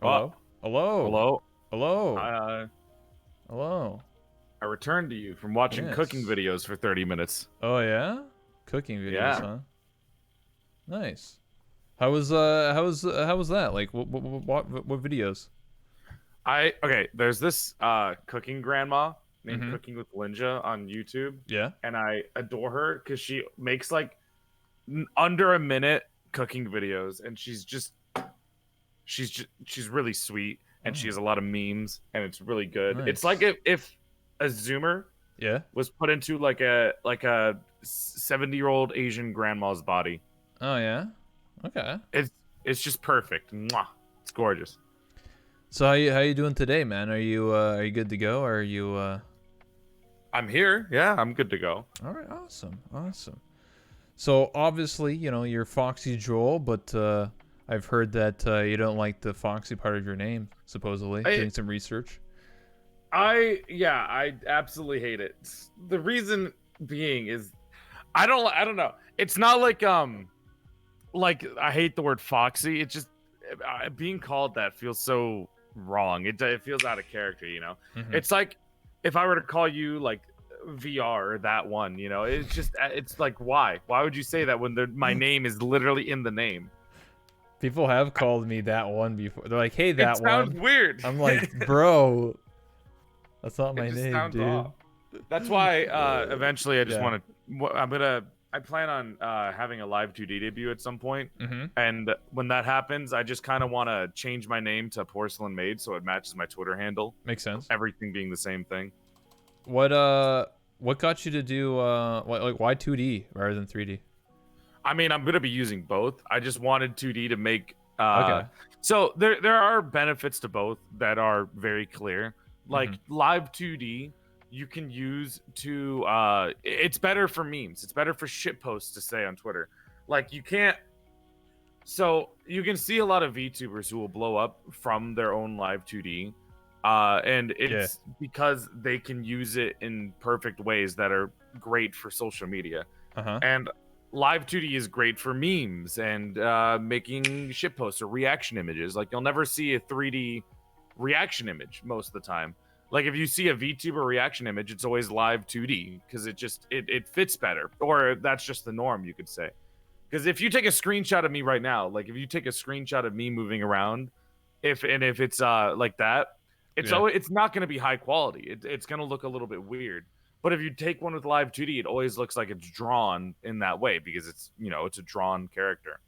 Hello? Hello? Hello? Hello? Uh, Hello? I returned to you from watching cooking Yes. videos for 30 minutes. Oh yeah? Cooking videos, Yeah. huh? Nice. How was that? Like what videos? There's this cooking grandma named Mm-hmm. Cooking with Linja on YouTube, Yeah? and I adore her because she makes like under a minute cooking videos, and she's really sweet, and she Oh, has a lot of memes, and it's really good. It's like nice. if a Zoomer Yeah? was put into like a 70-year-old Asian grandma's body. Oh yeah? Okay. It's just perfect. Mwah. It's gorgeous. So how you doing today, man? Are you good to go? Or are you I'm here. Yeah, I'm good to go. All right, awesome. Awesome. So obviously, you're FoxyJoel, but I've heard that you don't like the Foxy part of your name, supposedly. I Doing some research. I absolutely hate it. The reason being is I don't know. It's not like I hate the word foxy. It just being called that feels so wrong. It feels out of character, you know. Mm-hmm. It's like if I were to call you like VR or that one, you know. It's like why? Why would you say that when my name is literally in the name? People have called me that one before. They're like, "Hey, It that sounds one." weird. I'm like, "Bro, that's not It my just name, sounds dude." off. That's why eventually I just Yeah. want to. I plan on having a live 2D debut at some point, Mm-hmm. and when that happens, I just kind of want to change my name to Porcelain Maid so it matches my Twitter handle. Makes sense. Everything being the same thing. What got you to do why 2D rather than 3D? I mean, I'm gonna be using both. I just wanted 2D to make. Okay. So there are benefits to both that are very clear. Like Mm-hmm. live 2D, you can use to. It's better for memes. It's better for shit posts to say on Twitter. Like you can't. So you can see a lot of VTubers who will blow up from their own live 2D. And it's because they can use it in perfect ways that are great for social media. Uh-huh. And live 2D is great for memes and making shitposts or reaction images. Like you'll never see a 3D reaction image most of the time. Like if you see a VTuber reaction image, it's always live 2D because it fits better, or that's just the norm, you could say. Because if you take a screenshot of me right now, like if you take a screenshot of me moving around, if it's like that, it's not going to be high quality. It's going to look a little bit weird. But if you take one with live 2D, it always looks like it's drawn in that way because it's a drawn character.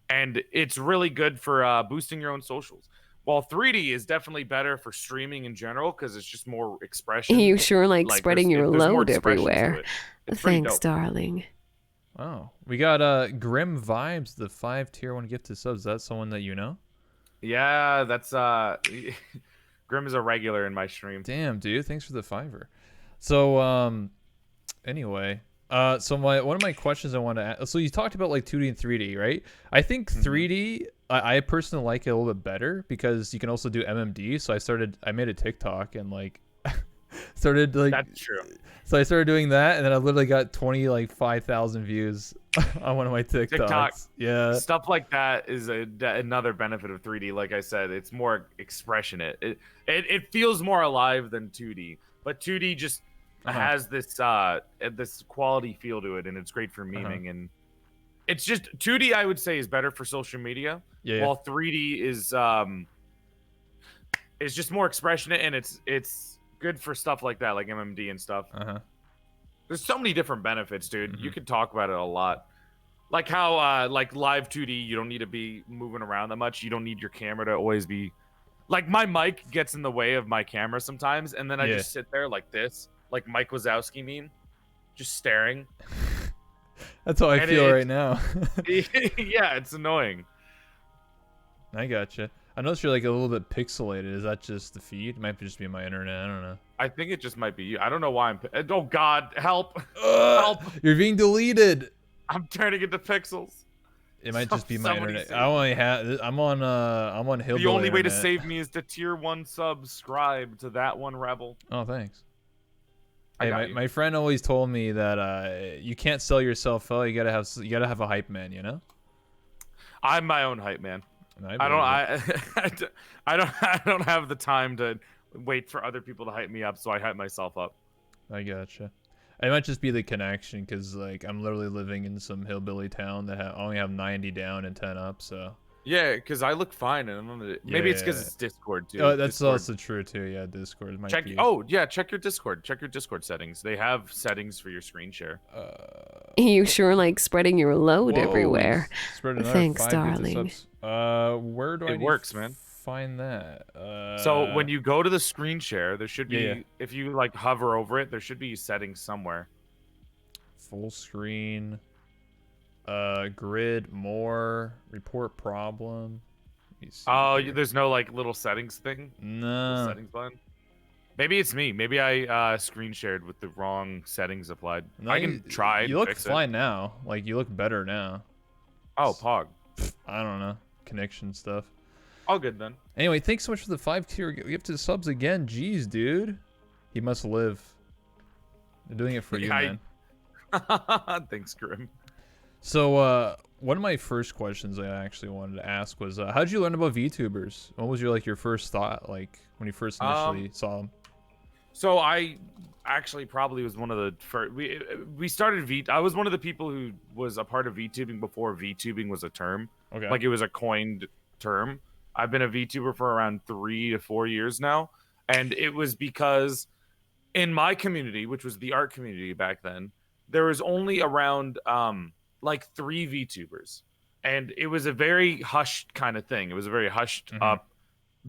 And it's really good for boosting your own socials. While 3D is definitely better for streaming in general because it's just more expression. You sure like spreading your there's more load expression to everywhere. it. It's pretty Thanks, dope. darling. Oh, we got Grim Vibes, the 5 tier 1 gifted subs. Is that someone that you know? Yeah, that's Grim is a regular in my stream. Damn, dude, thanks for the fiver. So anyway, so one of my questions I want to ask, so you talked about like 2D and 3D, right? I think 3D I personally like it a little bit better because you can also do MMD. So I made a TikTok and like started like That's true. So I started doing that, and then I literally got 5,000 views on one of my TikToks. TikTok. Yeah. Stuff like that is another benefit of 3D. Like I said, it's more expressionate. It feels more alive than 2D, but 2D just has this quality feel to it, and it's great for memeing. And it's just 2D. I would say is better for social media, while 3D is just more expressionate, and it's good for stuff like that, like MMD and stuff. There's so many different benefits, dude. You could talk about it a lot. Like how like live 2D, you don't need to be moving around that much. You don't need your camera to always be like my mic gets in the way of my camera sometimes, and then I just sit there like this, like Mike Wazowski meme, just staring. That's how I feel right now. Yeah, it's annoying. I gotcha. I noticed you're like a little bit pixelated. Is that just the feed? It might just be my internet. I don't know. I think it just might be you. I don't know why I'm. Oh God, help! Help! You're being deleted. I'm turning into pixels. It might just be my internet. I only have. I'm on Hillbilly. The only way to internet. save me is to tier 1 subscribe to that one rebel. Oh, thanks. Hey, my friend always told me that you can't sell yourself out. You gotta have a hype man. You know. I'm my own hype man. I I don't believe it. I don't have the time to wait for other people to hype me up, so I hype myself up. I gotcha. It might just be the connection, because like I'm literally living in some hillbilly town that only have 90 down and 10 up, so. Yeah, because I look fine, and maybe it's because Yeah. it's Discord too. Oh, that's Discord. also true too. Yeah, Discord might Check. be. Oh yeah, check your Discord. Check your Discord settings. They have settings for your screen share. You sure like spreading your load Whoa, everywhere. spread another Thanks, 5 darling. subs. Where do I It need works, to man. find that? So when you go to the screen share, there should be, yeah. if you like hover over it, there should be settings somewhere. Full screen, grid, more, report problem. Let me see Oh, here. there's no like little settings thing. Little No. settings button. Maybe it's me. Maybe I screen shared with the wrong settings applied. No, I can try. You and look fix fine now. Like you look better now. Oh, Pog. I don't know, connection stuff. All good then. Anyway, thanks so much for the 5-tier gifted subs again. Jeez, dude. He must live. They're doing it for you, man. Thanks, Grim. So, one of my first questions I actually wanted to ask was, how did you learn about VTubers? What was your first thought, like when you first initially saw them? So I actually probably was one of the first. We started I was one of the people who was a part of VTubing before VTubing was a term. Okay. Like it was a coined term. I've been a VTuber for around 3 to 4 years now, and it was because in my community, which was the art community back then, there was only around like 3 VTubers, and it was a very hushed kind of thing. It was a very hushed up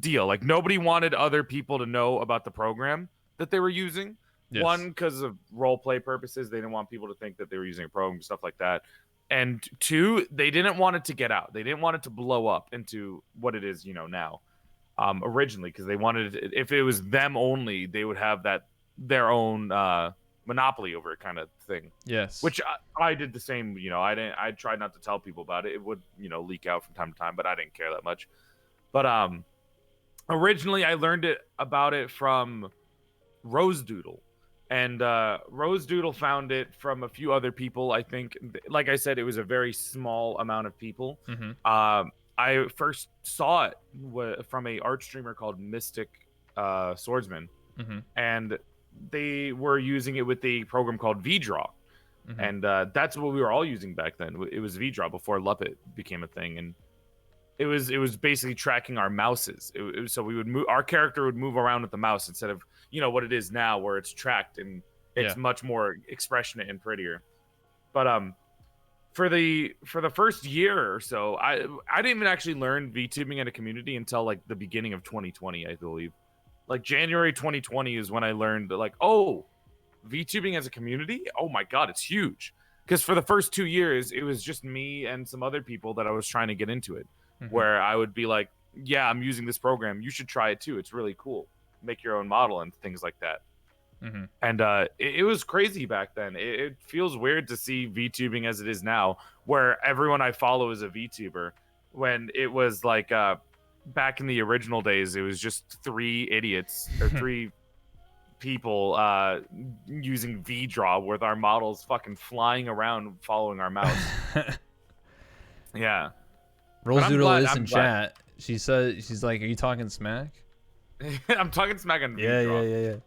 deal. Like nobody wanted other people to know about the program that they were using. Yes. One, because of role play purposes, they didn't want people to think that they were using a program, stuff like that. And 2, they didn't want it to get out. They didn't want it to blow up into what it is, now. Originally, because they wanted it, if it was them only, they would have their own monopoly over it kind of thing. Yes. Which I did the same. I tried not to tell people about it. It would leak out from time to time, but I didn't care that much. But originally I learned about it from Rose Doodle, and Rose Doodle found it from a few other people. I think, like I said, it was a very small amount of people. I first saw it from a art streamer called Mystic Swordsman, and they were using it with a program called VDraw, and that's what we were all using back then. It was VDraw before Luppet became a thing, and it was basically tracking our mouses. So we would move, our character would move around with the mouse instead of what it is now, where it's tracked and it's much more expressionate and prettier. But for the first year or so, I didn't even actually learn VTubing in a community until like the beginning of 2020, I believe. Like January 2020 is when I learned that, like, oh, VTubing as a community, oh my god, it's huge. Because for the first 2 years, it was just me and some other people that I was trying to get into it. Where I would be like, yeah, I'm using this program. You should try it too. It's really cool. Make your own model and things like that. And it was crazy back then. It feels weird to see VTubing as it is now, where everyone I follow is a VTuber. When it was like back in the original days, it was just 3 idiots or 3 people using VDraw with our models fucking flying around following our mouse. Yeah. Rose Doodle is in chat. She said, she's like, "Are you talking smack?" I'm talking smack on VDraw.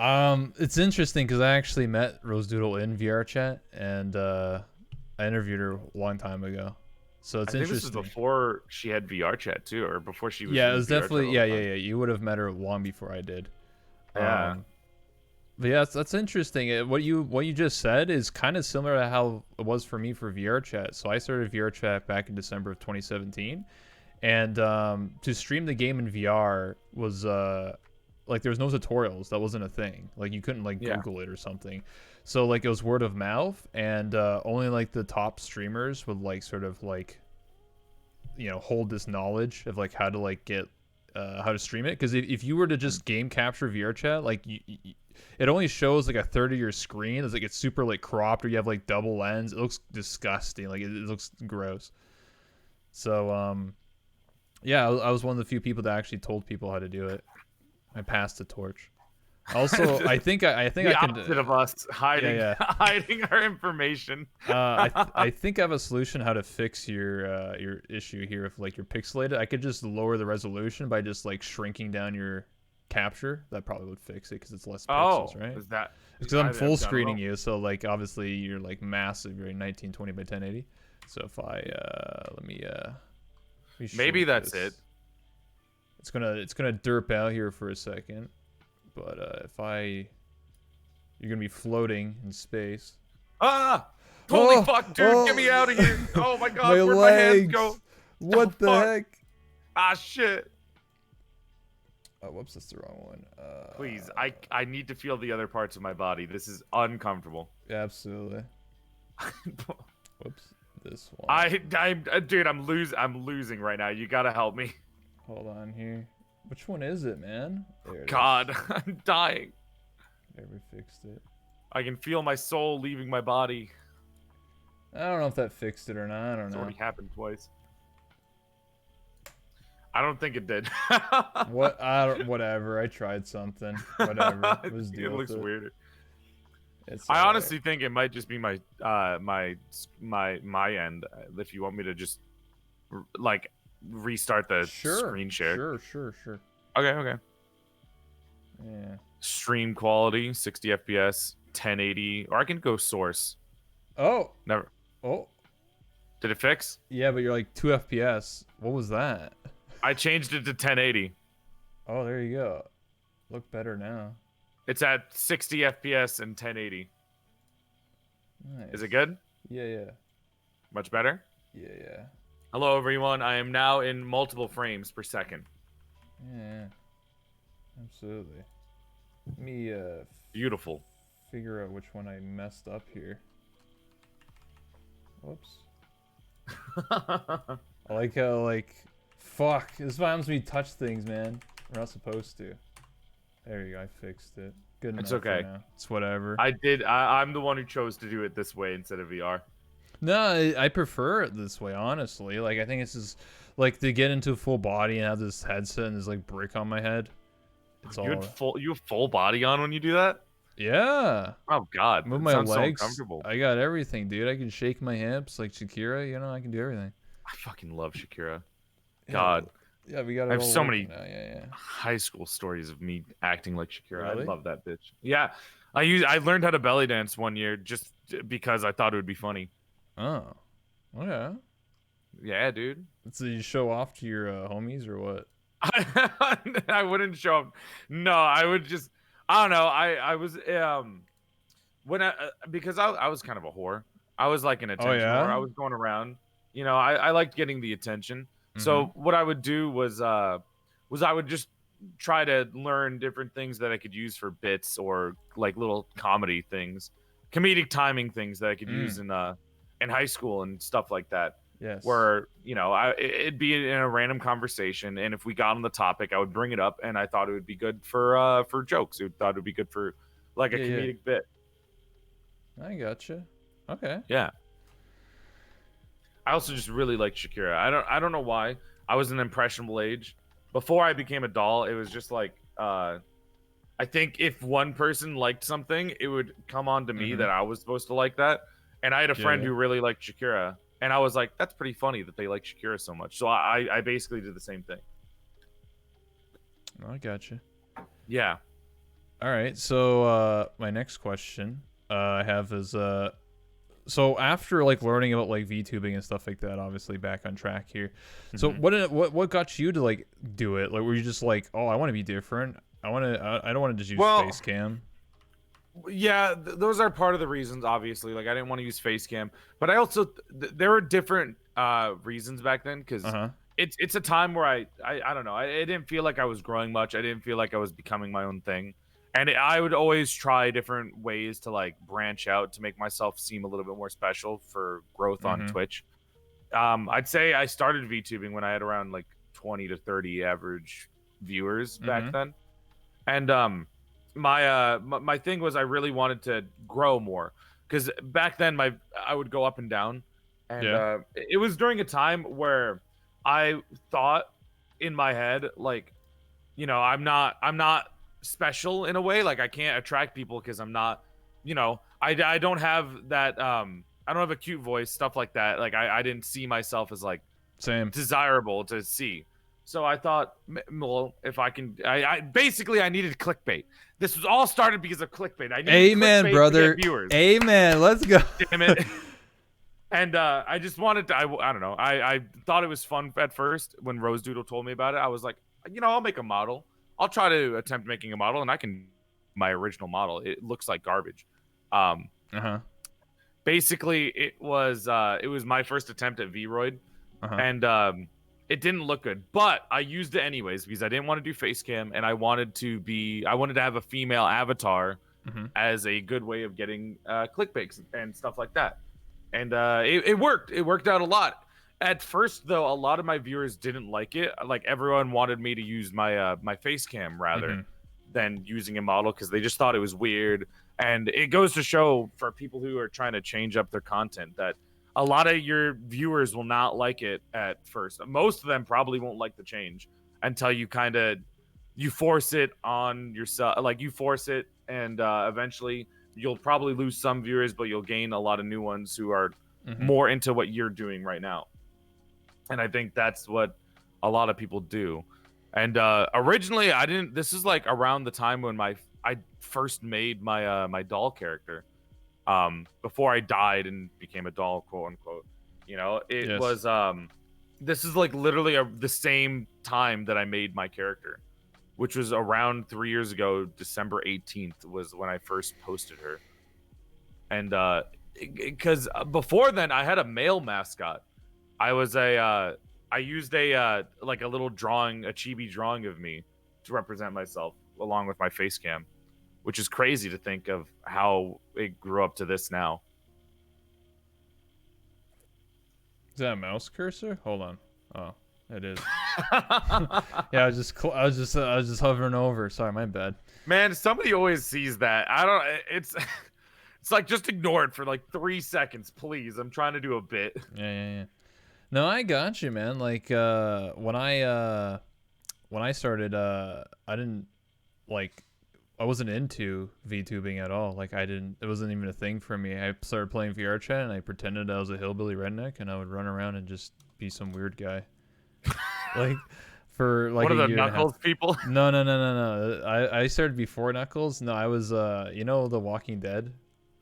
Yeah. It's interesting because I actually met Rose Doodle in VR chat, and I interviewed her a long time ago. So it's interesting. This was before she had VR chat too, or before she was. Yeah, it was definitely. Yeah. You would have met her long before I did. Yeah. But yeah, that's interesting. What you just said is kind of similar to how it was for me for VR chat. So I started VR chat back in December of 2017, and to stream the game in VR was like there was no tutorials. That wasn't a thing. Like you couldn't like Google it or something. So like it was word of mouth, and only like the top streamers would like sort of like hold this knowledge of like how to like get how to stream it. Because if you were to just game capture VR chat, like it only shows like a third of your screen. It's like it's super like cropped, or you have like double lens. It looks disgusting. Like it looks gross. So yeah, I was one of the few people that actually told people how to do it. I passed the torch. Also, I think I the can. opposite of us hiding yeah. hiding our information. I think I have a solution how to fix your issue here. If like you're pixelated, I could just lower the resolution by just like shrinking down your capture. That probably would fix it because it's less pixels, right? Is that? Because I'm full don't screening know. you, so like obviously you're like massive. You're 1920 by 1080. So if I let me Maybe shrink that's this. it. It's gonna derp out here for a second, but you're gonna be floating in space. Ah! Holy Oh, fuck, dude! Get me out of here! Oh my god, my where'd my legs. hands go? What Oh, the fuck. heck? Ah, shit! Oh, whoops, that's the wrong one. Please, I need to feel the other parts of my body. This is uncomfortable. Absolutely. Whoops, this one. Dude, I'm losing right now. You gotta help me. Hold on here. Which one is it, man? There it is. God, I'm dying. There, we fixed it. I can feel my soul leaving my body. I don't know if that fixed it or not. I don't It's know. already happened twice. I don't think it did. What? Whatever. I tried something. Whatever. Let's deal It looks with it. weird. It's I alright. honestly think it might just be my my end. If you want me to just like restart the screen share. Sure. Okay. Yeah. Stream quality 60 FPS, 1080, or I can go source. Oh. Never. Oh. Did it fix? Yeah, but you're like 2 FPS. What was that? I changed it to 1080. Oh, there you go. Look better now. It's at 60 FPS and 1080. Nice. Is it good? Yeah. Much better? Yeah. Hello, everyone. I am now in multiple frames per second. Yeah. Absolutely. Let me Beautiful. figure out which one I messed up here. Whoops. I like how fuck. This happens when you touch things, man. We're not supposed to. There you go. I fixed it. Good enough. It's okay. For now. It's whatever. I'm the one who chose to do it this way instead of VR. No, I prefer it this way, honestly. Like, I think it's just like to get into full body and have this headset and this like brick on my head. It's You have full body on when you do that? Yeah. Oh God, Move that my sounds legs. so uncomfortable. I got everything, dude. I can shake my hips like Shakira. You know, I can do everything. I fucking love Shakira. Yeah, God, Yeah, we got it. I have all so working many now. Yeah. high school stories of me acting like Shakira. Really? I love that bitch. Yeah, I learned how to belly dance one year just because I thought it would be funny. Oh. Yeah. Yeah, dude. So you show off to your homies or what? I wouldn't show up. No, I would just. I don't know. I was when because I was kind of a whore. I was like an attention yeah? whore. I was going around. You know, I liked getting the attention. So what I would do was I would just try to learn different things that I could use for bits or like little comedy things, comedic timing things that I could use in high school and stuff like that. Yes. Where, you know, it'd be in a random conversation, and if we got on the topic, I would bring it up, and I thought it would be good for jokes. I thought it would be good for like a comedic bit. I gotcha. Okay. Yeah. I also just really like Shakira. I don't know why. I was an impressionable age. Before I became a doll, it was just like I think if one person liked something, it would come on to me that I was supposed to like that. And I had a friend who really liked Shakira. And I was like, that's pretty funny that they like Shakira so much. So I basically did the same thing. I gotcha. Yeah. All right. So my next question I have is so after like learning about like VTubing and stuff like that, obviously back on track here. So what got you to like do it? Like were you just like, oh, I want to be different. I don't want to just use face cam. Yeah, those are part of the reasons, obviously. Like, I didn't want to use face cam, but I also there were different reasons back then because it's a time where I don't know. I didn't feel like I was growing much. I didn't feel like I was becoming my own thing, and I would always try different ways to like branch out to make myself seem a little bit more special for growth on Twitch. I'd say I started VTubing when I had around like 20 to 30 average viewers back then, and my thing was I really wanted to grow more because back then I would go up and down, and it was during a time where I thought in my head like, you know, I'm not special in a way. Like I can't attract people because I'm not, you know, I don't have that I don't have a cute voice, stuff like that. Like I didn't see myself as like Same. desirable to see. So I thought, well, if I can, I basically I needed clickbait. This was all started because of clickbait. I needed Amen, clickbait brother. to get viewers. Amen. Let's go. Damn it. And I just wanted to, I don't know. I thought it was fun at first when Rose Doodle told me about it. I was like, you know, I'll make a model. I'll try to attempt making a model, and I can my original model. It looks like garbage. Basically, it was my first attempt at Vroid, and it didn't look good. But I used it anyways because I didn't want to do face cam, and I wanted to have a female avatar as a good way of getting clickbaits and stuff like that. And it worked. It worked out a lot. At first, though, a lot of my viewers didn't like it. Like everyone wanted me to use my my face cam rather than using a model because they just thought it was weird. And it goes to show for people who are trying to change up their content that a lot of your viewers will not like it at first. Most of them probably won't like the change until you you force it on yourself. Like you force it, and eventually you'll probably lose some viewers, but you'll gain a lot of new ones who are more into what you're doing right now. And I think that's what a lot of people do. And originally, I didn't. This is like around the time when I first made my my doll character. Before I died and became a doll, quote unquote. You know, it was. This is like literally the same time that I made my character, which was around 3 years ago. December 18th was when I first posted her. And because before then, I had a male mascot. I used a like a little drawing, a chibi drawing of me to represent myself along with my face cam, which is crazy to think of how it grew up to this now. Is that a mouse cursor? Hold on. Oh, it is. Yeah, I was just hovering over. Sorry, my bad. Man, somebody always sees that. I don't. It's like just ignore it for like 3 seconds, please. I'm trying to do a bit. Yeah. No, I got you, man. Like when I started, I didn't like. I wasn't into VTubing at all. Like it wasn't even a thing for me. I started playing VR chat and I pretended I was a hillbilly redneck and I would run around and just be some weird guy. Like for like one of the Knuckles people. No. I started before Knuckles. No, I was you know The Walking Dead,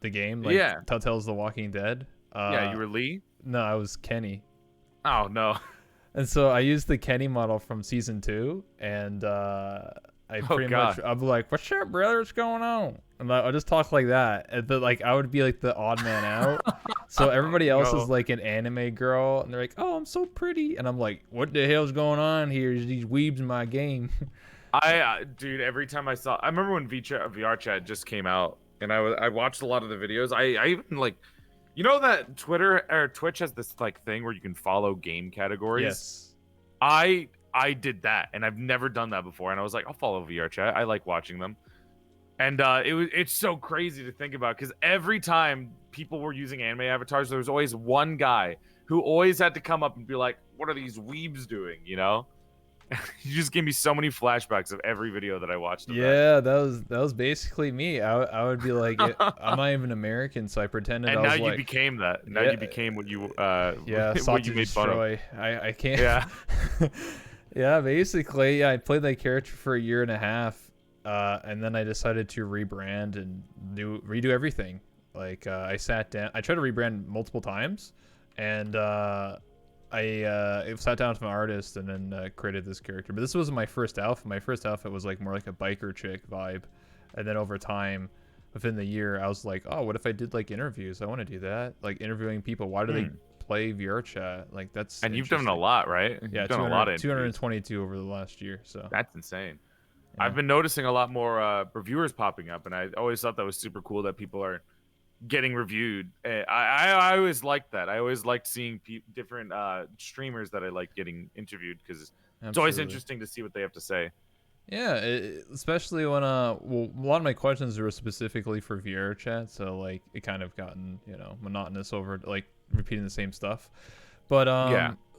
the game. Like, yeah. Telltale's The Walking Dead. Yeah, you were Lee. No, I was Kenny. Oh no. And so I used the Kenny model from season 2, and I pretty much I'd be like, "What's up, brother? What's going on?" And I'll just talk like that. And but like I would be like the odd man out. So everybody else is like an anime girl, and they're like, "Oh, I'm so pretty," and I'm like, "What the hell's going on here? Is these weebs in my game?" Dude, every time I remember when VR chat just came out, and I watched a lot of the videos. I even like. You know that Twitter or Twitch has this like thing where you can follow game categories? Yes. I did that, and I've never done that before, and I was like, I'll follow VR chat. I like watching them. And it's so crazy to think about because every time people were using anime avatars, there was always one guy who always had to come up and be like, what are these weebs doing, you know? You just gave me so many flashbacks of every video that I watched. Yeah, that was basically me. I would be like, I'm not even American, so I pretended. And I was now you like, became that. Now you became what you what you made fun of. I can't. Yeah. Yeah, basically, I played that character for a year and a half, and then I decided to rebrand and redo everything. Like I sat down. I tried to rebrand multiple times, and I sat down with my artist and then created this character. But this wasn't my first outfit. My first outfit was like more like a biker chick vibe. And then over time, within the year, I was like, oh, what if I did like interviews? I want to do that. Like interviewing people. Why do they play VR chat? Like that's And you've done a lot, right? Yeah, you've done a lot of 222 over the last year. So that's insane. Yeah. I've been noticing a lot more reviewers popping up, and I always thought that was super cool that people are getting reviewed. I always liked that. I always liked seeing different streamers that I like getting interviewed because it's always interesting to see what they have to say. Yeah, especially when well, a lot of my questions were specifically for VR chat, so like it kind of gotten monotonous over like repeating the same stuff. But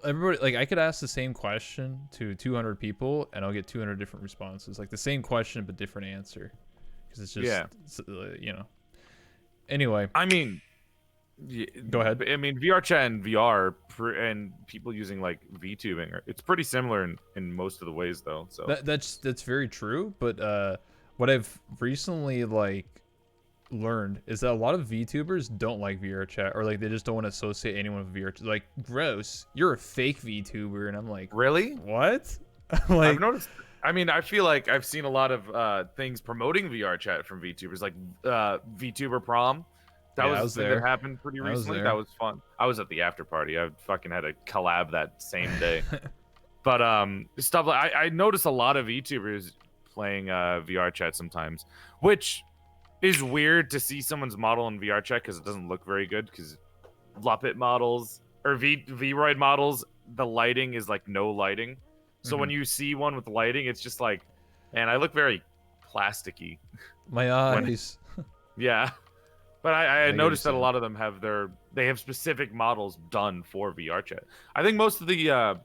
everybody, like I could ask the same question to 200 people and I'll get 200 different responses, like the same question but different answer, because it's just you know. Anyway, I mean, go ahead. I mean, VR chat and VR and people using like VTubing, it's pretty similar in most of the ways, though. So that's very true. But what I've recently like learned is that a lot of VTubers don't like VR chat, or like they just don't want to associate anyone with VR. Like, gross, you're a fake VTuber, and I'm like, really? What? Like, I've noticed. I mean, I feel like I've seen a lot of things promoting VR chat from VTubers, like VTuber prom. That was something that happened pretty recently. That was fun. I was at the after party. I fucking had a collab that same day. But stuff like I noticed a lot of VTubers playing VR chat sometimes, which is weird to see someone's model in VR chat because it doesn't look very good. Because Luppet models or Vroid models, the lighting is like no lighting. So when you see one with lighting, it's just like, man, I look very plasticky. My eyes. Yeah. But I noticed that a lot of them have they have specific models done for VR chat. I think most of the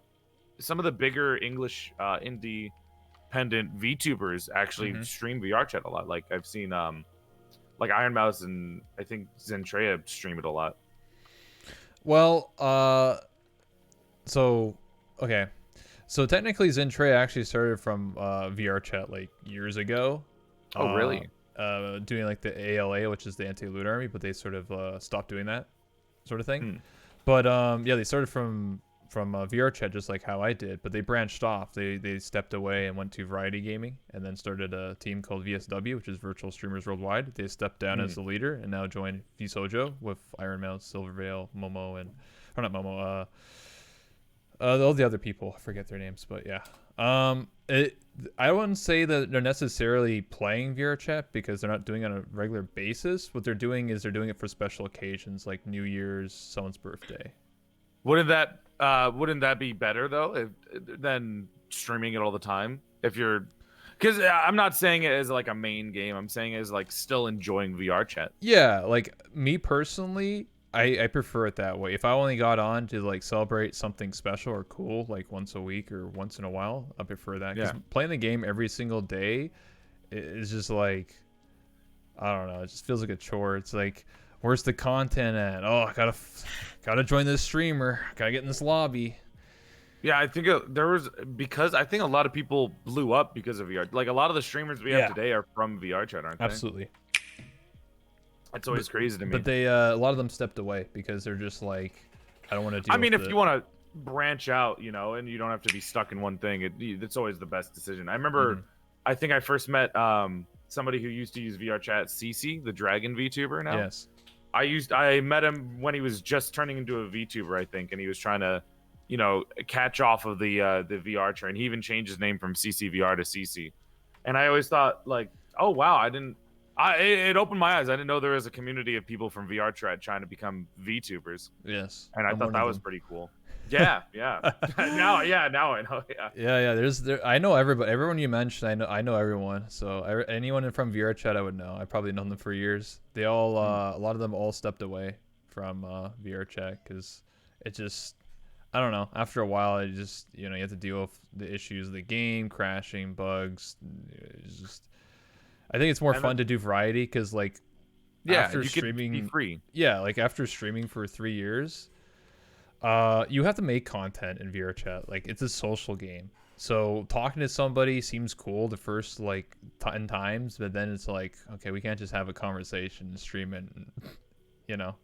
some of the bigger English independent VTubers actually stream VR chat a lot. Like I've seen like Iron Mouse and I think Zentrea stream it a lot. Well, so okay. So technically Zentrea actually started from VR chat like years ago. Oh, really? Doing like the ALA, which is the anti-loot army, but they sort of stopped doing that sort of thing. But yeah, they started from VR chat just like how I did, but they branched off. They stepped away and went to Variety Gaming, and then started a team called VSW, which is Virtual Streamers Worldwide. They stepped down as the leader and now joined VSojo with Iron Mouse, Silverveil, Momo, and or not Momo, all the other people. I forget their names, but yeah. I wouldn't say that they're necessarily playing VR chat because they're not doing it on a regular basis. What they're doing is they're doing it for special occasions like New Year's, someone's birthday. Wouldn't that be better though than streaming it all the time? If you're, because I'm not saying it as like a main game. I'm saying it as like still enjoying VR chat. Yeah, like me personally, I prefer it that way. If I only got on to like celebrate something special or cool, like once a week or once in a while, I prefer that. Because playing the game every single day is just like, I don't know, it just feels like a chore. It's like, where's the content at? Oh, I gotta join this streamer. Gotta get in this lobby. Yeah, I think because I think a lot of people blew up because of VR. Like a lot of the streamers we have today are from VR chat, aren't they? Absolutely. It's always crazy to me. But they, a lot of them stepped away because they're just like, I don't want to do. I mean, if you want to branch out, you know, and you don't have to be stuck in one thing, it's always the best decision. I remember, I think I first met somebody who used to use VR chat, CC, the Dragon VTuber now. Yes. I met him when he was just turning into a VTuber, I think, and he was trying to, you know, catch off of the VR train. He even changed his name from CCVR to CC. And I always thought, like, oh wow, it opened my eyes. I didn't know there was a community of people from VR chat trying to become VTubers. Yes. And I thought that was pretty cool. Yeah, yeah. now I know. Yeah. I know everybody. Everyone you mentioned, I know everyone. So anyone from VR chat, I would know. I probably known them for years. They all, a lot of them all stepped away from VR chat because it just, I don't know. After a while, it just, you know, you have to deal with the issues of the game, crashing, bugs. It's just, I think it's more fun to do variety because, like, after streaming, be free. Yeah, like after streaming for 3 years, you have to make content in VR chat. Like, it's a social game, so talking to somebody seems cool the first like 10 times, but then it's like, okay, we can't just have a conversation and stream it. And, you know,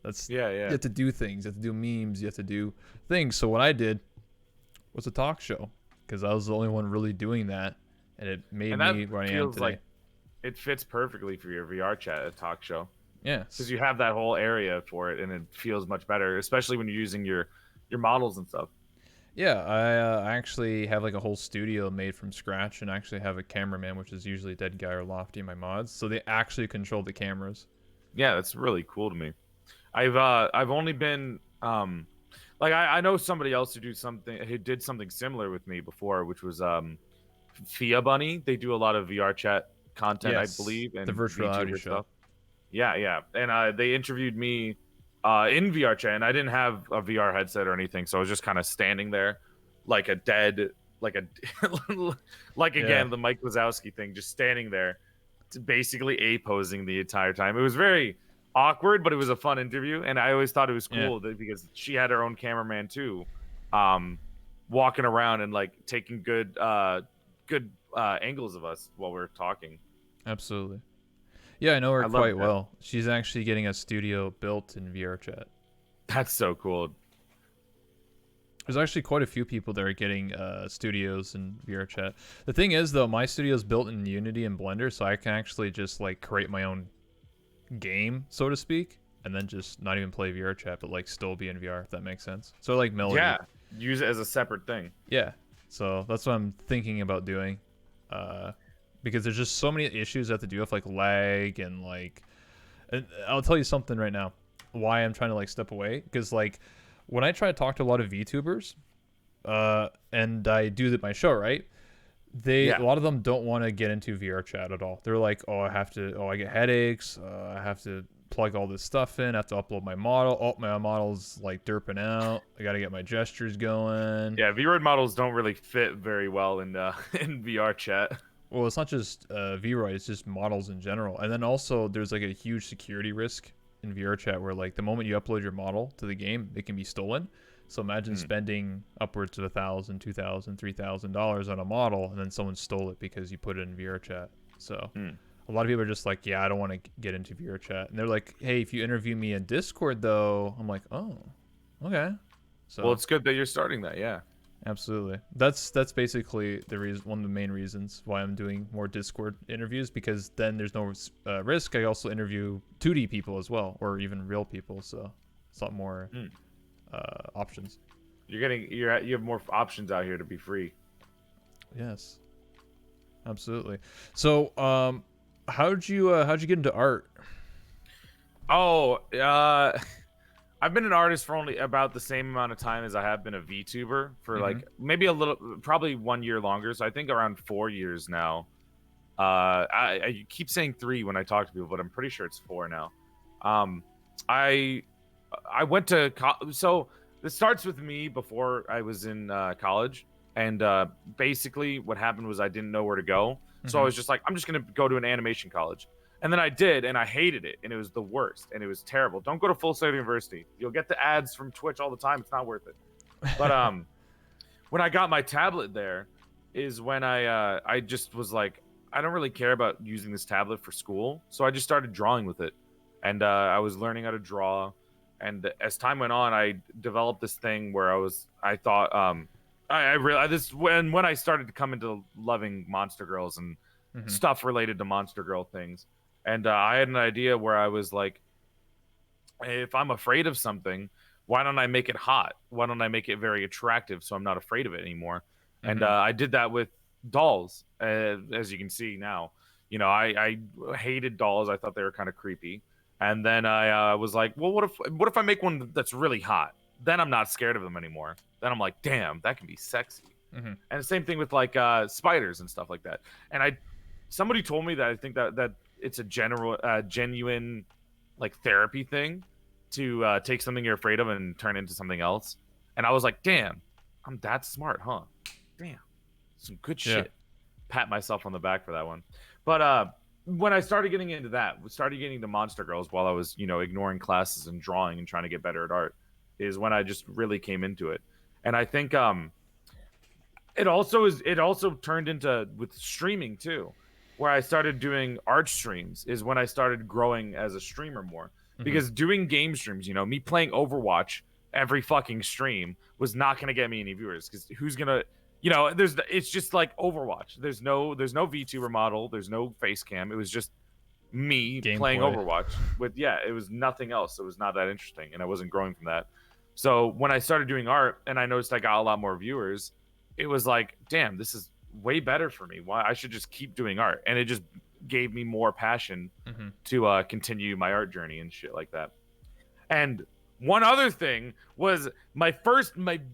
that's You have to do things. You have to do memes. You have to do things. So what I did was a talk show because I was the only one really doing that, and it made me where I am today. Like it fits perfectly for your VR chat, a talk show. Yeah, because you have that whole area for it, and it feels much better, especially when you're using your models and stuff. Yeah, I actually have like a whole studio made from scratch, and actually have a cameraman, which is usually Dead Guy or Lofty in my mods, so they actually control the cameras. Yeah, that's really cool to me. I've only been like I know somebody else who did something similar with me before, which was Fia Bunny. They do a lot of VR chat content, I believe, and the virtual reality show. Yeah, and they interviewed me in VR chat, and I didn't have a VR headset or anything, so I was just kind of standing there, like a dead, like a, like again the Mike Wazowski thing, just standing there, basically posing the entire time. It was very awkward, but it was a fun interview, and I always thought it was cool because she had her own cameraman too, walking around and like taking good angles of us while we are talking. Absolutely. Yeah, I know her quite well. She's actually getting a studio built in VR chat. That's so cool. There's actually quite a few people that are getting studios in VR chat. The thing is, though, my studio is built in Unity and Blender, so I can actually just like create my own game, so to speak, and then just not even play VR chat, but like still be in VR, if that makes sense. So like Melody. Yeah, use it as a separate thing. Yeah, so that's what I'm thinking about doing, because there's just so many issues that have to do with like lag and like. And I'll tell you something right now, why I'm trying to like step away, because like when I try to talk to a lot of VTubers, and I do my show, right? A lot of them don't want to get into VR chat at all. They're like, I get headaches. I have to plug all this stuff in. I have to upload my model. Oh, my model's like derping out. I got to get my gestures going. Yeah, VROID models don't really fit very well in VR chat. Well, it's not just VROID, it's just models in general. And then also there's like a huge security risk in VR chat where like the moment you upload your model to the game, it can be stolen. So imagine spending upwards of $1,000, $2,000, $3,000 on a model, and then someone stole it because you put it in VR chat. So a lot of people are just like, yeah, I don't want to get into VR chat. And they're like, hey, if you interview me in Discord, though, I'm like, oh, okay. So well, it's good that you're starting that, yeah. Absolutely. That's basically the reason, one of the main reasons why I'm doing more Discord interviews, because then there's no risk. I also interview 2D people as well, or even real people, so it's a lot more options. You have more options out here to be free. Yes, absolutely. So, how'd you get into art? Oh, I've been an artist for only about the same amount of time as I have been a VTuber for like maybe probably 1 year longer. So I think around 4 years now. I keep saying 3 when I talk to people, but I'm pretty sure it's 4 now. I went to so this starts with me before I was in college, and basically what happened was I didn't know where to go, so I was just like, I'm just gonna go to an animation college. And then I did, and I hated it, and it was the worst, and it was terrible. Don't go to Full Sail University. You'll get the ads from Twitch all the time. It's not worth it. But when I got my tablet there is when I just was like, I don't really care about using this tablet for school. So I just started drawing with it. And I was learning how to draw. And as time went on, I developed this thing where I thought, I realized this when I started to come into loving Monster Girls and stuff related to Monster Girl things. And I had an idea where I was like, if I'm afraid of something, why don't I make it hot? Why don't I make it very attractive so I'm not afraid of it anymore? And I did that with dolls, as you can see now. You know, I hated dolls. I thought they were kind of creepy. And then I was like, well, what if I make one that's really hot? Then I'm not scared of them anymore. Then I'm like, damn, that can be sexy. And the same thing with like spiders and stuff like that. And somebody told me that I think that it's a genuine like therapy thing to take something you're afraid of and turn it into something else. And I was like, damn, I'm that smart, huh? Damn, some good shit. Pat myself on the back for that one. But when I started getting into that, started getting to Monster Girls while I was, ignoring classes and drawing and trying to get better at art, is when I just really came into it. And I think it also turned into with streaming too, where I started doing art streams is when I started growing as a streamer more. Because doing game streams, me playing Overwatch every fucking stream was not going to get me any viewers, because who's going to, it's just like Overwatch. There's no VTuber model. There's no face cam. It was just me playing Overwatch it was nothing else. It was not that interesting, and I wasn't growing from that. So when I started doing art and I noticed I got a lot more viewers, it was like, damn, this is way better for me. Why I should just keep doing art. And it just gave me more passion to continue my art journey and shit like that. And one other thing was my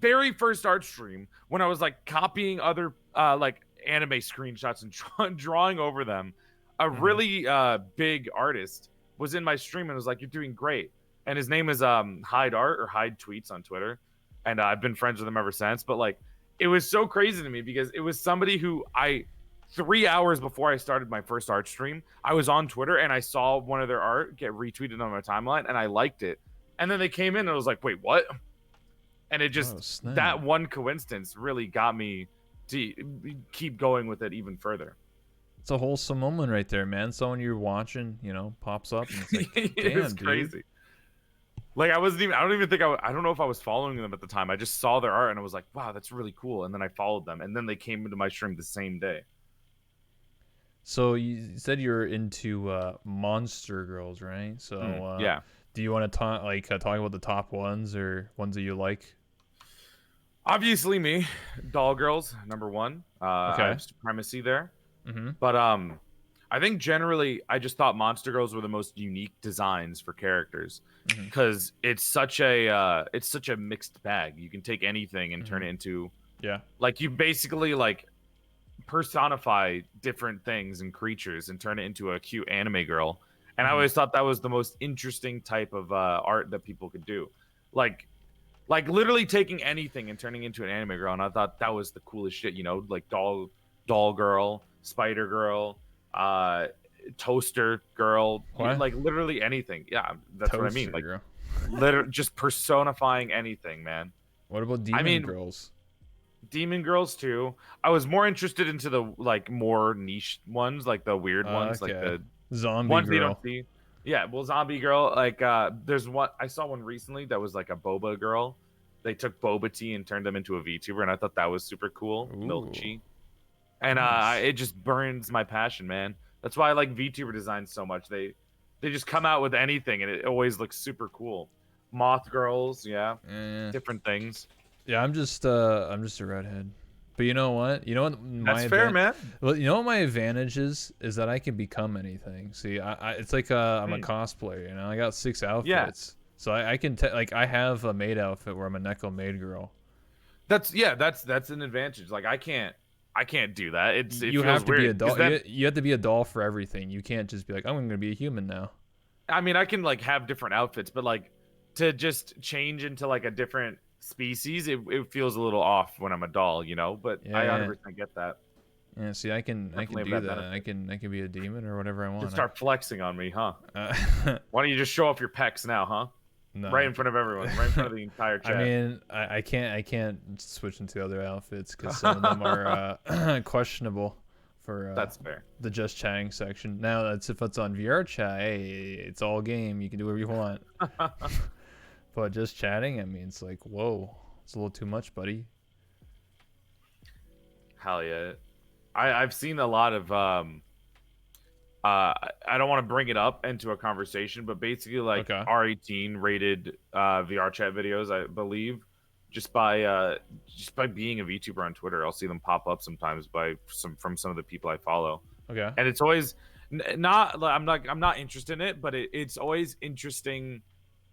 very first art stream, when I was like copying other like anime screenshots and drawing over them. A really big artist was in my stream and was like, you're doing great. and his name is Hyde Art or Hyde Tweets on Twitter, and I've been friends with him ever since. But like, it was so crazy to me because it was somebody who 3 hours before I started my first art stream, I was on Twitter and I saw one of their art get retweeted on my timeline, and I liked it. And then they came in and I was like, wait, what? And it just that one coincidence really got me to keep going with it even further. It's a wholesome moment right there, man. Someone you're watching, pops up, and it's like, it was dude. crazy. Like, I don't know if I was following them at the time. I just saw their art and I was like, wow, that's really cool. And then I followed them, and then they came into my stream the same day. So you said you're into monster girls, right? So yeah. Do you want to talk about the top ones or ones that you like? Obviously, me, doll girls, number one. I have supremacy there. Mm-hmm. But I think generally, I just thought monster girls were the most unique designs for characters because it's such a mixed bag. You can take anything and turn it into like you basically like personify different things and creatures and turn it into a cute anime girl. And I always thought that was the most interesting type of art that people could do, like literally taking anything and turning into an anime girl. And I thought that was the coolest shit, like doll girl, spider girl, toaster girl, like literally anything. Yeah, that's toaster what I mean. Like literally just personifying anything, man. What about demon girls? Demon girls too. I was more interested into the like more niche ones, like the weird ones, like the zombie ones girl. You don't see. Yeah, well, zombie girl. Like there's one I saw one recently that was like a boba girl. They took boba tea and turned them into a VTuber, and I thought that was super cool. Milk tea. And it just burns my passion, man. That's why I like VTuber designs so much. They just come out with anything, and it always looks super cool. Moth girls, different things. Yeah, I'm just a redhead. But you know what? That's fair, man. Well, you know what my advantage is that I can become anything. See, it's like I'm a cosplayer. I got 6 outfits. So I can I have a maid outfit where I'm a Neko maid girl. That's an advantage. Like I can't do that. You have to be a doll. You have to be a doll for everything. You can't just be like, I'm going to be a human now. I mean, I can like have different outfits, but like to just change into like a different species, it feels a little off when I'm a doll, But I 100% get that. Yeah, see, I can do that. I can be a demon or whatever I want. Just start flexing on me, huh? Why don't you just show off your pecs now, huh? No. Right in front of everyone, right in front of the entire chat. I mean, I can't switch into other outfits because some of them are questionable for that's fair. The just chatting section. Now that's if it's on VR chat, hey, it's all game. You can do whatever you want. But just chatting, I mean, it's like, whoa, it's a little too much, buddy. Hell yeah. I've seen a lot of I don't want to bring it up into a conversation, but basically like R18 rated VR chat videos, I believe, just by being a VTuber on Twitter. I'll see them pop up sometimes from some of the people I follow. Okay. And it's always I'm not interested in it, but it's always interesting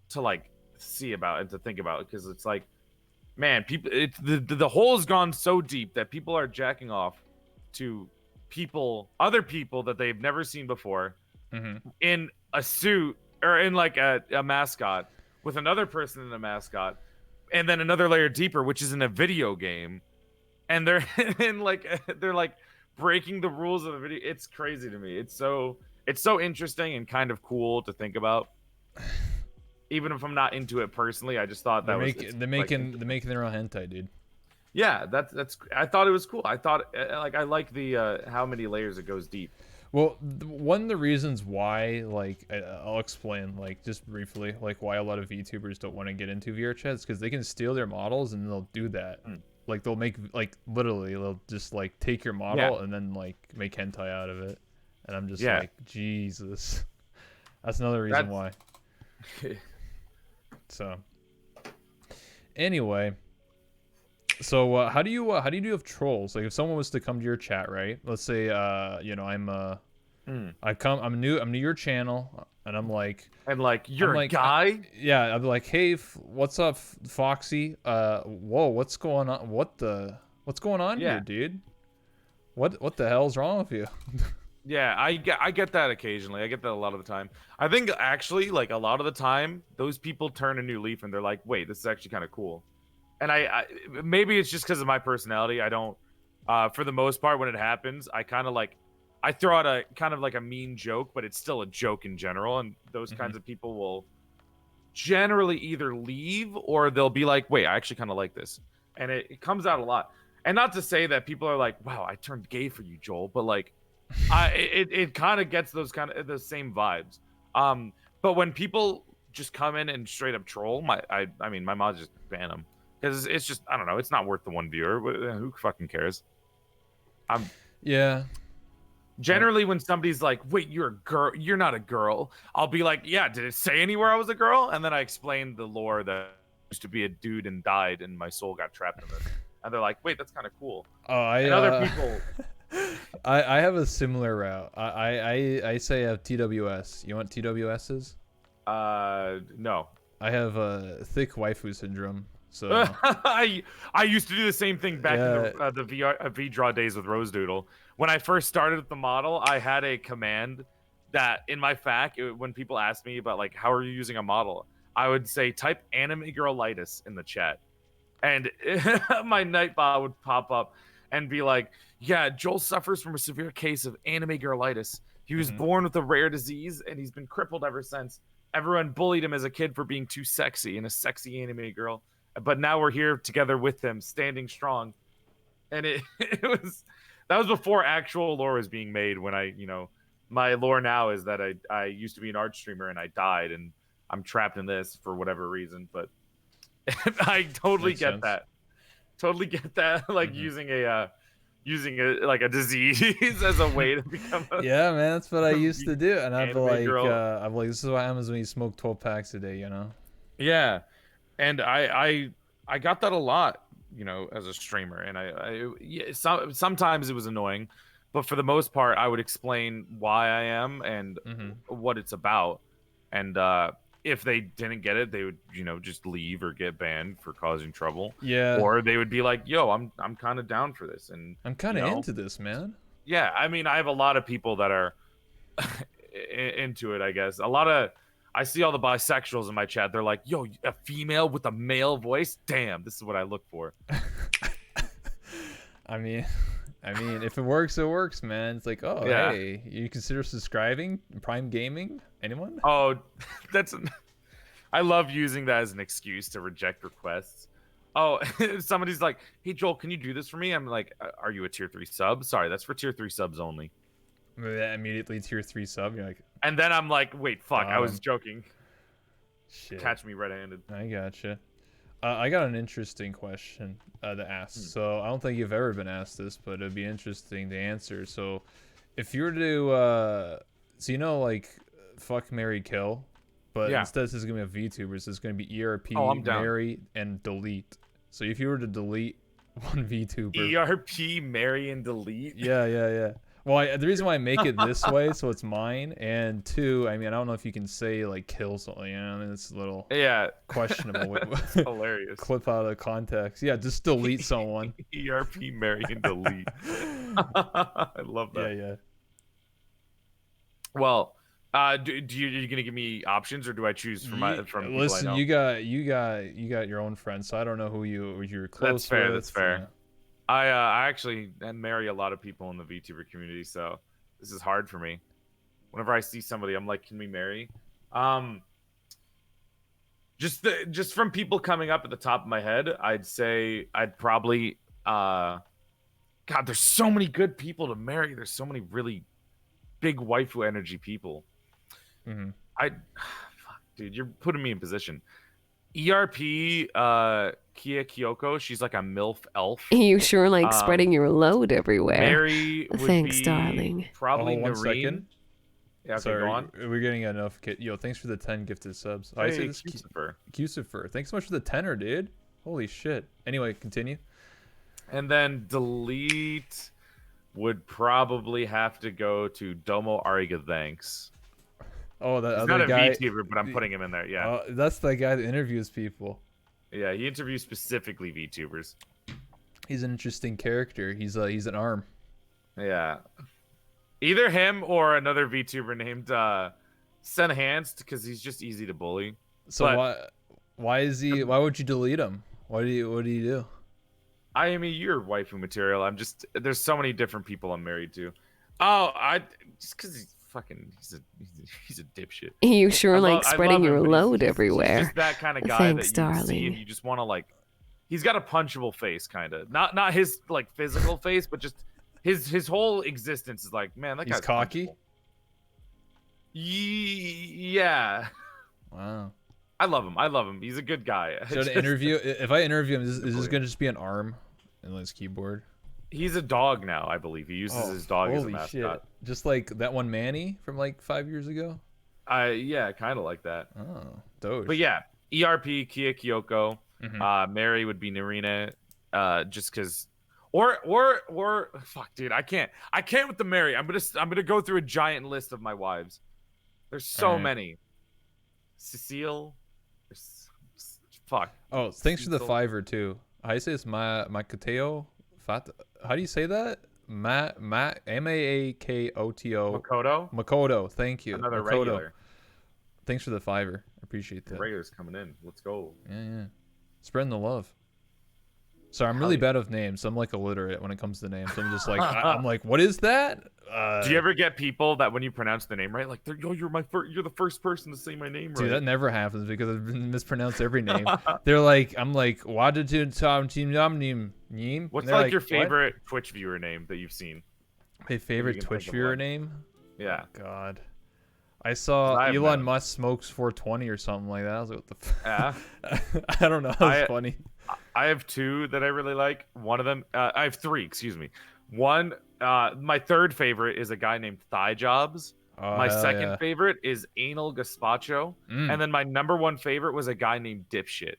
to like see about and to think about, because it's like, man, people, the hole has gone so deep that people are jacking off to other people that they've never seen before in a suit or in like a mascot with another person in a mascot, and then another layer deeper, which is in a video game, and they're they're like breaking the rules of the video. It's crazy to me. It's so interesting and kind of cool to think about. Even if I'm not into it personally, I just thought they're making their own hentai, dude. Yeah, that's. I thought it was cool. I thought I like the how many layers it goes deep. Well, one of the reasons why, like, I'll explain, like, just briefly, like, why a lot of VTubers don't want to get into VR chat is because they can steal their models and they'll do that. Like, they'll make, like, literally, they'll just, like, take your model and then, like, make hentai out of it. And I'm just like, Jesus. That's another reason why. So, anyway, so how do you have trolls? Like, if someone was to come to your chat, right? Let's say, I'm new to your channel, and I'm like, you're a guy. I'd be like, hey, what's up, Foxy? Whoa, what's going on? What's going on here, dude? What the hell's wrong with you? Yeah, I get that occasionally. I get that a lot of the time. I think actually, like a lot of the time, those people turn a new leaf and they're like, "Wait, this is actually kind of cool." And I maybe it's just because of my personality. I don't, for the most part, when it happens, I kind of like, I throw out a kind of like a mean joke, but it's still a joke in general. And those Mm-hmm. kinds of people will generally either leave or they'll be like, "Wait, I actually kind of like this," and it comes out a lot. And not to say that people are like, "Wow, I turned gay for you, Joel," but like it kind of gets those kind of the same vibes. But when people just come in and straight up troll, I mean, my mods just ban them because it's just I don't know, it's not worth the one viewer. Who fucking cares? I'm Yeah. generally when somebody's like, "Wait, you're a girl? You're not a girl." I'll be like, "Yeah, did it say anywhere I was a girl?" And then I explain the lore that I used to be a dude and died, and my soul got trapped in this. And they're like, "Wait, that's kind of cool." Oh, And other people. I have a similar route. I say I have TWS. You want TWSs? No. I have thick waifu syndrome. So I used to do the same thing back in the V-Draw days with Rose Doodle. When I first started with the model, I had a command that in my FAQ, when people asked me about like how are you using a model, I would say type anime girlitis in the chat, and my Nightbot would pop up and be like, "Yeah, Joel suffers from a severe case of anime girlitis. He was born with a rare disease, and he's been crippled ever since. Everyone bullied him as a kid for being too sexy and a sexy anime girl. But now we're here together with him, standing strong." And it was that was before actual lore was being made. When my lore now is that I used to be an art streamer and I died and I'm trapped in this for whatever reason. But I totally Makes get sense. that. Totally get that. Like using a like a disease as a way to become a yeah, man, that's what I used to do, and I'd be anime like, girl. this is what happens when you smoke 12 packs a day, you know? Yeah, and I got that a lot, as a streamer, and sometimes it was annoying, but for the most part, I would explain why I am and what it's about, and if they didn't get it, they would just leave or get banned for causing trouble, Yeah, or they would be like, "Yo, I'm kind of down for this," and I'm kind of into this, man. yeah, I mean, I have a lot of people that are into it, I guess. I see all the bisexuals in my chat. They're like, "Yo, a female with a male voice? Damn, this is what I look for." I mean, if it works, it works, man. It's like, oh, Yeah. hey, you consider subscribing? Prime Gaming? Anyone? Oh, I love using that as an excuse to reject requests. Oh, somebody's like, "Hey, Joel, can you do this for me?" I'm like, "Are you a tier 3 sub?" Sorry, that's for tier 3 subs only. Immediately tier 3 sub. You're like, And then I'm like, "Wait, fuck, I was Bottom. joking." shit. Catch me red-handed. I gotcha. I got an interesting question to ask. So I don't think you've ever been asked this, but it'd be interesting to answer. So if you were to, like, fuck, marry, kill, but Yeah. instead this is gonna be a VTubers, it's gonna be ERP, Oh, I'm down. marry, and delete. So if you were to delete one VTuber, ERP, marry, and delete. yeah. Well, the reason why I make it this way, so it's mine, and two, I mean, I don't know if you can say like kill something. I mean, it's a little Yeah. questionable. It's hilarious. Clip out of context. Yeah, just delete someone. ERP, marry, and delete. I love that. Yeah. Well, are you gonna give me options, or do I choose from people I Listen, know? you got your own friends, so I don't know who you're close That's fair. with. That's fair. I actually marry a lot of people in the VTuber community, so this is hard for me. Whenever I see somebody, I'm like, "Can we marry?" Just from people coming up at the top of my head, I'd say I'd probably God, there's so many good people to marry. There's so many really big waifu energy people. Mm-hmm. Fuck, dude, you're putting me in position. ERP, Kia Kyoko, she's like a MILF elf. You sure like spreading your load everywhere. Mary would Thanks, be darling. probably One Noreen. second. Yeah, okay, Sorry, go on. we're getting a notification. Yo, thanks for the 10 gifted subs. I say Hey, this Lucifer. Cucifer. Thanks so much for the tenor, dude. Holy shit. Anyway, continue. And then delete would probably have to go to Domo Ariga Thanks. Oh, that He's other not a guy. VTuber, but I'm putting him in there. Yeah, That's the guy that interviews people. yeah, he interviews specifically VTubers. He's an interesting character. He's an arm. Yeah. Either him or another VTuber named Senhanced, because he's just easy to bully. So But why is he? Why would you delete him? What do you do? I mean, you're waifu material. I'm just there's so many different people I'm married to. Oh, I just because he's a dipshit. You sure like I spreading love your him, but load he's everywhere. just that kind of guy Thanks, that you see and darling. you just want to like. He's got a punchable face, kind of. Not his like physical face, but just his whole existence is like, man, that He's guy's cocky. punchable. Yeah. Wow. I love him. He's a good guy. Should I interview? If I interview him, is this gonna just be an arm and his keyboard? He's a dog now, I believe. He uses his dog as a mascot. Shit. Just like that one Manny from like 5 years ago. Yeah, kind of like that. Oh, Doge. But yeah, ERP, Kia Kyoko, Mhm. Mary would be Narina, just because. Or fuck, dude, I can't with the Mary. I'm gonna go through a giant list of my wives. There's so Alright. many. Cecile. Fuck. Oh, thanks for the Cecil. fiver too. How do you say it's Makoteo? How do you say that? Makoteo. Makoto. Thank you. Another Makoto. regular. Thanks for the fiver. Appreciate The that. regulars coming in. Let's go. Yeah. Spreading the love. Sorry, I'm really bad with names. I'm like illiterate when it comes to names. I'm just like, I'm like, what is that? Do you ever get people that when you pronounce the name right, like, you're the first person to say my name right? Dude, that never happens because I've mispronounced every name. They're like, I'm like, What's like your favorite Twitch viewer name that you've seen? My favorite Twitch viewer name? Yeah. Oh, God. I saw Elon Musk smokes 420 or something like that. I was like, what the fuck? I don't know. It was funny. I have two that I really like. One of them, I have three, excuse me. One, my third favorite is a guy named Thigh Jobs. My second favorite is Anal Gazpacho. And then my number one favorite was a guy named Dipshit.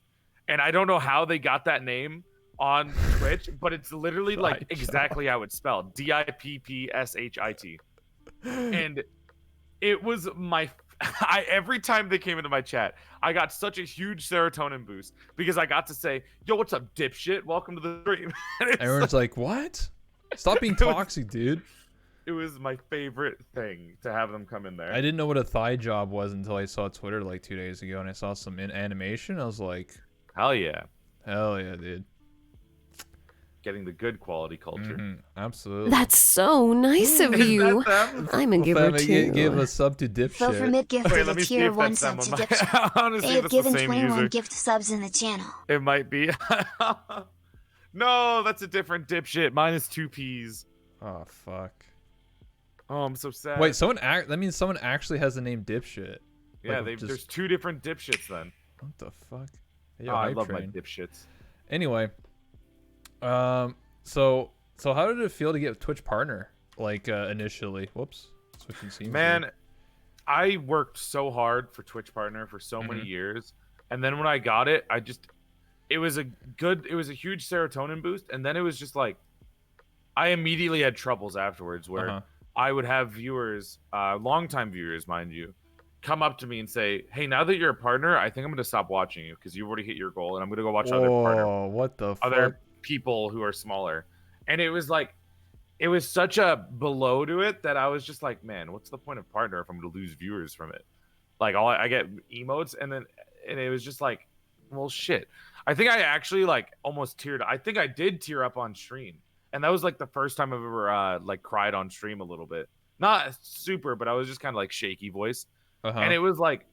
And I don't know how they got that name on Twitch, but it's literally like exactly how it's spelled. Dippshit. And it was every time they came into my chat, I got such a huge serotonin boost because I got to say, yo, what's up, dipshit? Welcome to the stream. Everyone's like, what? Stop being toxic, dude. It was my favorite thing to have them come in there. I didn't know what a thigh job was until I saw Twitter like 2 days ago and I saw some animation. I was like, hell yeah. Hell yeah, dude. Getting the good quality culture. Absolutely. That's so nice of you. I'm a giver too. Give a sub to Dipshit. Fulfillment gifted a tier 1 sub to Dipshit. They have given 21 gift subs in the channel. It might be. No, that's a different Dipshit. Mine is 2 P's. Oh, fuck. Oh, I'm so sad. Wait, that means someone actually has the name Dipshit. Yeah, there's 2 different Dipshits then. What the fuck? Hey, I love my Dipshits. Anyway, so how did it feel to get Twitch partner? Like initially, whoops, switching scenes. Man, I worked so hard for Twitch partner for so many years, and then when I got it, it was a huge serotonin boost, and then it was just like, I immediately had troubles afterwards where I would have viewers, longtime viewers, mind you, come up to me and say, "Hey, now that you're a partner, I think I'm going to stop watching you because you've already hit your goal, and I'm going to go watch other people who are smaller." And it was like, it was such a below to it that I was just like, man, what's the point of partner if I'm going to lose viewers from it? Like, I get emotes, and it was just like, well, shit. I think I actually like almost teared. I think I did tear up on stream, and that was like the first time I've ever like cried on stream a little bit. Not super, but I was just kind of like shaky voice. And it was like,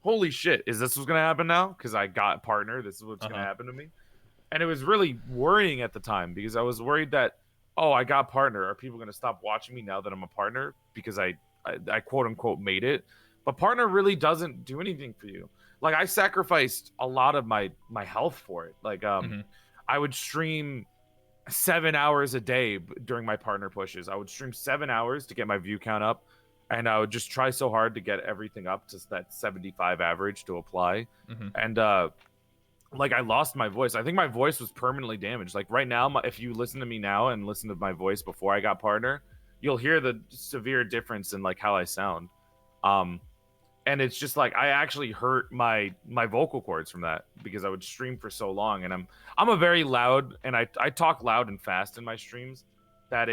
holy shit, is this what's going to happen now? Because I got partner. This is what's going to happen to me. And it was really worrying at the time because I was worried that, oh, I got partner. Are people going to stop watching me now that I'm a partner? Because I quote unquote made it. But partner really doesn't do anything for you. Like, I sacrificed a lot of my health for it. Like, I would stream 7 hours a day during my partner pushes. I would stream 7 hours to get my view count up. And I would just try so hard to get everything up to that 75 average to apply. And like, I lost my voice. I think my voice was permanently damaged. Like, right now, if you listen to me now and listen to my voice before I got partner, you'll hear the severe difference in like how I sound. And it's just like, I actually hurt my vocal cords from that because I would stream for so long. And I'm a very loud, and I talk loud and fast in my streams that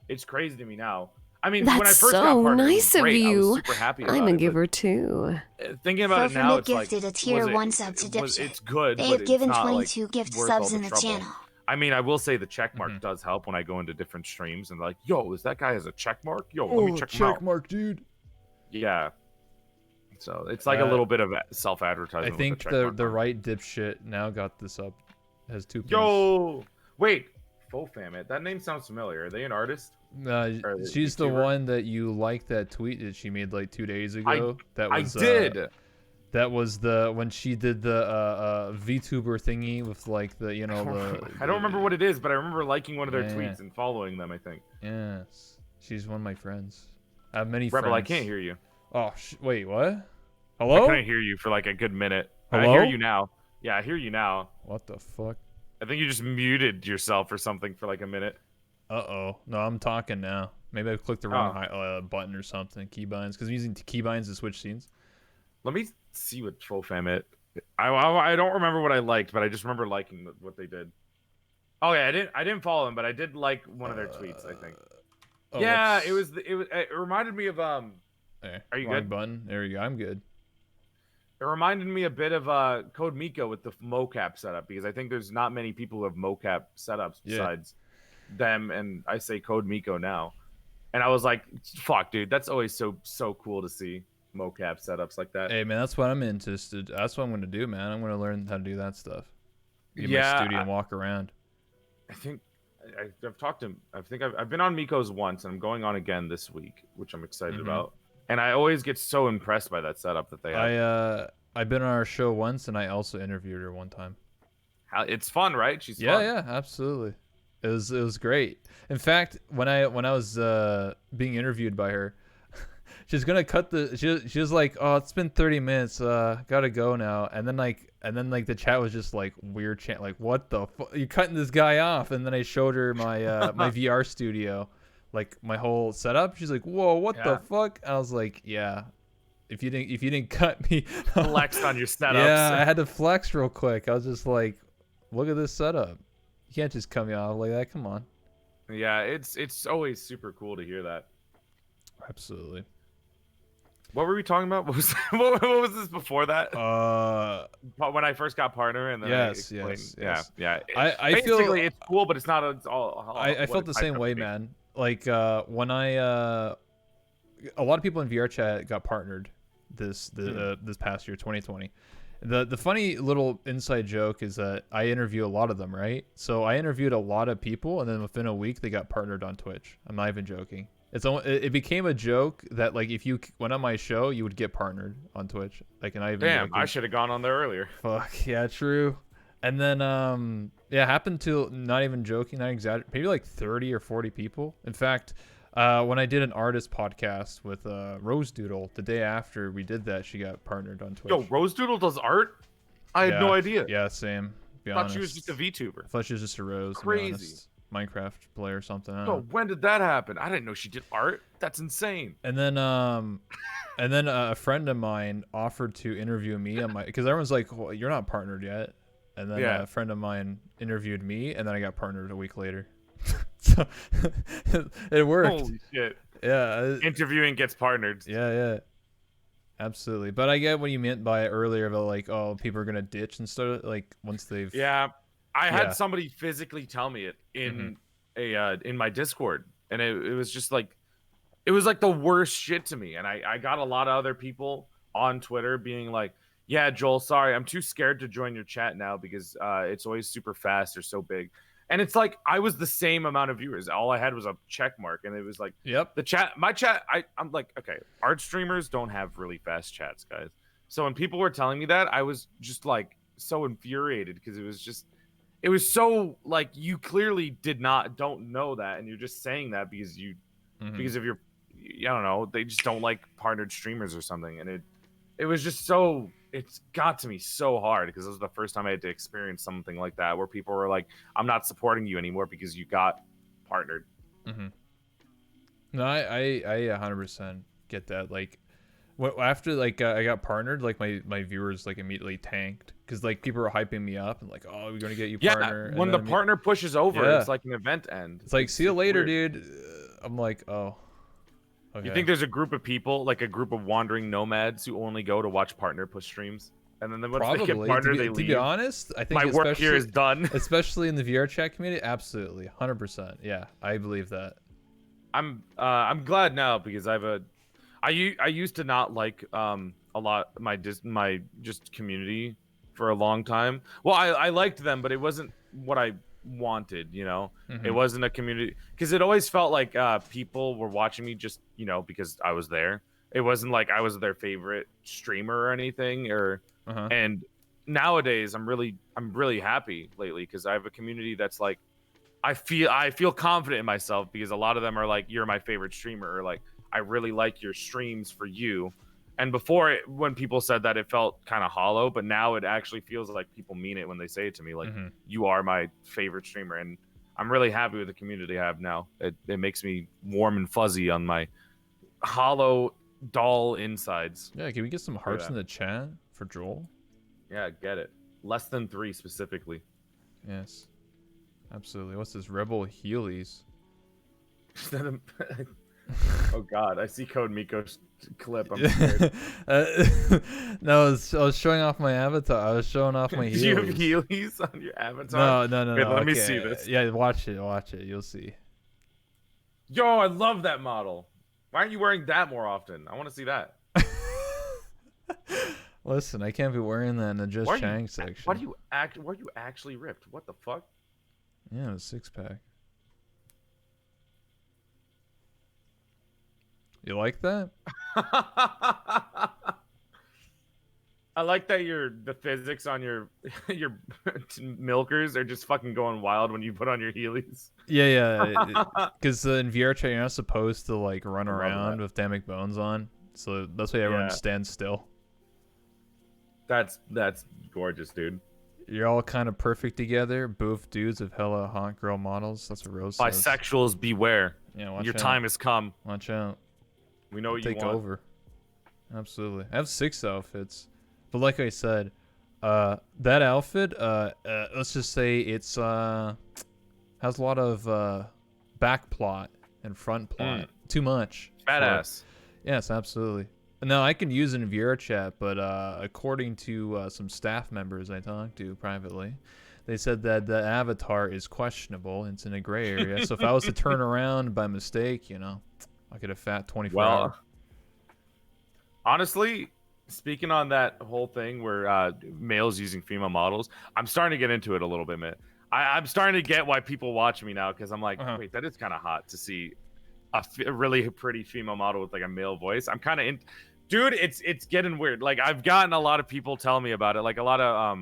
it's crazy to me now. I mean, when I That's first got so partnered, it was nice of great. I was you. super happy about I'm a it, giver too. thinking about it now, it's like, gifted a tier 1 sub to Dipshit. it's good, They but have given it's not 22 like gift worth all subs the in the trouble. channel. I mean, I will say the check mark does help when I go into different streams and like, yo, is that guy has a check mark? Yo, let me check him out. Check mark, dude. Yeah. So it's like a little bit of self-advertising. I think with the right dipshit now got this up. Has 2 pins. Yo, wait, Fofam, that name sounds familiar. Are they an artist? She's the one that you liked that tweet that she made like 2 days ago. I did. That was when she did the VTuber thingy with like the I don't remember what it is, but I remember liking one of their tweets and following them. I think. Yes, she's one of my friends. I have many Rebel, friends. I can't hear you. Oh, wait, what? Hello? I couldn't hear you for like a good minute. Hello? I hear you now. Yeah, I hear you now. What the fuck? I think you just muted yourself or something for like a minute. Uh-oh. No, I'm talking now. Maybe I clicked the wrong button or something. Keybinds. Because I'm using keybinds to switch scenes. Let me see what Fofam it. I don't remember what I liked, but I just remember liking what they did. Oh yeah, I didn't follow them, but I did like one of their tweets. I think. Oh, yeah, it reminded me of There, Are you wrong good? button. There you go. I'm good. It reminded me a bit of Code Miko with the mocap setup, because I think there's not many people who have mocap setups besides them, and I say Code Miko now. And I was like, fuck, dude, that's always so cool to see mocap setups like that. Hey, man, that's what I'm interested. That's what I'm going to do, man. I'm going to learn how to do that stuff. Get my studio and walk around. I think I've talked to him. I think I've been on Miko's once, and I'm going on again this week, which I'm excited about. And I always get so impressed by that setup that they have. I've been on our show once, and I also interviewed her one time. It's fun, right? She's fun. Yeah, absolutely. It was great. In fact, when I was being interviewed by her, she's gonna cut she was like, "Oh, it's been 30 minutes. Gotta go now." And then the chat was just like weird chant, like, "What the fuck? You cutting this guy off?" And then I showed her my my VR studio, like my whole setup. She's like, "Whoa, what the fuck?" I was like, "Yeah, if you didn't cut me." Flex on your setups. Yeah, I had to flex real quick. I was just like, "Look at this setup. You can't just cut me off like that. Come on." Yeah, it's always super cool to hear that. Absolutely. What were we talking about? What was this before that? When I first got partner, and then yes. Yeah. I Basically, feel it's cool, but it's not. It's all. I felt the same way, man. Like when a lot of people in VR chat got partnered this past year, 2020. The funny little inside joke is that I interview a lot of them, right? So I interviewed a lot of people, and then within a week they got partnered on Twitch. I'm not even joking. It became a joke that like if you went on my show, you would get partnered on Twitch. Like, and I even damn, I should have gone on there earlier. Fuck yeah, true. And then happened to, not even joking, not exaggerating, maybe like 30 or 40 people. In fact, when I did an artist podcast with Rose Doodle, the day after we did that, she got partnered on Twitch. Yo, Rose Doodle does art? I had no idea. Yeah, same. I thought she was just a VTuber. I thought she was just a Rose. Crazy. Minecraft player or something. Yo, when did that happen? I didn't know she did art. That's insane. And then a friend of mine offered to interview me on my, because everyone's like, well, you're not partnered yet. And then a friend of mine interviewed me, and then I got partnered a week later. So it worked. Holy shit. Yeah. Interviewing gets partnered. Yeah. Absolutely. But I get what you meant by it earlier about like, oh, people are gonna ditch and stuff, like once they've. Yeah. I had somebody physically tell me it in in my Discord, and it was just like, it was like the worst shit to me. And I got a lot of other people on Twitter being like, yeah, Joel, sorry, I'm too scared to join your chat now because it's always super fast or so big. And it's like, I was the same amount of viewers. All I had was a check mark, and it was like, the chat, my chat, I'm like, okay, art streamers don't have really fast chats, guys. So when people were telling me that, I was just like so infuriated, because it was so like, you clearly don't know that, and you're just saying that because because of your, I don't know, they just don't like partnered streamers or something. And it was just so, it's got to me so hard, because it was the first time I had to experience something like that, where people were like, I'm not supporting you anymore because you got partnered. No, I 100% get that. Like, after like I got partnered, like my viewers like immediately tanked, because like people were hyping me up and like, oh, we're gonna get you partner. Yeah, when the partner pushes over, it's like an event end. It's like, see you later, dude. I'm like, oh, Okay. You think there's a group of people, like a group of wandering nomads who only go to watch partner push streams? And then once they get partner, they leave. To be honest, I think my work here is done. Especially in the VR chat community, absolutely, 100%. Yeah, I believe that. I'm glad now because I used to not like a lot my just community for a long time. Well, I liked them, but it wasn't what I wanted, you know. It wasn't a community because it always felt like people were watching me just, you know, because I was there. It wasn't like I was their favorite streamer or anything or and nowadays I'm really happy lately because I have a community that's like I feel confident in myself because a lot of them are like, you're my favorite streamer, or like, I really like your streams for you. And before, when people said that, it felt kind of hollow, but now it actually feels like people mean it when they say it to me, like, you are my favorite streamer. And I'm really happy with the community I have now. It makes me warm and fuzzy on my hollow, dull insides. Yeah, can we get some hearts in the chat for Joel? Yeah, get it. Less than 3 specifically. Yes. Absolutely. What's this? Rebel Heelys? Oh God, I see Code Miko's clip. I'm scared. No, I was showing off my avatar. I was showing off my Heelys. Do you have Heelys on your avatar? No. Wait, let me see this. Yeah, watch it. You'll see. Yo, I love that model. Why aren't you wearing that more often? I want to see that. Listen, I can't be wearing that in the Just Chang section. Why are you actually ripped? What the fuck? Yeah, a 6-pack. You like that? I like that the physics on your milkers are just fucking going wild when you put on your Heelys. Yeah. Because in VR chat, you're not supposed to like run around with Damic Bones on, so that's why everyone stands still. That's gorgeous, dude. You're all kind of perfect together. Both dudes of hella hot girl models. That's what Rose says. Bisexuals beware. Yeah, watch your out. time has come. Watch out. We know what you want. Take over. Absolutely. I have 6 outfits, but like I said, that outfit, let's just say it's has a lot of back plot and front plot. Too much. Badass. Yes, absolutely. No, I can use it in VR chat, but according to some staff members I talked to privately, they said that the avatar is questionable. It's in a gray area. So if I was to turn around by mistake, you know, I get a fat 24 hour. Honestly, speaking on that whole thing where males using female models, I'm starting to get into it a little bit, man. I'm starting to get why people watch me now because I'm like, wait, that is kind of hot to see a really pretty female model with like a male voice. I'm kind of in. Dude, it's getting weird. Like I've gotten a lot of people telling me about it. Like a lot of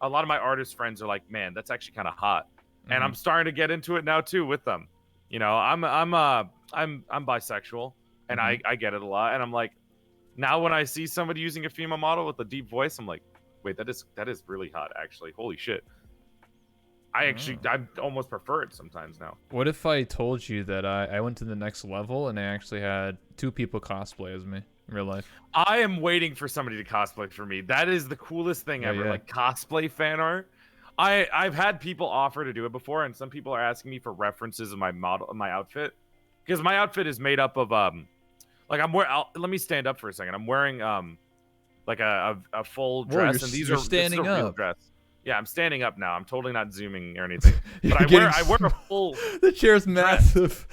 my artist friends are like, "Man, that's actually kind of hot," and I'm starting to get into it now too with them. You know, I'm bisexual, and I get it a lot. And I'm like, now when I see somebody using a female model with a deep voice, I'm like, wait, that is really hot. Actually, holy shit. I almost prefer it sometimes now. What if I told you that I went to the next level and I actually had 2 people cosplay as me in real life? I am waiting for somebody to cosplay for me. That is the coolest thing ever. Like cosplay fan art. I've had people offer to do it before, and some people are asking me for references of my outfit, because my outfit is made up of like let me stand up for a second. I'm wearing like a full dress, and these are standing up. Real dress. Yeah, I'm standing up now. I'm totally not zooming or anything. But I wear a full. The chair's massive.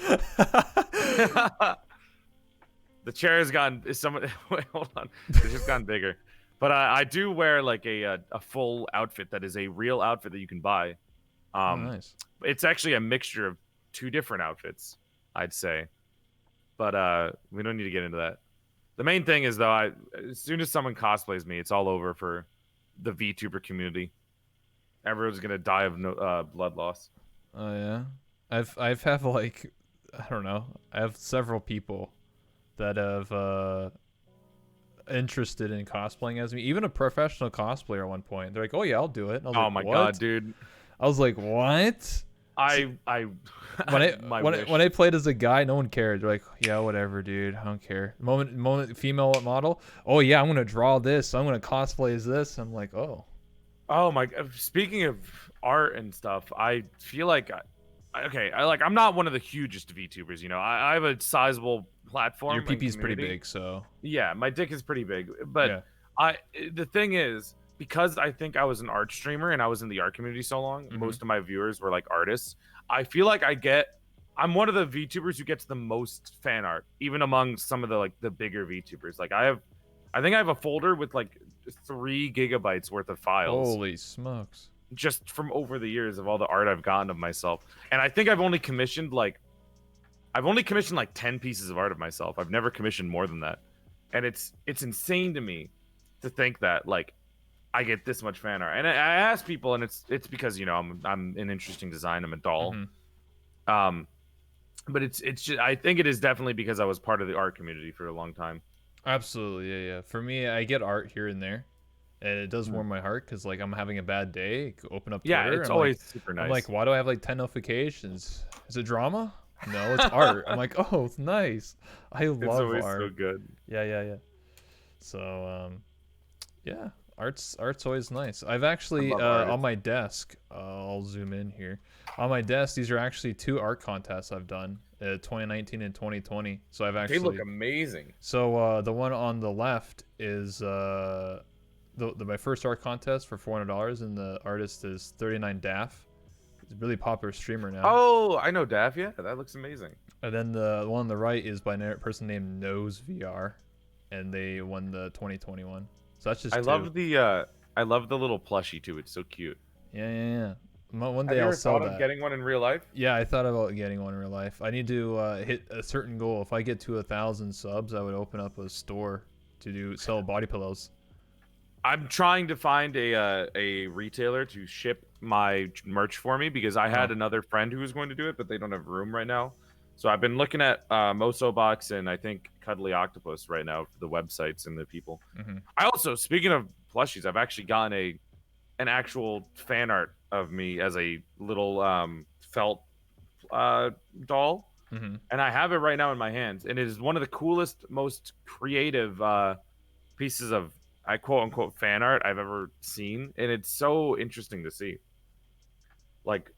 The chair has gotten. Wait, hold on. It's just gotten bigger. But I do wear like a full outfit that is a real outfit that you can buy. Nice. It's actually a mixture of 2 different outfits, I'd say. But we don't need to get into that. The main thing is though, as soon as someone cosplays me, it's all over for the VTuber community. Everyone's gonna die of blood loss. Oh yeah, I've have like, I don't know. I have several people that have interested in cosplaying as me. Even a professional cosplayer at one point. They're like, "Oh yeah, I'll do it." I was oh like, my what? God, dude! I was like, "What?" When I played as a guy, no one cared. They're like, "Yeah, whatever, dude. I don't care." Moment female model. Oh yeah, I'm gonna draw this. I'm gonna cosplay as this. I'm like, oh. Oh my! Speaking of art and stuff, I feel like okay, I'm not one of the hugest VTubers, you know. I have a sizable platform. Your and PP is pretty community. big, so Yeah, my dick is pretty big, but yeah. the thing is, because I think I was an art streamer and I was in the art community so long, most of my viewers were like artists. I feel like I'm one of the VTubers who gets the most fan art, even among some of the bigger VTubers. Like I think I have a folder with like 3 gigabytes worth of files. Holy smokes. Just from over the years of all the art I've gotten of myself. And I think I've only commissioned like 10 pieces of art of myself. I've never commissioned more than that. And it's insane to me to think that like I get this much fan art. And I ask people, and it's because, you know, I'm an interesting design, I'm a doll. But it's just, I think it is definitely because I was part of the art community for a long time. Absolutely, yeah. For me, I get art here and there. And it does warm my heart because, like, I'm having a bad day. Open up Twitter. Yeah, it's always super nice. I'm like, why do I have, like, 10 notifications? Is it drama? No, it's art. I'm like, oh, it's nice. I love it's always art. so good. Yeah. So, yeah, art's always nice. I've actually, on my desk, I'll zoom in here. On my desk, these are actually 2 art contests I've done, 2019 and 2020. So I've actually... They look amazing. So, the one on the left is... my first art contest for $400, and the artist is 39 Daff. He's a really popular streamer now. Oh, I know Daff. Yeah, that looks amazing. And then the one on the right is by a person named Nose VR, and they won the 2021. So that's just. I love the little plushie too. It's so cute. Yeah. One day Have you I'll ever sell thought that. of getting one in real life? Yeah, I thought about getting one in real life. I need to hit a certain goal. If I get to 1,000 subs, I would open up a store to sell body pillows. I'm trying to find a retailer to ship my merch for me because I had another friend who was going to do it, but they don't have room right now. So I've been looking at Mosobox and I think Cuddly Octopus right now for the websites and the people. I also, speaking of plushies, I've actually gotten an actual fan art of me as a little felt doll, and I have it right now in my hands, and it is one of the coolest, most creative pieces of I quote unquote fan art I've ever seen, and it's so interesting to see. Like,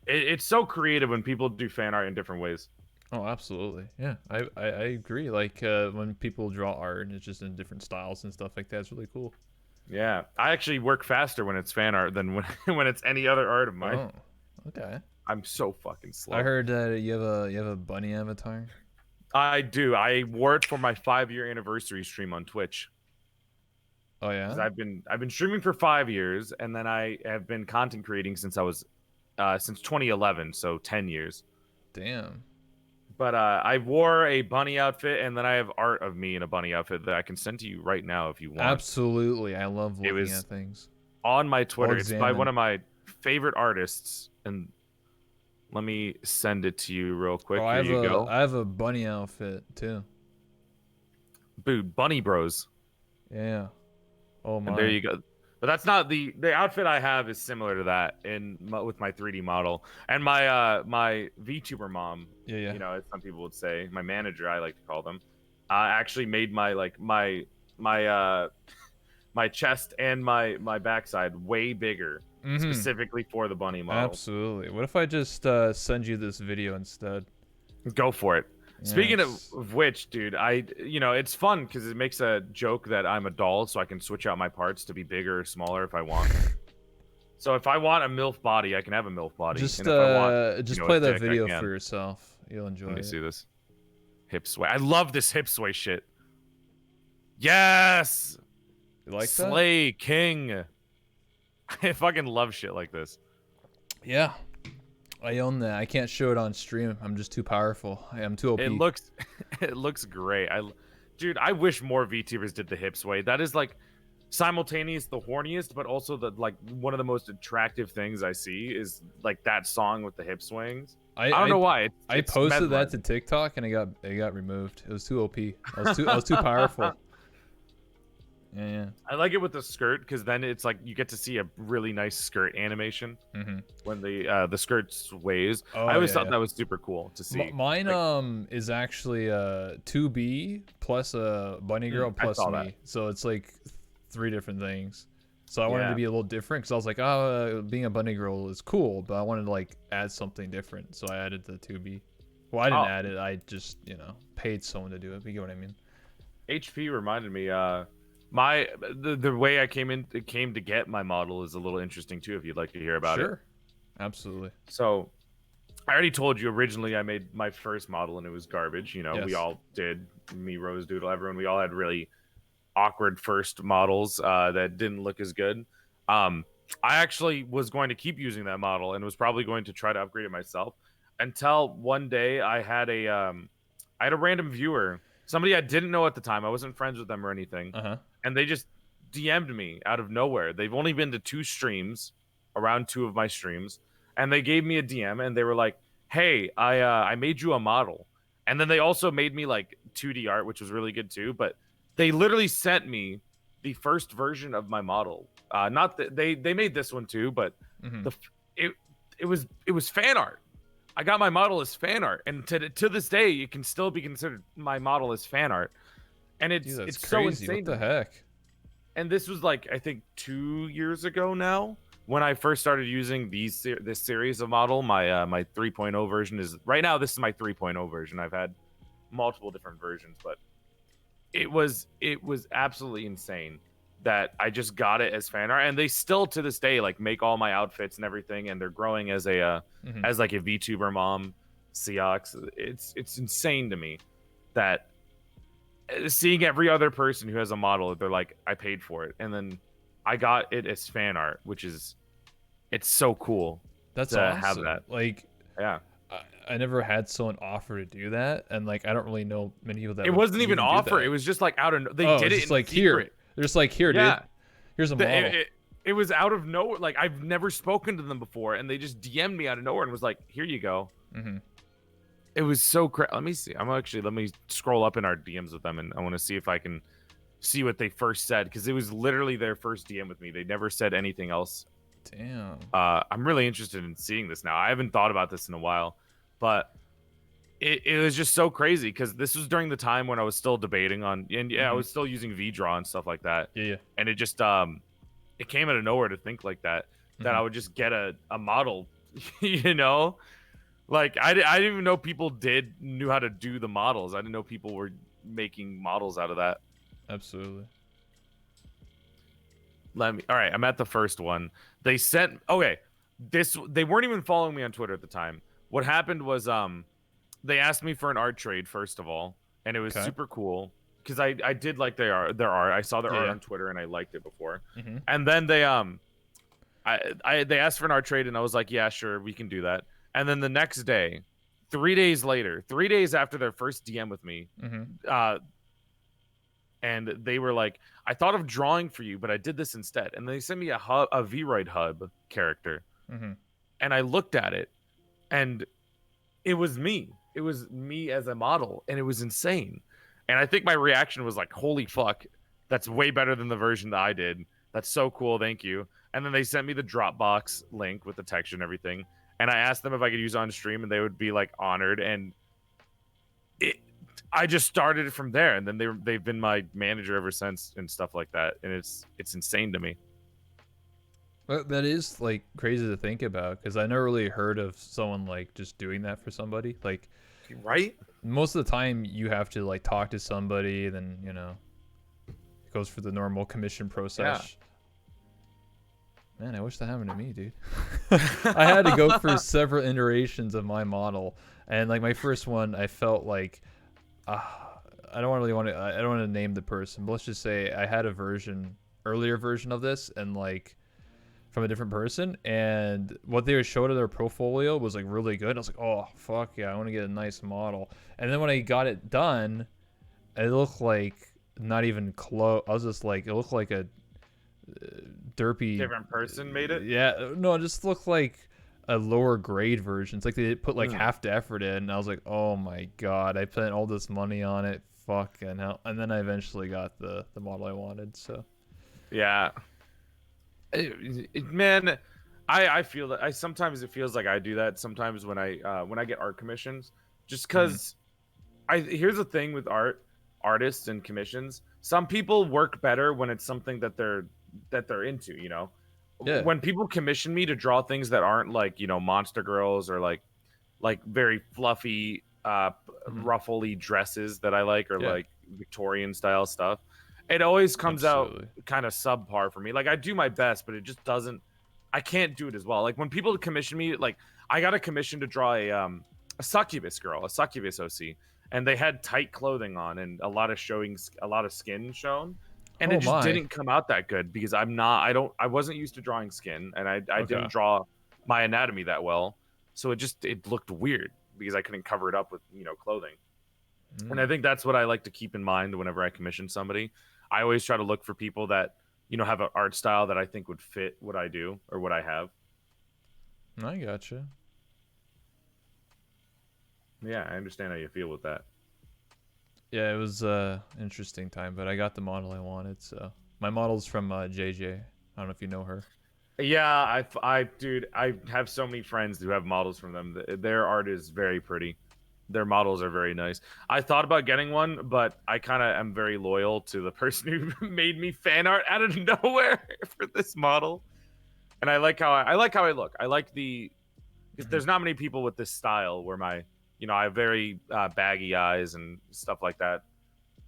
it's so creative when people do fan art in different ways. Oh, absolutely. Yeah, I agree. Like when people draw art and it's just in different styles and stuff like that, it's really cool. Yeah, I actually work faster when it's fan art than when it's any other art of mine. Oh, okay. I'm so fucking slow. I heard you have a bunny avatar. I do. I wore it for my 5-year anniversary stream on Twitch. Oh yeah. I've been streaming for 5 years, and then I have been content creating since 2011, so 10 years. Damn. But I wore a bunny outfit, and then I have art of me in a bunny outfit that I can send to you right now if you want. Absolutely, I love looking at things. On my Twitter, it's by one of my favorite artists, and let me send it to you real quick. Here you go. I have a bunny outfit too. Dude, bunny bros. Yeah. Oh my. And there you go. But that's not the outfit I have is similar to that with my 3D model and my VTuber mom. Yeah. You know, as some people would say, my manager, I like to call them, actually made my chest and my backside way bigger, specifically for the bunny model. Absolutely. What if I just send you this video instead? Go for it. Yes. Speaking of which, dude, it's fun because it makes a joke that I'm a doll, so I can switch out my parts to be bigger or smaller if I want. So if I want a MILF body, I can have a MILF body. Just and if I want, play that video for yourself. You'll enjoy it. Let me see this. Hip sway. I love this hip sway shit. Yes. You like that? Slay King. I fucking love shit like this. Yeah. I own that. I can't show it on stream. I'm just too powerful. I'm too OP. It looks great. Dude, I wish more VTubers did the hip sway. That is like simultaneous the horniest, but also the one of the most attractive things I see is like that song with the hip swings. I don't know why. I posted that to TikTok and it got removed. It was too OP. I was too powerful. Yeah. I like it with the skirt because then it's like you get to see a really nice skirt animation when the skirt sways. I always thought that was super cool to see. Mine is actually 2B plus a bunny girl plus me, so it's like 3 different things. So I wanted to be a little different because I was like, oh, being a bunny girl is cool, but I wanted to like add something different. So I added the 2B. Well, I didn't add it. I just, paid someone to do it. But you get what I mean? HP reminded me, the way I came to get my model is a little interesting too, if you'd like to hear about it. Sure. Absolutely. So I already told you originally I made my first model and it was garbage. Yes. We all did. Me, Rose Doodle, everyone. We all had really awkward first models that didn't look as good. I actually was going to keep using that model and was probably going to try to upgrade it myself until one day I had a random viewer, somebody I didn't know at the time. I wasn't friends with them or anything. And they just DM'd me out of nowhere. They've only been to 2 streams, around 2 of my streams. And they gave me a DM and they were like, hey, I made you a model. And then they also made me like 2D art, which was really good too. But they literally sent me the first version of my model. Not that they made this one too, but it was fan art. I got my model as fan art, and to this day, it can still be considered my model as fan art. And it's Dude, it's crazy. so insane. What the heck? And this was like I think 2 years ago now when I first started using this series of model. My 3.0 version is right now. This is my 3.0 version. I've had multiple different versions, but it was absolutely insane that I just got it as fan art, and they still to this day like make all my outfits and everything, and they're growing as a as like a VTuber mom, Seox. It's insane to me that seeing every other person who has a model, they're like, I paid for it, and then I got it as fan art, which is it's so cool. That's to awesome. have that. Like, yeah. I never had someone offer to do that, and like I don't really know many people that. It wasn't even offer. It was just like out of they did it in like secret. Here. They're just like, here, dude. Here's a model. It was out of nowhere. Like I've never spoken to them before, and they just DM'd me out of nowhere and was like, "Here you go." It was so crazy. Let me see. Let me scroll up in our DMs with them, and I want to see if I can see what they first said, because it was literally their first DM with me. They never said anything else. Damn. I'm really interested in seeing this now. I haven't thought about this in a while, but it was just so crazy because this was during the time when I was still debating on, and I was still using VDraw and stuff like that. Yeah. And it just it came out of nowhere to think like that I would just get a model, Like I didn't even know people knew how to do the models. I didn't know people were making models out of that. Absolutely. All right, I'm at the first one. They weren't even following me on Twitter at the time. What happened was they asked me for an art trade first of all, and it was super cool because I did like their art. I saw their art on Twitter and I liked it before. And then they they asked for an art trade and I was like, yeah, sure, we can do that. And then the next day, 3 days later, 3 days after their first DM with me, and they were like, I thought of drawing for you, but I did this instead. And they sent me a Vroid hub character. And I looked at it, and it was me. It was me as a model, and it was insane. And I think my reaction was like, holy fuck, that's way better than the version that I did. That's so cool, thank you. And then they sent me the Dropbox link with the texture and everything. And I asked them if I could use it on stream, and they would be like honored. And I just started it from there, and then they've been my manager ever since and stuff like that. And it's insane to me. Well, that is like crazy to think about because I never really heard of someone like just doing that for somebody. Like, right? Most of the time you have to like talk to somebody, and then it goes for the normal commission process. Man, I wish that happened to me, dude. I had to go for several iterations of my model, and like my first one, I felt like I don't want to name the person, but let's just say I had a earlier version of this, and like from a different person, and what they showed of their portfolio was like really good. I was like, oh fuck yeah, I want to get a nice model. And then when I got it done, it looked like not even close. I was just like, it looked like a derpy different person made it. Yeah, no, it just looked like a lower grade version. It's like they put like half the effort in, and I was like, oh my god, I spent all this money on it, fucking hell. And then I eventually got the model I wanted. So yeah, man, I feel that sometimes it feels like I do that sometimes when I get art commissions, just because here's the thing with artists and commissions. Some people work better when it's something that they're that they're into, you know. Yeah. When people commission me to draw things that aren't like, you know, monster girls or like very fluffy ruffly dresses that I like, or like Victorian style stuff, it always comes out kind of subpar for me. Like I do my best, but it just doesn't, I can't do it as well. Like when people commission me, like I got a commission to draw a succubus girl, a succubus OC, and they had tight clothing on and a lot of skin shown, and it just didn't come out that good because I wasn't used to drawing skin, and I didn't draw my anatomy that well, so it looked weird because I couldn't cover it up with, you know, clothing. And I think that's what I like to keep in mind whenever I commission somebody. I always try to look for people that, you know, have an art style that I think would fit what I do or what I have. I gotcha. Yeah, I understand how you feel with that. Yeah, it was interesting time, but I got the model I wanted. So my model's from JJ. I don't know if you know her. Yeah, dude, I have so many friends who have models from them. Their art is very pretty. Their models are very nice. I thought about getting one, but I kind of am very loyal to the person who made me fan art out of nowhere for this model. And I like how I look. I like because there's not many people with this style where I have very baggy eyes and stuff like that.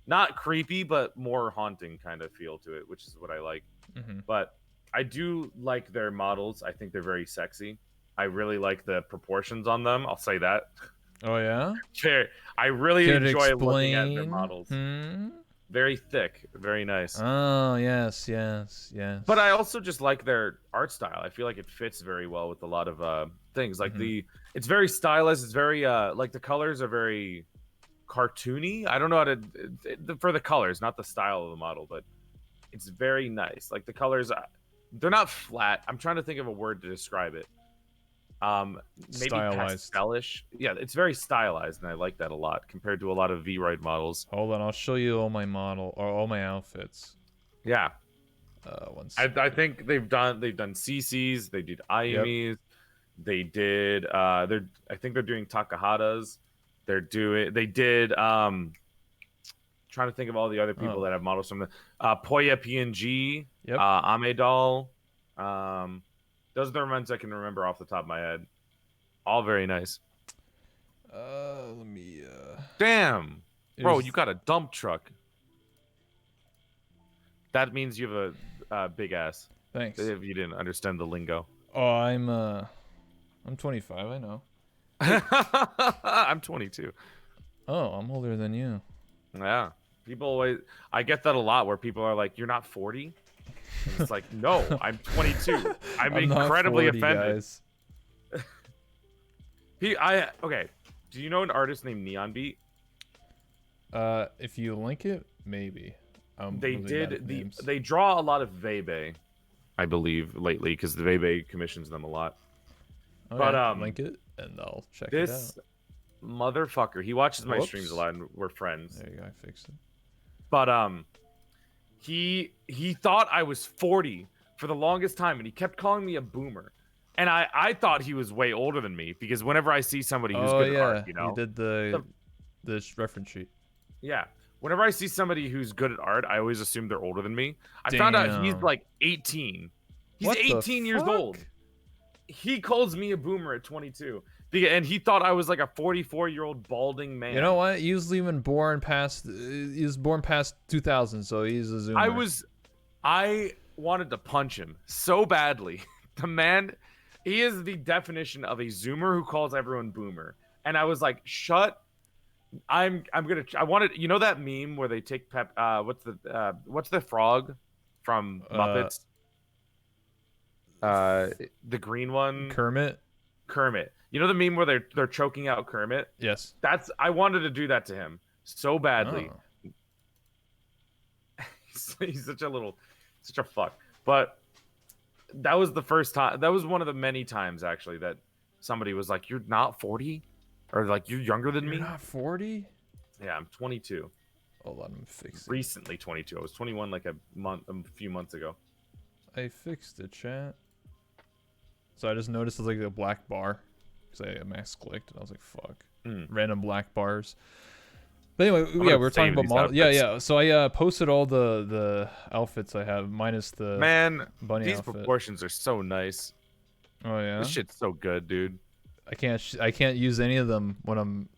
Not creepy, but more haunting kind of feel to it, which is what I like. But I do like their models. I think they're very sexy. I really like the proportions on them. I'll say that. Oh yeah. I really enjoy looking at their models. Very thick, very nice. Oh yes. But I also just like their art style. I feel like it fits very well with a lot of things. Like it's very stylized. It's very like the colors are very cartoony. I don't know how to for the colors, not the style of the model, but it's very nice. Like the colors, they're not flat. I'm trying to think of a word to describe it. Maybe pastelish. Yeah, it's very stylized, and I like that a lot compared to a lot of V-Ride models. Hold on, I'll show you all my all my outfits. Yeah. I think they've done CCs, they did IMEs, they did I think they're doing Takahatas. They did trying to think of all the other people that have models from the Poya PNG, Amedal. Those are the ones I can remember off the top of my head. All very nice. Let me Damn. Bro, you got a dump truck. That means you have a big ass. Thanks. If you didn't understand the lingo. Oh, I'm 25, I know. I'm 22. Oh, I'm older than you. Yeah. I get that a lot where people are like, "You're not 40?" And it's like, no, I'm 22. I'm incredibly 40, offended. Okay. Do you know an artist named Neon Beat? If you link it, maybe. They draw a lot of Vebe, I believe, lately, because the Vebe commissions them a lot. Okay, but link it and I'll check it out. This motherfucker, he watches my streams a lot, and we're friends. There you go, I fixed it. But he thought I was 40 for the longest time, and he kept calling me a boomer. And I thought he was way older than me, because whenever I see somebody who's good at art, you know, he did the reference sheet. Yeah, whenever I see somebody who's good at art, I always assume they're older than me. I found out he's like 18. He's 18 years old. He calls me a boomer at 22. And he thought I was like a 44-year-old balding man. You know what? He was even born past. He was born past 2000, so he's a zoomer. I wanted to punch him so badly. The man, he is the definition of a zoomer who calls everyone boomer. And I was like, shut. I wanted. You know that meme where they take what's the frog from Muppets? The green one. Kermit. You know the meme where they're choking out Kermit? Yes. I wanted to do that to him so badly. He's such a fuck. But that was the first time. That was one of the many times actually that somebody was like, "You're not 40," or like, "You're younger than me." You're not 40? Yeah, I'm 22. Hold on, I'm fixing. Recently 22. I was 21 like a few months ago. I fixed the chat. So I just noticed it's like a black bar because I max clicked and I was like, "Fuck." Random black bars. But anyway, yeah, we're talking about model. Outfits. Yeah. So I posted all the outfits I have minus the bunny these outfit. proportions are so nice. Oh yeah. This shit's so good, dude. I can't use any of them when I'm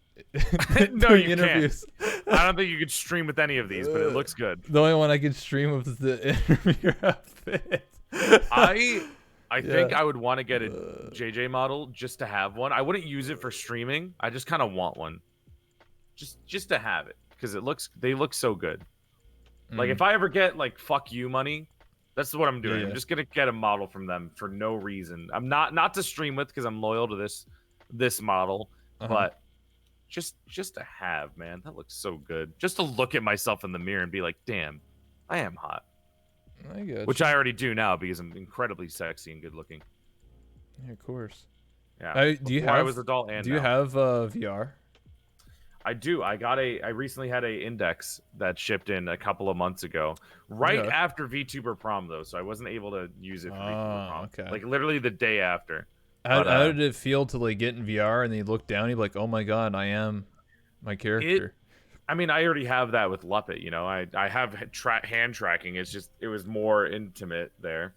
no, doing you interviews. Can't. I don't think you could stream with any of these, but it looks good. The only one I could stream with is the interview outfit. I think I would want to get a JJ model just to have one. I wouldn't use it for streaming. I just kind of want one, just to have it because they look so good. Like if I ever get like fuck you money, that's what I'm doing. Yeah. I'm just gonna get a model from them for no reason. I'm not to stream with because I'm loyal to this model, but just to have, man, that looks so good. Just to look at myself in the mirror and be like, damn, I am hot. I guess. Which I already do now because I'm incredibly sexy and good looking. Yeah, of course. Yeah. Do you have? I was adult and do you have VR? I do. I recently had a index that shipped in a couple of months ago, right after VTuber prom though, so I wasn't able to use it for VTuber prom. Okay. Like literally the day after. How did it feel to like get in VR and then you look down, you're like, oh my god, I am my character. I mean, I already have that with Luppet. You know, I have hand tracking. It's just it was more intimate there.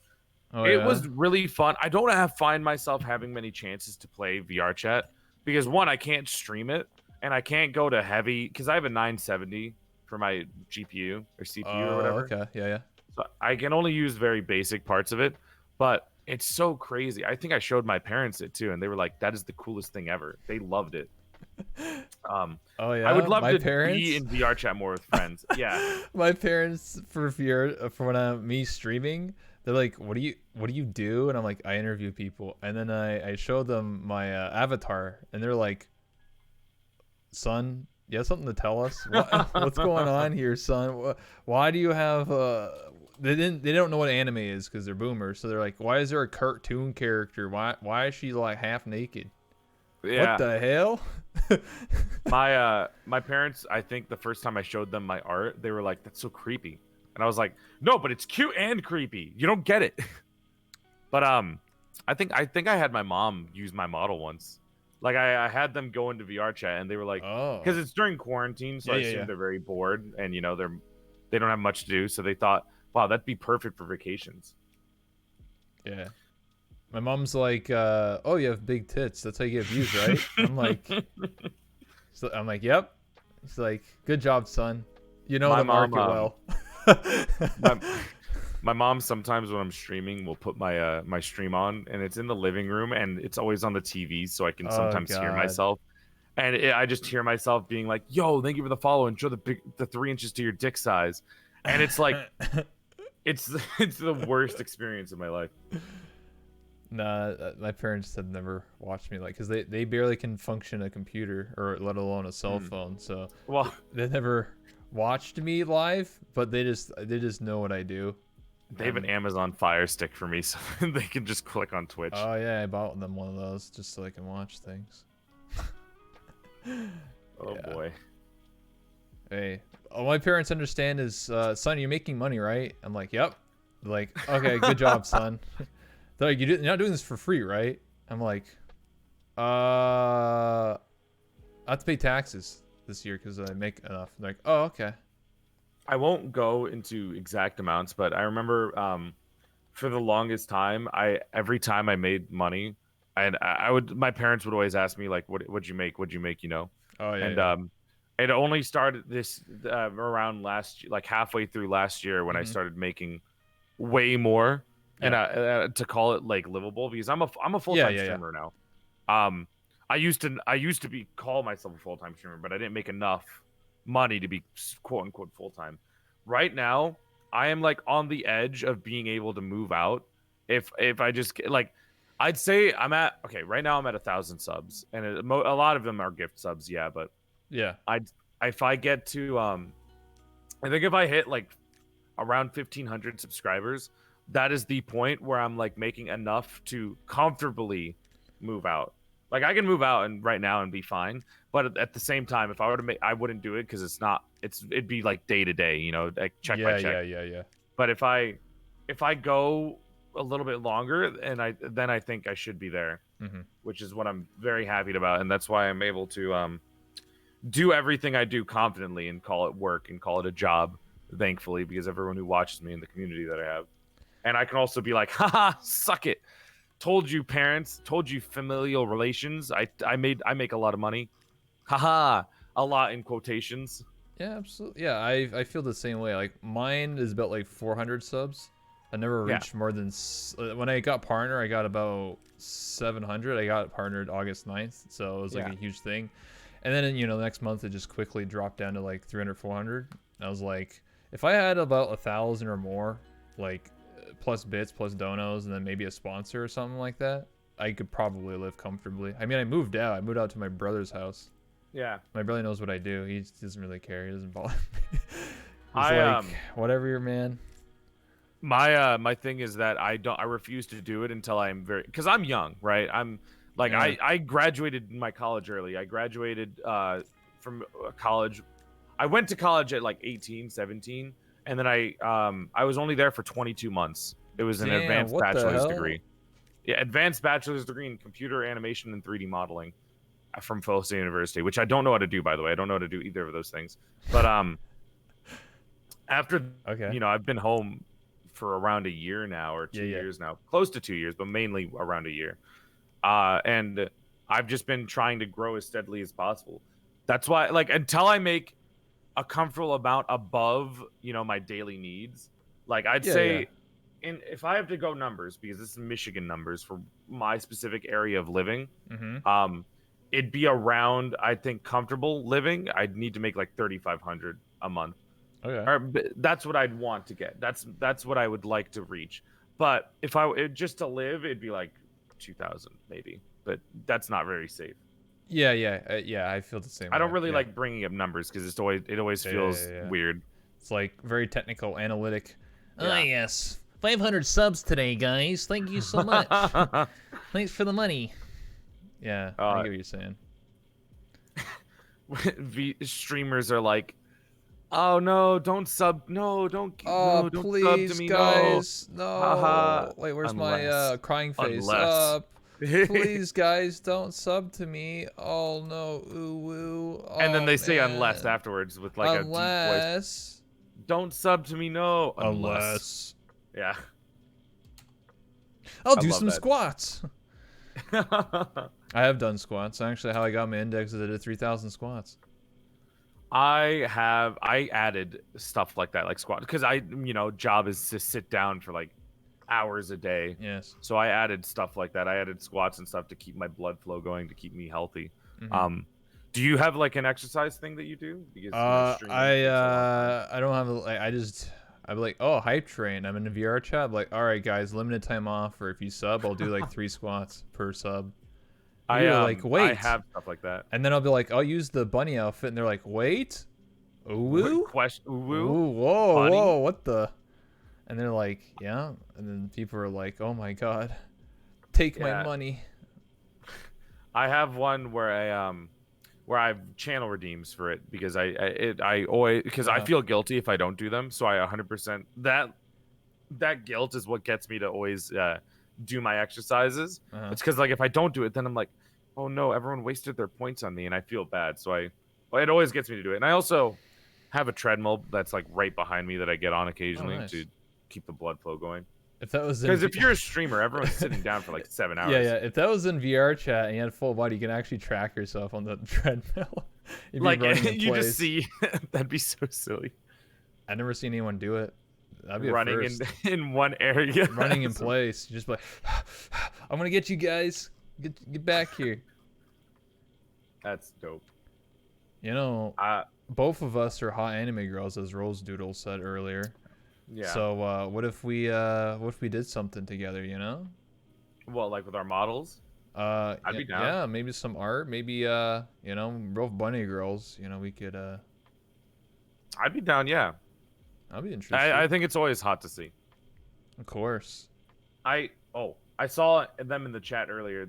It was really fun. I don't find myself having many chances to play VR chat because one, I can't stream it. And I can't go to heavy because I have a 970 for my GPU or CPU or whatever. Okay, yeah. So I can only use very basic parts of it, but it's so crazy. I think I showed my parents it too, and they were like, "That is the coolest thing ever." They loved it. I would love to be in VR chat more with friends. Yeah, my parents for VR for when I'm me streaming, they're like, "What do you do?" And I'm like, "I interview people," and then I show them my avatar, and they're like, son, you have something to tell us? What's going on here, son? Why do you have they don't know what anime is because they're boomers, so they're like, why is there a cartoon character? Why is she like half naked? Yeah. What the hell? My parents, I think the first time I showed them my art, they were like, that's so creepy. And I was like, no, but it's cute and creepy. You don't get it. But I think I had my mom use my model once. Like I had them go into VR chat and they were like, because it's during quarantine, so I assume they're very bored and you know they don't have much to do, so they thought, wow, that'd be perfect for vacations. Yeah, my mom's like, oh, you have big tits, that's how you get views, right? I'm like, yep. She's like, good job, son. You know the market well. My mom sometimes when I'm streaming will put my my stream on and it's in the living room and it's always on the TV so I can sometimes hear myself. And I just hear myself being like, yo, thank you for the follow and show the 3 inches to your dick size. And it's like, it's the worst experience of my life. Nah, my parents have never watched me because they barely can function a computer or let alone a cell phone. So they never watched me live, but they just know what I do. They have an Amazon Fire Stick for me, so they can just click on Twitch. Oh yeah, I bought them one of those just so I can watch things. Boy. Hey, all my parents understand is, son, you're making money, right? I'm like, yep. They're like, okay, good job, son. They're like, you're not doing this for free, right? I'm like, I have to pay taxes this year because I make enough. They're like, oh, okay. I won't go into exact amounts, but I remember for the longest time, every time I made money, and my parents would always ask me like, what'd you make? What'd you make? You know? Oh yeah. And it only started this around like halfway through last year when I started making way more, and to call it like livable because I'm a full-time streamer now. I used to call myself a full-time streamer, but I didn't make enough money to be quote unquote full-time. Right now I am like on the edge of being able to move out if I just like, I'd say right now I'm at 1,000 subs and a lot of them are gift subs, but if I get to I think if I hit like around 1,500 subscribers, that is the point where I'm like making enough to comfortably move out. Like I can move out and right now and be fine, but at the same time, if I were to make, I wouldn't do it because it'd be like day to day, you know, like check by check. Yeah. But if I go a little bit longer, then I think I should be there, which is what I'm very happy about, and that's why I'm able to do everything I do confidently and call it work and call it a job, thankfully, because everyone who watches me in the community that I have. And I can also be like, haha, suck it. Told you parents, told you familial relations. I make a lot of money. Haha, a lot in quotations. Yeah, absolutely. Yeah, I feel the same way. Like mine is about like 400 subs. I never reached more than when I got partner, I got about 700. I got partnered August 9th, so it was like a huge thing. And then the next month it just quickly dropped down to like 300, 400. I was like, if I had about 1,000 or more, like plus bits, plus donos, and then maybe a sponsor or something like that, I could probably live comfortably. I mean, I moved out. I moved out to my brother's house. Yeah. My brother knows what I do. He doesn't really care. He doesn't bother me. He's whatever, your man. My thing is that I refuse to do it until I'm because I'm young, right? I'm like I graduated in my college early. I graduated from college. I went to college at like 18, 17, and then I was only there for 22 months. It was an advanced bachelor's degree. Yeah, advanced bachelor's degree in computer animation and 3D modeling from Folsom University, which I don't know how to do, by the way. I don't know how to do either of those things. But after I've been home for around a year now, or 2 years now, close to 2 years, but mainly around a year. And I've just been trying to grow as steadily as possible. That's why, like, until I make a comfortable amount above, my daily needs, like I'd say, and if I have to go numbers, because this is Michigan numbers for my specific area of living, it'd be around, I think, comfortable living. I'd need to make like 3,500 a month. Okay. Or that's what I'd want to get. That's what I would like to reach. But if just to live, it'd be like 2,000 maybe. But that's not very safe. Yeah. I feel the same. I don't really like bringing up numbers because it always feels weird. It's like very technical, analytic. Yeah. Oh yes, 500 subs today, guys. Thank you so much. Thanks for the money. Yeah, I get what you're saying. Streamers are like, oh no, don't sub, don't please, sub to me, guys, no. Wait, where's my crying face? Please, guys, don't sub to me. Oh no, ooh woo. Oh, and then they say unless afterwards with like a deep voice. Don't sub to me, no. Unless. Yeah. I'll do some squats. I have done squats. Actually, how I got my index is I did 3,000 squats. I added stuff like that, like squat, because job is to sit down for like hours a day. Yes. So I added stuff like that. I added squats and stuff to keep my blood flow going, to keep me healthy. Do you have like an exercise thing that you do? Because I don't have I'd be like, oh, hype train. I'm in a VR chat. I'm like, all right, guys, limited time off, or if you sub, I'll do like 3 squats per sub. Like, wait. I have stuff like that. And then I'll be like, I'll use the bunny outfit, and they're like, wait, ooh, whoa, what the? And they're like, yeah. And then people are like, oh my god, take my money. I have one where I have channel redeems for it because I always, because I feel guilty if I don't do them. So I 100% that guilt is what gets me to always do my exercises. It's because like if I don't do it, then I'm like, oh no, everyone wasted their points on me, and I feel bad. So it always gets me to do it. And I also have a treadmill that's like right behind me that I get on occasionally to keep the blood flow going. If that was because if you're a streamer, everyone's sitting down for like 7 hours. Yeah. If that was in VR chat and you had full body, you can actually track yourself on the treadmill. Like you just see, that'd be so silly. I never seen anyone do it. That'd be running in one area, running in place. Just like, I'm gonna get you guys. Get back here. That's dope. Both of us are hot anime girls, as Rose Doodle said earlier. Yeah. So what if we did something together? Well, like with our models. I'd be down. Yeah, maybe some art. Maybe both bunny girls. We could. I'd be down. Yeah. I'd be interested. I think it's always hot to see. Of course. I saw them in the chat earlier.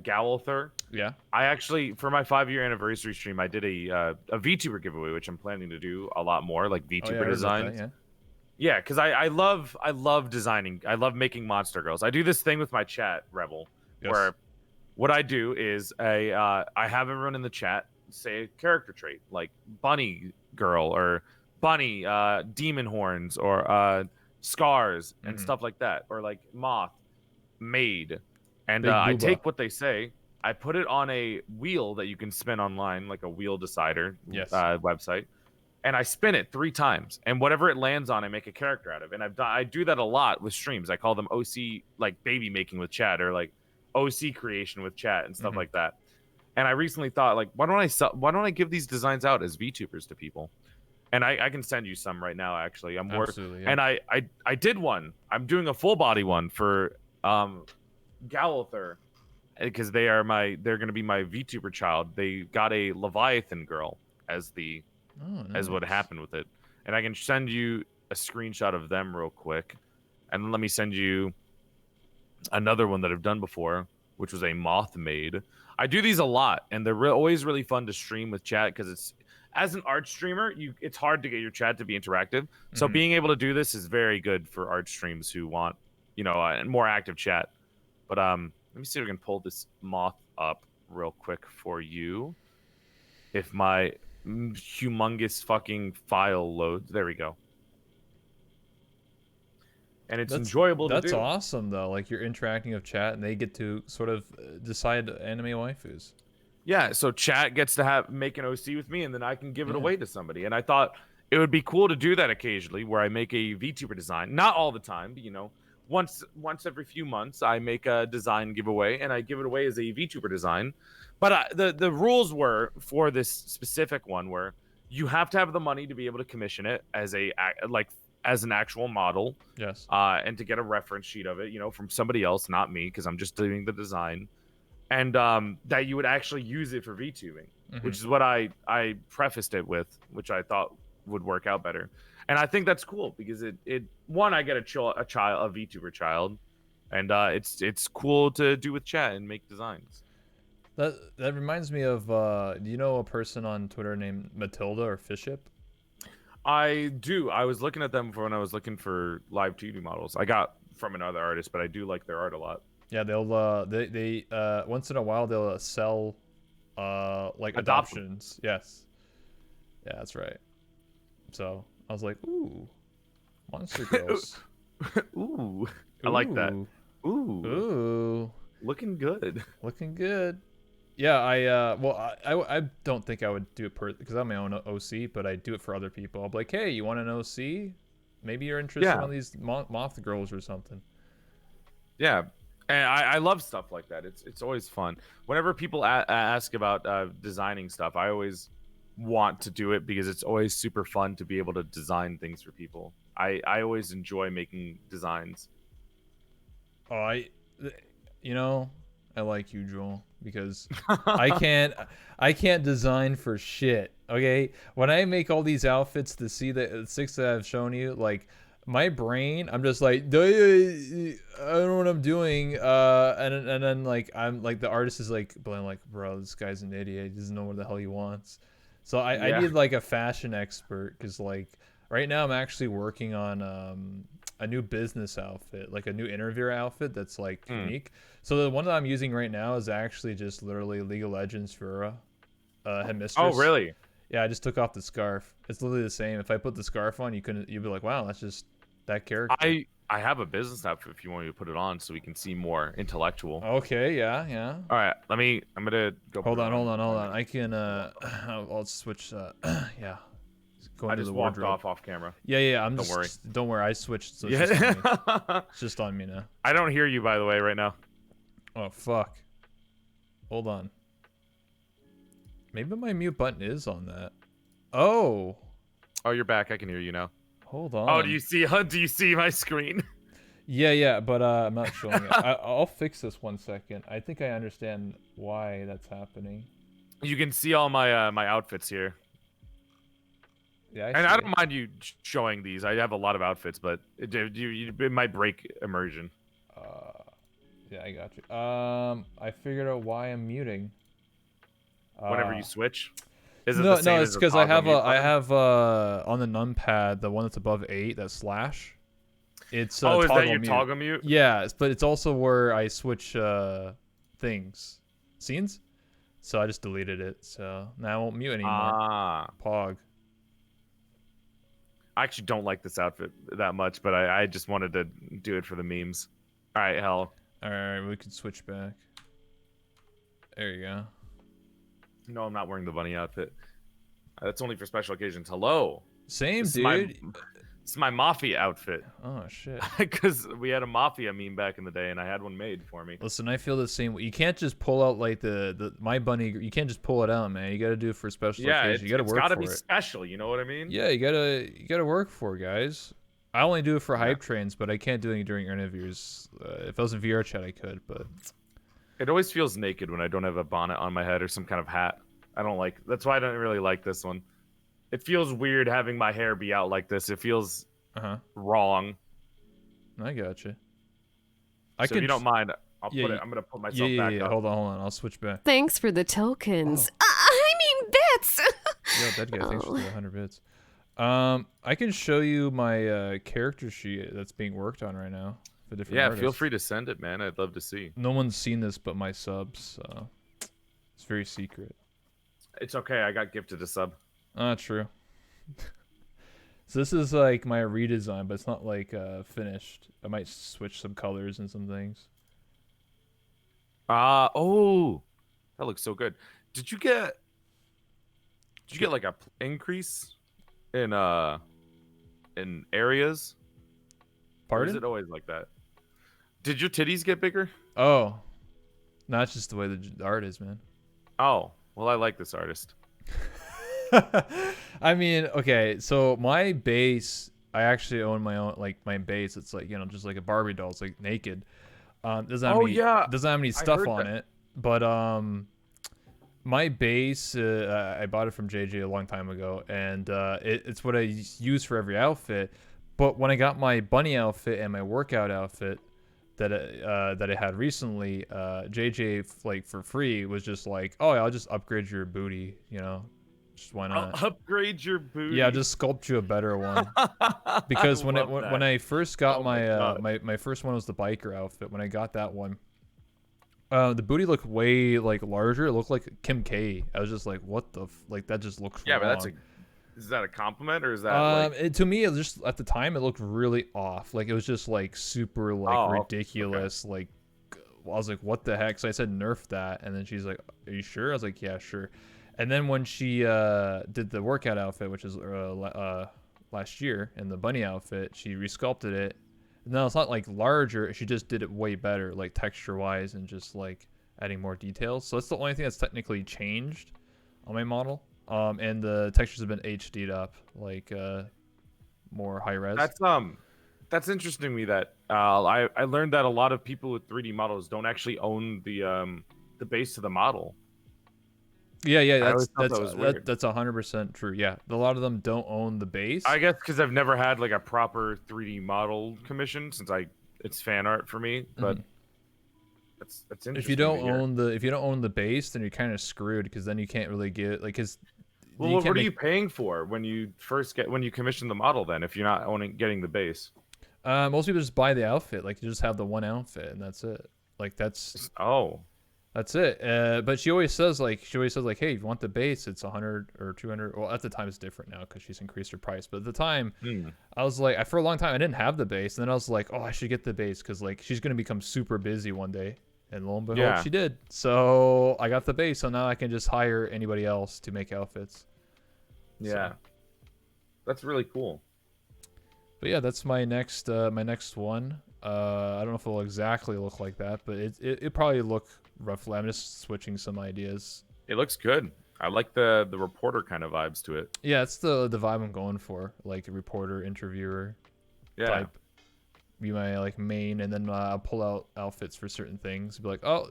Gowlther. Yeah. I actually, for my 5-year anniversary stream, I did a VTuber giveaway, which I'm planning to do a lot more, like VTuber designs. Yeah, because I love designing. I love making monster girls. I do this thing with my chat, Rebel, where what I do is I have everyone in the chat say a character trait like bunny girl or bunny demon horns or scars and stuff like that, or like moth maid. And Big I booba. take what they say, I put it on a wheel that you can spin online, like a wheel decider website, and I spin it 3 times, and whatever it lands on, I make a character out of. And I do that a lot with streams. I call them OC, like baby making with chat, or like OC creation with chat and stuff like that. And I recently thought, like, why don't I give these designs out as VTubers to people? And I can send you some right now. Actually, Absolutely, yeah. and I did one. I'm doing a full body one for Galother, because they're going to be my VTuber child. They got a Leviathan girl as what happened with it. And I can send you a screenshot of them real quick, and then let me send you another one that I've done before, which was a moth maid. I do these a lot, and they're always really fun to stream with chat, because it's, as an art streamer, it's hard to get your chat to be interactive. So being able to do this is very good for art streams who want, a more active chat. But let me see if I can pull this moth up real quick for you. If my humongous fucking file loads, there we go. And it's enjoyable to do. That's awesome, though. Like, you're interacting with chat, and they get to sort of decide anime waifus. Yeah, so chat gets to make an OC with me, and then I can give it away to somebody. And I thought it would be cool to do that occasionally, where I make a VTuber design. Not all the time, but, once every few months, I make a design giveaway, and I give it away as a VTuber design. But the rules were, for this specific one, where you have to have the money to be able to commission it as an actual model. Yes. And to get a reference sheet of it, from somebody else, not me, because I'm just doing the design. And that you would actually use it for VTubing, which is what I prefaced it with, which I thought would work out better. And I think that's cool, because it I get a VTuber child, and it's cool to do with chat and make designs. That reminds me of do you know a person on Twitter named Matilda or Fiship? I do. I was looking at them before when I was looking for live TV models. I got from another artist, but I do like their art a lot. Yeah, they'll they once in a while they'll sell like adoptions. Yes. Yeah, that's right. So I was like, ooh, monster girls. Ooh, I like that. Ooh, looking good. Looking good. Yeah, I don't think I would do it because I'm my own OC, but I do it for other people. I'll be like, hey, you want an OC? Maybe you're interested in one of these moth girls or something. Yeah. And I love stuff like that. It's always fun. Whenever people ask about designing stuff, I always want to do it, because it's always super fun to be able to design things for people. I always enjoy making designs. Oh, I like you, Joel, because I can't design for shit. Okay, when I make all these outfits to see the 6 that I've shown you, like, my brain, I'm just like, I don't know what I'm doing, and then like I'm like, the artist is like, but I'm like, bro, this guy's an idiot. He doesn't know what the hell he wants. So I need like a fashion expert, because like right now I'm actually working on a new business outfit, like a new interviewer outfit that's like unique. So the one that I'm using right now is actually just literally League of Legends Fura, Headmistress. Oh, really? Yeah, I just took off the scarf. It's literally the same. If I put the scarf on, you'd be like, wow, that's just that character. I have a business outfit if you want me to put it on, so we can see more intellectual. Okay, yeah. All right, I'm gonna go. Hold on. I can I'll switch. Yeah. I just walked off camera. Yeah. Don't worry. I switched. So it's just on me. It's just on me now. I don't hear you, by the way, right now. Oh fuck. Hold on. Maybe my mute button is on that. Oh, you're back. I can hear you now. Hold on. Oh, do you see my screen? Yeah, but I'm not showing it. I'll fix this 1 second. I think I understand why that's happening. You can see all my my outfits here. Yeah, I don't mind you showing these. I have a lot of outfits, but it might break immersion. Yeah, I got you. I figured out why I'm muting. Whenever you switch, is it no, the same it's because I have on the numpad, the one that's above 8, that slash. It's is that your mute. toggle mute? Yeah, but it's also where I switch things, scenes. So I just deleted it. So now I won't mute anymore. Pog. I actually don't like this outfit that much, but I just wanted to do it for the memes. All right, hell. All right, we can switch back. There you go. No, I'm not wearing the bunny outfit. That's only for special occasions. Hello. Same, This dude. It's my mafia outfit. Oh shit. Because we had a mafia meme back in the day, and I had one made for me. Listen, I feel the same way. You can't just pull out like the my bunny. You can't just pull it out, man. You got to do it for special occasions. You got to work for it. It's got to be special. You know what I mean? Yeah, you gotta work for it, guys. I only do it for hype trains, but I can't do it during interviews. If I was in VR chat, I could, but it always feels naked when I don't have a bonnet on my head or some kind of hat. I don't like. That's why I don't really like this one. It feels weird having my hair be out like this. It feels wrong. I gotcha. If you don't mind, I'll put it. I'm gonna put myself back up. Hold on. I'll switch back. Thanks for the tokens. I mean bits. Yo, dead guy, thanks for the 100 bits. I can show you my character sheet that's being worked on right now for different artists. Feel free to send it, man. I'd love to see. No one's seen this but my subs, so it's very secret. It's okay. I got gifted a sub. True. So this is like my redesign, but it's not like finished. I might switch some colors and some things. Oh, that looks so good. Did you get like a increase in areas? Pardon? Or is it always like that? Did your titties get bigger? Oh, no, that's just the way the art is, man. Oh, well, I like this artist. I mean, okay, so my base, I actually own my own, like my base. It's like, just like a Barbie doll. It's like naked. Doesn't have any stuff on it, but my base, I bought it from JJ a long time ago, and it's what I use for every outfit. But when I got my bunny outfit and my workout outfit that I had recently, JJ like for free was just like, oh, I'll just upgrade your booty, just why not? I'll upgrade your booty. Yeah, just sculpt you a better one. Because when I first got my first one was the biker outfit. When I got that one, the booty looked way like larger. It looked like Kim K. I was just like, what the that just looks wrong. But is that a compliment or is that to me, it just at the time it looked really off. Like it was just like super ridiculous. Okay. Like I was like, what the heck? So I said nerf that, and then she's like, are you sure? I was like, yeah, sure. And then when she did the workout outfit, which is last year, and the bunny outfit, she resculpted it. No, it's not like larger. She just did it way better, like texture-wise, and just like adding more details. So that's the only thing that's technically changed on my model. And the textures have been HD'd up, like more high res. That's interesting to me. That I learned that a lot of people with 3D models don't actually own the base to the model. Yeah, that's 100% true. Yeah, a lot of them don't own the base. I guess because I've never had like a proper 3D model commission since it's fan art for me. But that's interesting. If you don't own the base, then you're kind of screwed because then you can't really get like what are you paying for when you commission the model? Then if you're not getting the base, most people just buy the outfit. Like you just have the one outfit and that's it. Like that's it. But she always says like, hey, if you want the base, it's 100 or 200. Well, at the time it's different now because she's increased her price. But at the time, I was like, for a long time I didn't have the base, and then I was like, oh, I should get the base because like she's gonna become super busy one day, and lo and behold, she did. So I got the base, so now I can just hire anybody else to make outfits. Yeah, that's really cool. But yeah, that's my next one. I don't know if it'll exactly look like that, but it probably look roughly. I'm just switching some ideas. It looks good. I like the reporter kind of vibes to it. Yeah, it's the vibe I'm going for, like a reporter, interviewer type. Be my like main, and then I'll pull out outfits for certain things. Be like, oh,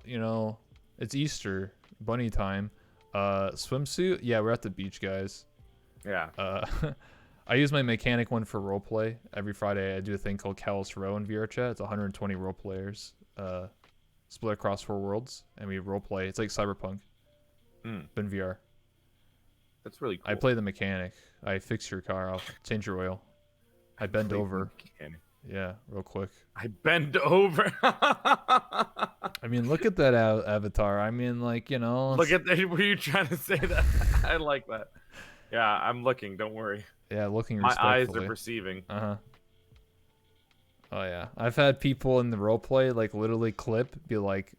it's Easter, bunny time, swimsuit. Yeah, we're at the beach, guys. Yeah. I use my mechanic one for roleplay. Every Friday I do a thing called Callous Row in VR chat. It's 120 role players split across 4 worlds, and we roleplay. It's like Cyberpunk, but in VR. That's really cool. I play the mechanic. I fix your car. I'll change your oil. I bend over. Yeah, real quick. I bend over. I mean, look at that avatar. I mean, like, you know. Look at that. Were you trying to say that? I like that. Yeah, I'm looking. Don't worry. Yeah, looking My eyes respectfully. are perceiving. Uh-huh. Oh, yeah. I've had people in the roleplay, like, literally clip, be like,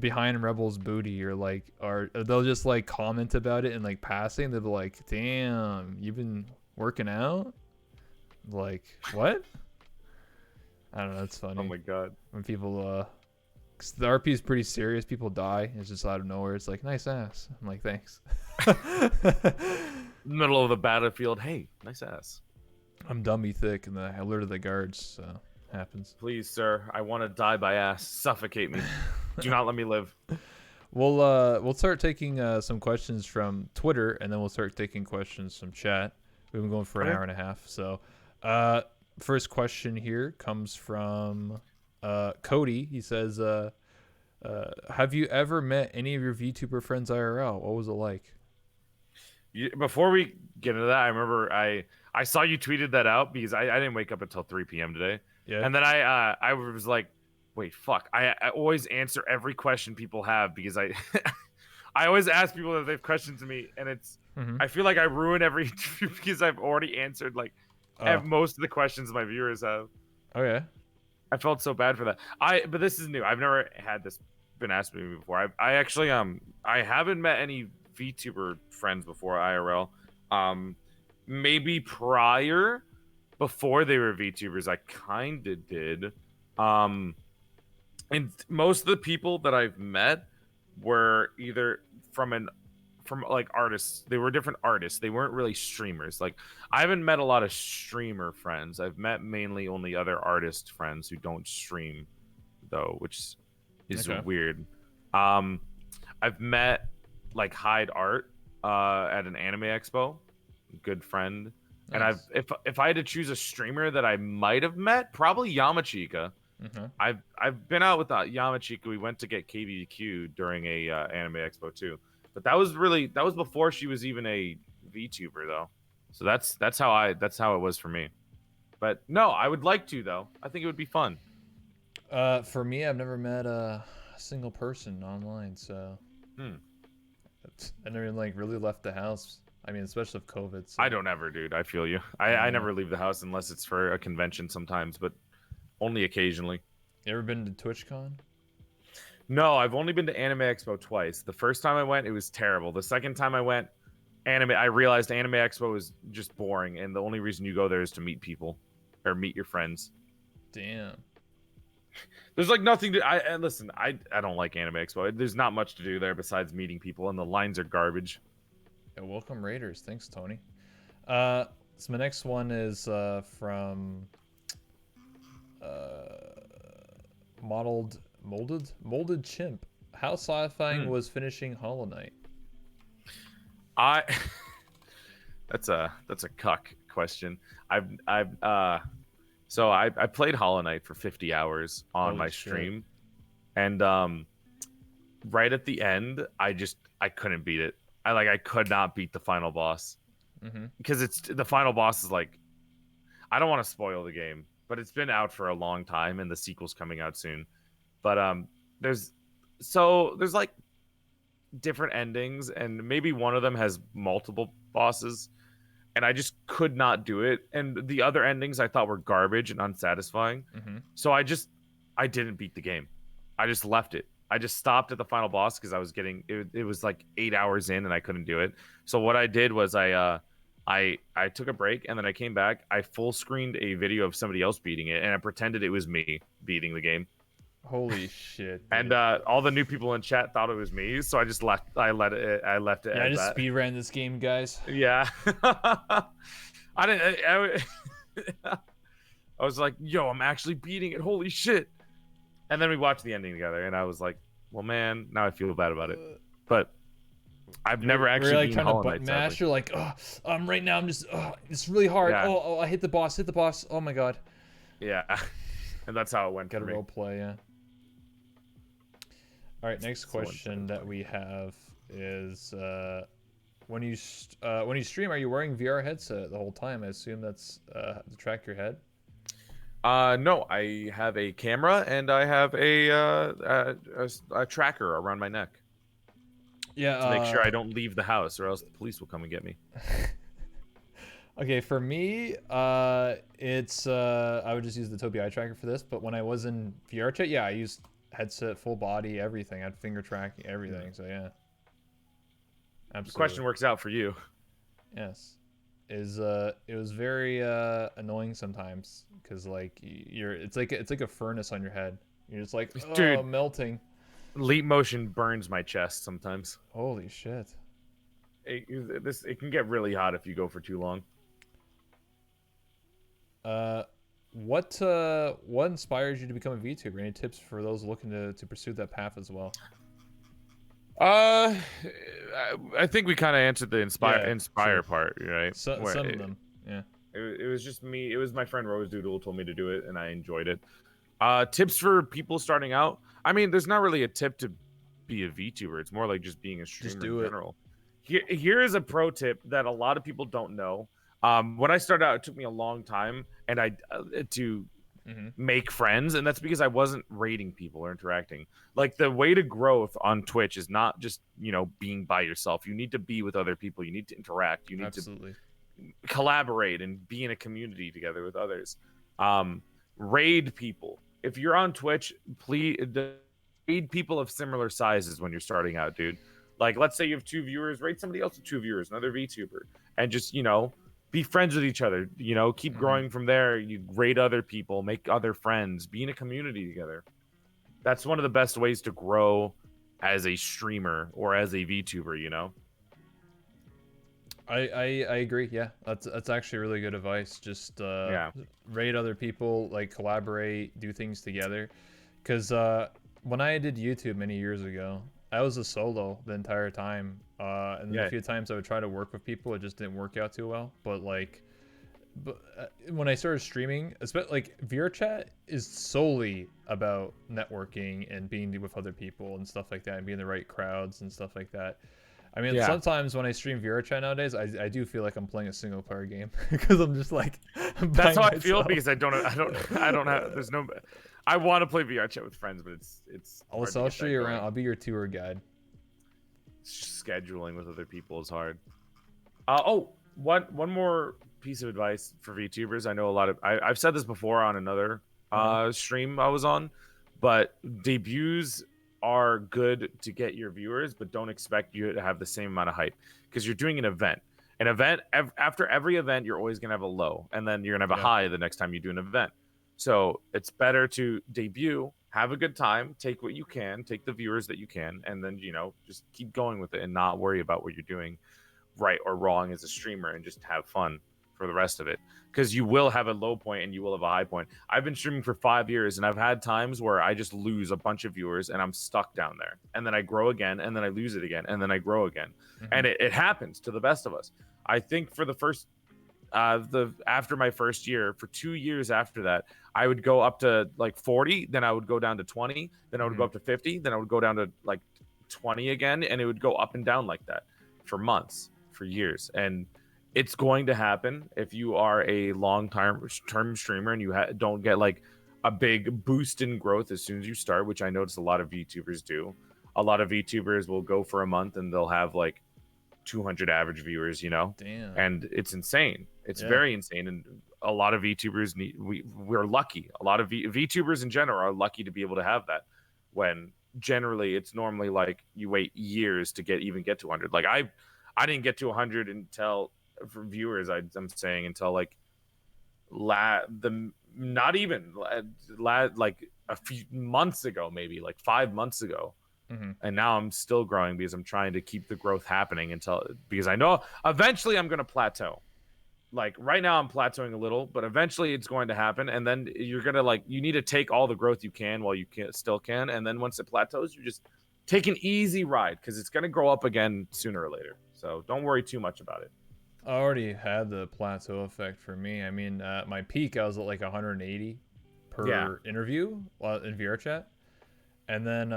behind Rebel's booty, or, like, or they'll just, like, comment about it and, like, passing. They'll be like, damn, you've been working out? Like, what? I don't know. It's funny. Oh, my God. When people, 'cause the RP is pretty serious. People die. It's just out of nowhere. It's like, nice ass. I'm like, thanks. Middle of the battlefield. Hey, nice ass. I'm dummy thick, and I alerted the guards, so happens. Please, sir. I want to die by ass. Suffocate me. Do not let me live. We'll start taking some questions from Twitter, and then we'll start taking questions from chat. We've been going for an hour and a half. So, first question here comes from Cody. He says, have you ever met any of your VTuber friends IRL? What was it like? Before we get into that, I remember I saw you tweeted that out because I didn't wake up until 3 p.m. today. Yeah. And then I was like, wait, fuck. I always answer every question people have because I always ask people if they have questions to me, and it's I feel like I ruin every interview because I've already answered like most of the questions my viewers have. Oh yeah. I felt so bad for that. But this is new. I've never had this been asked me before. I actually I haven't met any VTuber friends before IRL. Maybe prior, before they were VTubers, I kind of did. And most of the people that I've met were either from like artists. They were different artists. They weren't really streamers. Like, I haven't met a lot of streamer friends. I've met mainly only other artist friends who don't stream, though, which is weird. I've met like Hyde Art at an anime expo, good friend. Nice. And if I had to choose a streamer that I might have met, probably Yamachika. I've been out with Yamachika. We went to get KBQ during a anime expo too, but that was before she was even a VTuber though. So that's how it was for me. But no, I would like to though. I think it would be fun. For me, I've never met a single person online, so I never like really left the house. I mean, especially with COVID. So. I don't ever, dude. I feel you. I never leave the house unless it's for a convention sometimes, but only occasionally. You ever been to TwitchCon? No, I've only been to Anime Expo twice. The first time I went, it was terrible. The second time I went, I realized Anime Expo is just boring, and the only reason you go there is to meet people or meet your friends. Damn. There's like nothing to. Listen, I don't like Anime Expo. There's not much to do there besides meeting people, and the lines are garbage. Yeah, welcome Raiders. Thanks, Tony. So my next one is from molded chimp. How satisfying was finishing Hollow Knight? That's a cuck question. So I played Hollow Knight for 50 hours on my stream, and right at the end, I couldn't beat it. I could not beat the final boss because the final boss is like, I don't want to spoil the game, but it's been out for a long time and the sequel's coming out soon. But there's like different endings, and maybe one of them has multiple bosses, and I just could not do it. And the other endings I thought were garbage and unsatisfying. So I didn't beat the game. I just left it. I just stopped at the final boss because I was getting it was like 8 hours in and I couldn't do it. So what I did was I took a break, and then I came back. I full screened a video of somebody else beating it, and I pretended it was me beating the game. Holy shit! And all the new people in chat thought it was me, so I just left. I left it. Yeah, I just speed ran this game, guys. Yeah, I didn't. I was like, "Yo, I'm actually beating it! Holy shit!" And then we watched the ending together, and I was like, "Well, man, now I feel bad about it." But I've never actually like been trying Hollow to Knight, button mash. You're like, oh, right now I'm just, it's really hard. Yeah. Oh, I hit the boss. Oh my god. Yeah, and that's how it went. Gotta for me. role play, yeah. All right, next question that we have is, when you stream, are you wearing VR headset the whole time? I assume that's to track your head. No, I have a camera and I have a tracker around my neck Yeah. to make sure I don't leave the house, or else the police will come and get me. Okay, for me, it's I would just use the Tobii eye tracker for this. But when I was in VRChat, yeah, I used headset, full body, everything. I had finger tracking, everything. So yeah, absolutely. The question works out for you. Yes, it was very annoying sometimes because like it's like a furnace on your head. You're just like, oh, Dude. I'm melting. Leap motion burns my chest sometimes. Holy shit. It can get really hot if you go for too long. What inspires you to become a VTuber? Any tips for those looking to pursue that path as well? I think we kind of answered the inspire sure. part, right? Some of them, yeah. It was just me. It was my friend Rose Doodle told me to do it, and I enjoyed it. Tips for people starting out. I mean, there's not really a tip to be a VTuber. It's more like just being a streamer in general. Here is a pro tip that a lot of people don't know. When I started out, it took me a long time, and to make friends, and that's because I wasn't rating people or interacting. Like, the way to growth on Twitch is not just being by yourself. You need to be with other people. You need to interact. You need to collaborate and be in a community together with others. Raid people. If you're on Twitch, please raid people of similar sizes when you're starting out, dude. Like, let's say you have 2 viewers, raid somebody else with 2 viewers, another VTuber, and just be friends with each other. Keep growing from there. You raid other people, make other friends, be in a community together. That's one of the best ways to grow as a streamer or as a VTuber. I agree. Yeah, that's actually really good advice. Just raid other people, like collaborate, do things together. Because when I did YouTube many years ago, I was a solo the entire time. And then a few times I would try to work with people, it just didn't work out too well. But when I started streaming, especially like VRChat is solely about networking and being with other people and stuff like that, and being in the right crowds and stuff like that. I mean, sometimes when I stream VRChat nowadays, I do feel like I'm playing a single player game because I'm just like. That's how I feel because I don't have. There's no. I want to play VRChat with friends, but it's. I'll show you around. I'll be your tour guide. Scheduling with other people is hard. One more piece of advice for VTubers. I know a lot of. I've said this before on another stream I was on, but debuts are good to get your viewers, but don't expect you to have the same amount of hype because you're doing an event. After every event, you're always gonna have a low, and then you're gonna have a high the next time you do an event. So it's better to debut, have a good time, take what you can, take the viewers that you can, and then just keep going with it and not worry about what you're doing right or wrong as a streamer, and just have fun for the rest of it, because you will have a low point and you will have a high point. I've been streaming for 5 years, and I've had times where I just lose a bunch of viewers and I'm stuck down there, and then I grow again, and then I lose it again, and then I grow again. And it happens to the best of us. I think for the first after my first year, for 2 years after that, I would go up to like 40, then I would go down to 20, then I would go up to 50, then I would go down to like 20 again, and it would go up and down like that for months, for years. And it's going to happen if you are a long-term streamer and you don't get like a big boost in growth as soon as you start, which I notice a lot of VTubers do. A lot of VTubers will go for a month and they'll have like 200 average viewers, Damn. And it's insane. It's very insane. And a lot of VTubers we're lucky. A lot of VTubers in general are lucky to be able to have that, when generally it's normally like you wait years to get to 100. Like I didn't get to 100 until, for viewers, I'm saying, until like not even like a few months ago, maybe like 5 months ago. And now I'm still growing because I'm trying to keep the growth happening because I know eventually I'm going to plateau. Like right now I'm plateauing a little, but eventually it's going to happen. And then you're going to you need to take all the growth you can while you still can. And then once it plateaus, you just take an easy ride, because it's going to grow up again sooner or later. So don't worry too much about it. I already had the plateau effect for me. I mean, my peak, I was at like 180 per interview in VRChat. And then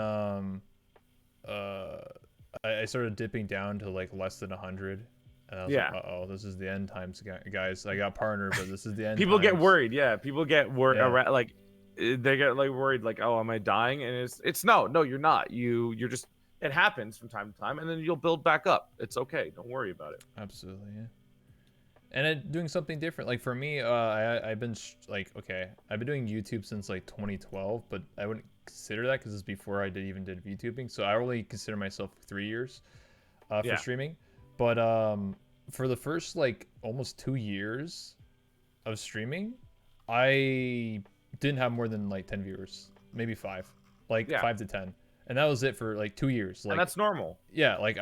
I started dipping down to like less than 100. And I was like, uh-oh, this is the end times, guys. I got partner, but this is the end People get times. worried. Yeah, people get worried. Yeah. Like they get like worried. Like, oh, am I dying? And it's no, you're not. You're just. It happens from time to time, and then you'll build back up. It's okay. Don't worry about it. Absolutely, yeah. And doing something different. Like for me, I've been like, okay, I've been doing YouTube since like 2012, but I wouldn't consider that because it's before I even did VTubing. So I only consider myself 3 years for streaming. But for the first like almost 2 years of streaming, I didn't have more than like 10 viewers, maybe 5, like 5 to 10, and that was it for like 2 years. Like, and that's normal. Yeah, like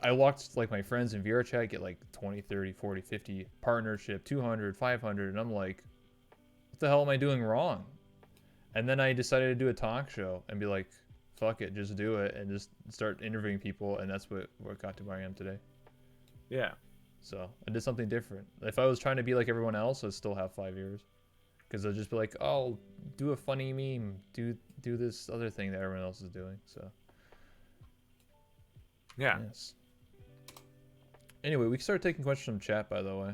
I locked like my friends in VR chat, get like 20, 30, 40, 50 partnership, 200, 500, and I'm like, what the hell am I doing wrong? And then I decided to do a talk show and be like, fuck it, just do it, and just start interviewing people, and that's what got to where I am today. Yeah. So I did something different. If I was trying to be like everyone else, I'd still have 5 years, because I'd just be like, oh, do a funny meme, do this other thing that everyone else is doing. So yeah. Yes. Anyway, we can start taking questions from chat, by the way.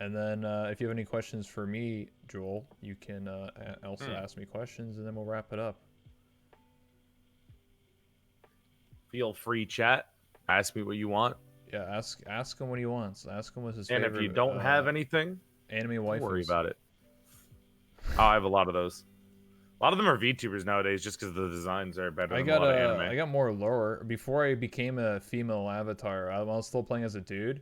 And then if you have any questions for me, Joel, you can also ask me questions, and then we'll wrap it up. Feel free, chat. Ask me what you want. Yeah, ask him what he wants. Ask him what's his favorite. And if you don't have anything, anime waifus. Don't worry about it. Oh, I have a lot of those. A lot of them are VTubers nowadays, just because the designs are better than a lot of anime. I got more lore. Before I became a female avatar, I was still playing as a dude.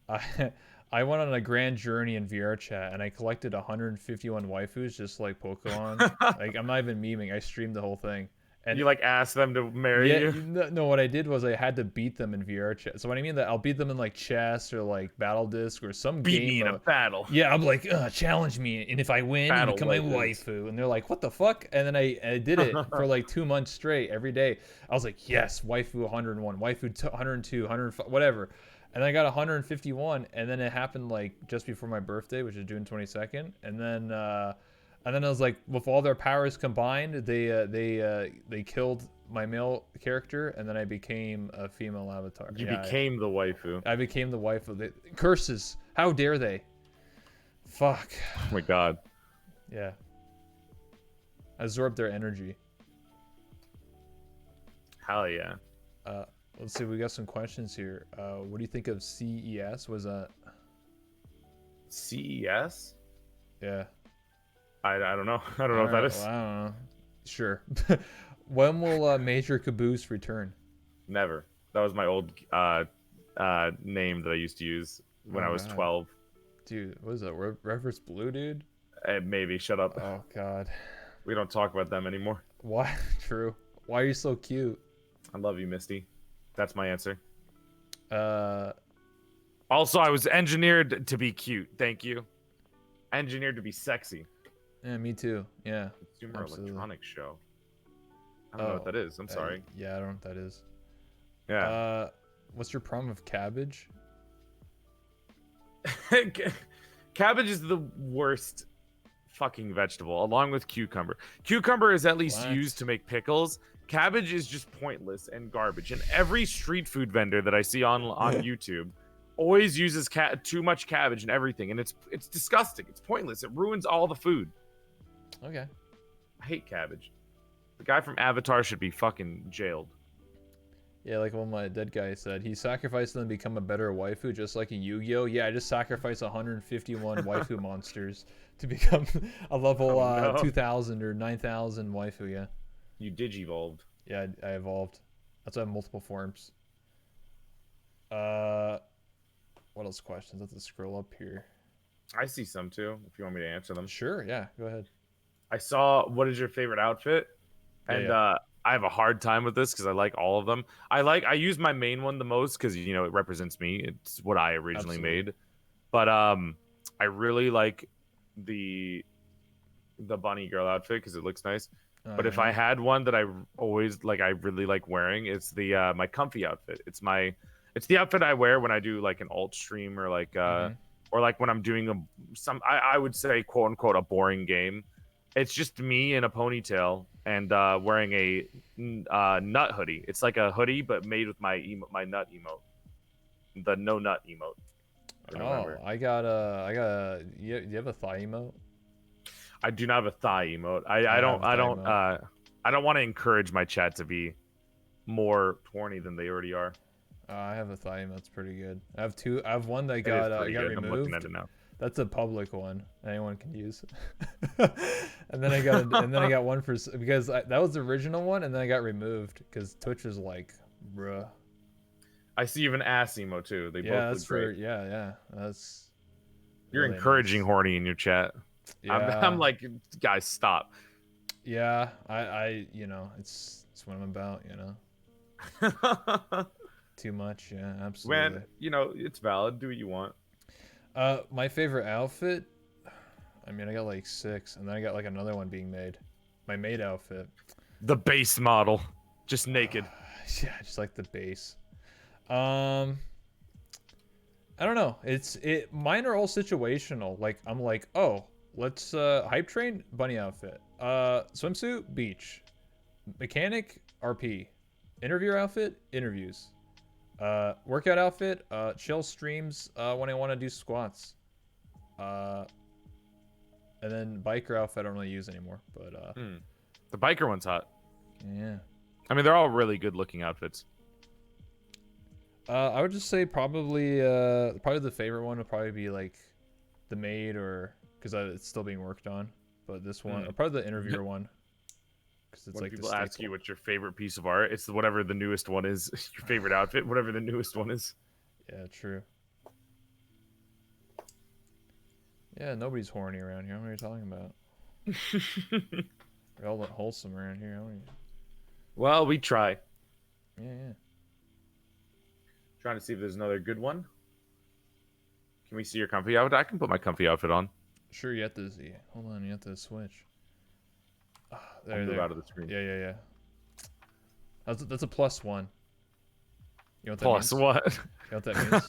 I went on a grand journey in VR chat, and I collected 151 waifus, just like Pokemon. Like, I'm not even memeing. I streamed the whole thing. And you like asked them to marry you? No, what I did was I had to beat them in VR chat. So what I mean that I'll beat them in like chess or like Battle Disc or some beat game. Me in a battle. Yeah, I'm like, challenge me, and if I win, you become my waifu. And they're like, what the fuck? And then I did it for like 2 months straight every day. I was like, yes, waifu 101, waifu 102, 105, whatever. And I got 151, and then it happened like just before my birthday, which is June 22nd. And then I was like, with all their powers combined, they killed my male character, and then I became a female avatar. You became the waifu. I became the waifu. Curses! How dare they? Fuck. Oh my god. Yeah. Absorb their energy. Hell yeah. Let's see. We got some questions here. What do you think of CES? Was that CES? Yeah. I don't know. I don't know what that is. Well, I don't know. Sure. When will Major Caboose return? Never. That was my old name that I used to use when I was 12. Dude, what is that? Reverse Blue, dude? Maybe. Shut up. Oh, God. We don't talk about them anymore. Why? True. Why are you so cute? I love you, Misty. That's my answer. Also, I was engineered to be cute. Thank you. Engineered to be sexy. Yeah, me too. Yeah. Consumer electronics show. I don't know what that is. I'm sorry. Yeah, I don't know what that is. Yeah. What's your problem with cabbage? Cabbage is the worst fucking vegetable, along with cucumber. Cucumber is at least used to make pickles. Cabbage is just pointless and garbage. And every street food vendor that I see on YouTube always uses too much cabbage and everything, and it's disgusting. It's pointless. It ruins all the food. Okay. I hate cabbage. The guy from Avatar should be fucking jailed. Yeah, like one my dead guy said, he sacrificed them to become a better waifu, just like in Yu-Gi-Oh. Yeah, I just sacrificed 151 waifu monsters to become a level 2000 or 9000 waifu. Yeah. You digivolved. Yeah, I evolved. That's why I have multiple forms. What else questions? Let's scroll up here. I see some too, if you want me to answer them. Sure, yeah, go ahead. I saw, what is your favorite outfit? And I have a hard time with this because I like all of them. I use my main one the most because, you know, it represents me. It's what I originally made. But I really like the bunny girl outfit because it looks nice. But if I had one that I always like, I really like wearing, it's the my comfy outfit. It's the outfit I wear when I do like an alt stream or like or like when I'm doing I would say quote unquote a boring game. It's just me in a ponytail and wearing a nut hoodie. It's like a hoodie but made with my nut emote. the no nut emote. Oh, you have a thigh emote? I do not have a thigh emote. I don't want to encourage my chat to be more horny than they already are. I have a thigh emote. That's pretty good. I have two. I have one that got removed. I'm looking at it now. That's a public one. Anyone can use. And then I got one for because that was the original one, and then I got removed because Twitch was like, bruh. I see you have an ass emo too. They both look great. Yeah. That's. You're really encouraging nice. horny in your chat. Yeah. I'm like, guys, stop. Yeah, I it's what I'm about, Too much, yeah, absolutely. Man, it's valid. Do what you want. My favorite outfit, I mean, I got like 6, and then I got like another one being made. My maid outfit. The base model, just naked. Yeah, just like the base. I don't know. Mine are all situational. Like I'm like, oh, let's hype train, bunny outfit. Swimsuit, beach. Mechanic, RP. Interviewer outfit, interviews. Workout outfit, chill streams when I want to do squats. And then biker outfit I don't really use anymore, but the biker one's hot. Yeah. I mean, they're all really good looking outfits. I would just say probably the favorite one would probably be like the maid, or because it's still being worked on. But this one, or probably the interviewer one, because it's when like people ask you what's your favorite piece of art, it's whatever the newest one is. Your favorite outfit, whatever the newest one is. Yeah, true. Yeah, nobody's horny around here. What are you talking about? We're all wholesome around here, aren't we? Well, we try. Yeah. Trying to see if there's another good one. Can we see your comfy outfit? I can put my comfy outfit on. Sure, you have to see. Hold on, you have to switch. I'll move out of the screen. Yeah. That's a +1. You know what that Plus means? what? You know what that means?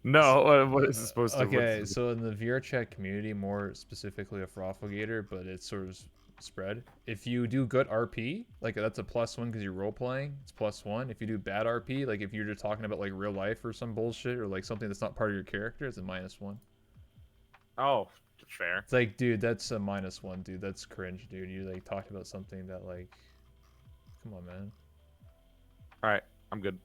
No, what is it supposed to? Okay, so in the VR chat community, more specifically a Frofflegator, but it's sort of spread. If you do good RP, like that's a +1 because you're role playing. It's +1. If you do bad RP, like if you're just talking about like real life or some bullshit or like something that's not part of your character, it's a -1. Oh, fair. It's like, dude, that's a -1, dude. That's cringe, dude. You like talked about something that like, come on, man. All right, I'm good.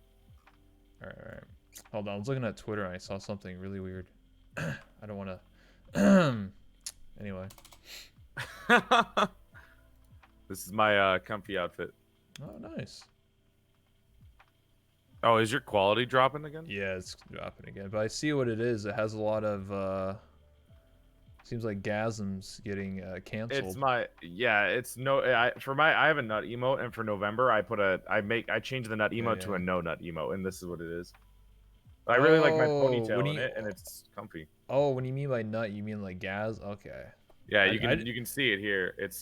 All right. Hold on, I was looking at Twitter and I saw something really weird. I don't want to. Anyway. This is my comfy outfit. Oh, nice. Oh, is your quality dropping again? Yeah, it's dropping again. But I see what it is. It has a lot of seems like gasms getting canceled. It's it's no. I have a nut emote, and for November I changed the nut emote to a no nut emote, and this is what it is. I really like my ponytail in it, and it's comfy. Oh, when you mean by nut, you mean like gas? Okay. Yeah, you can see it here. It's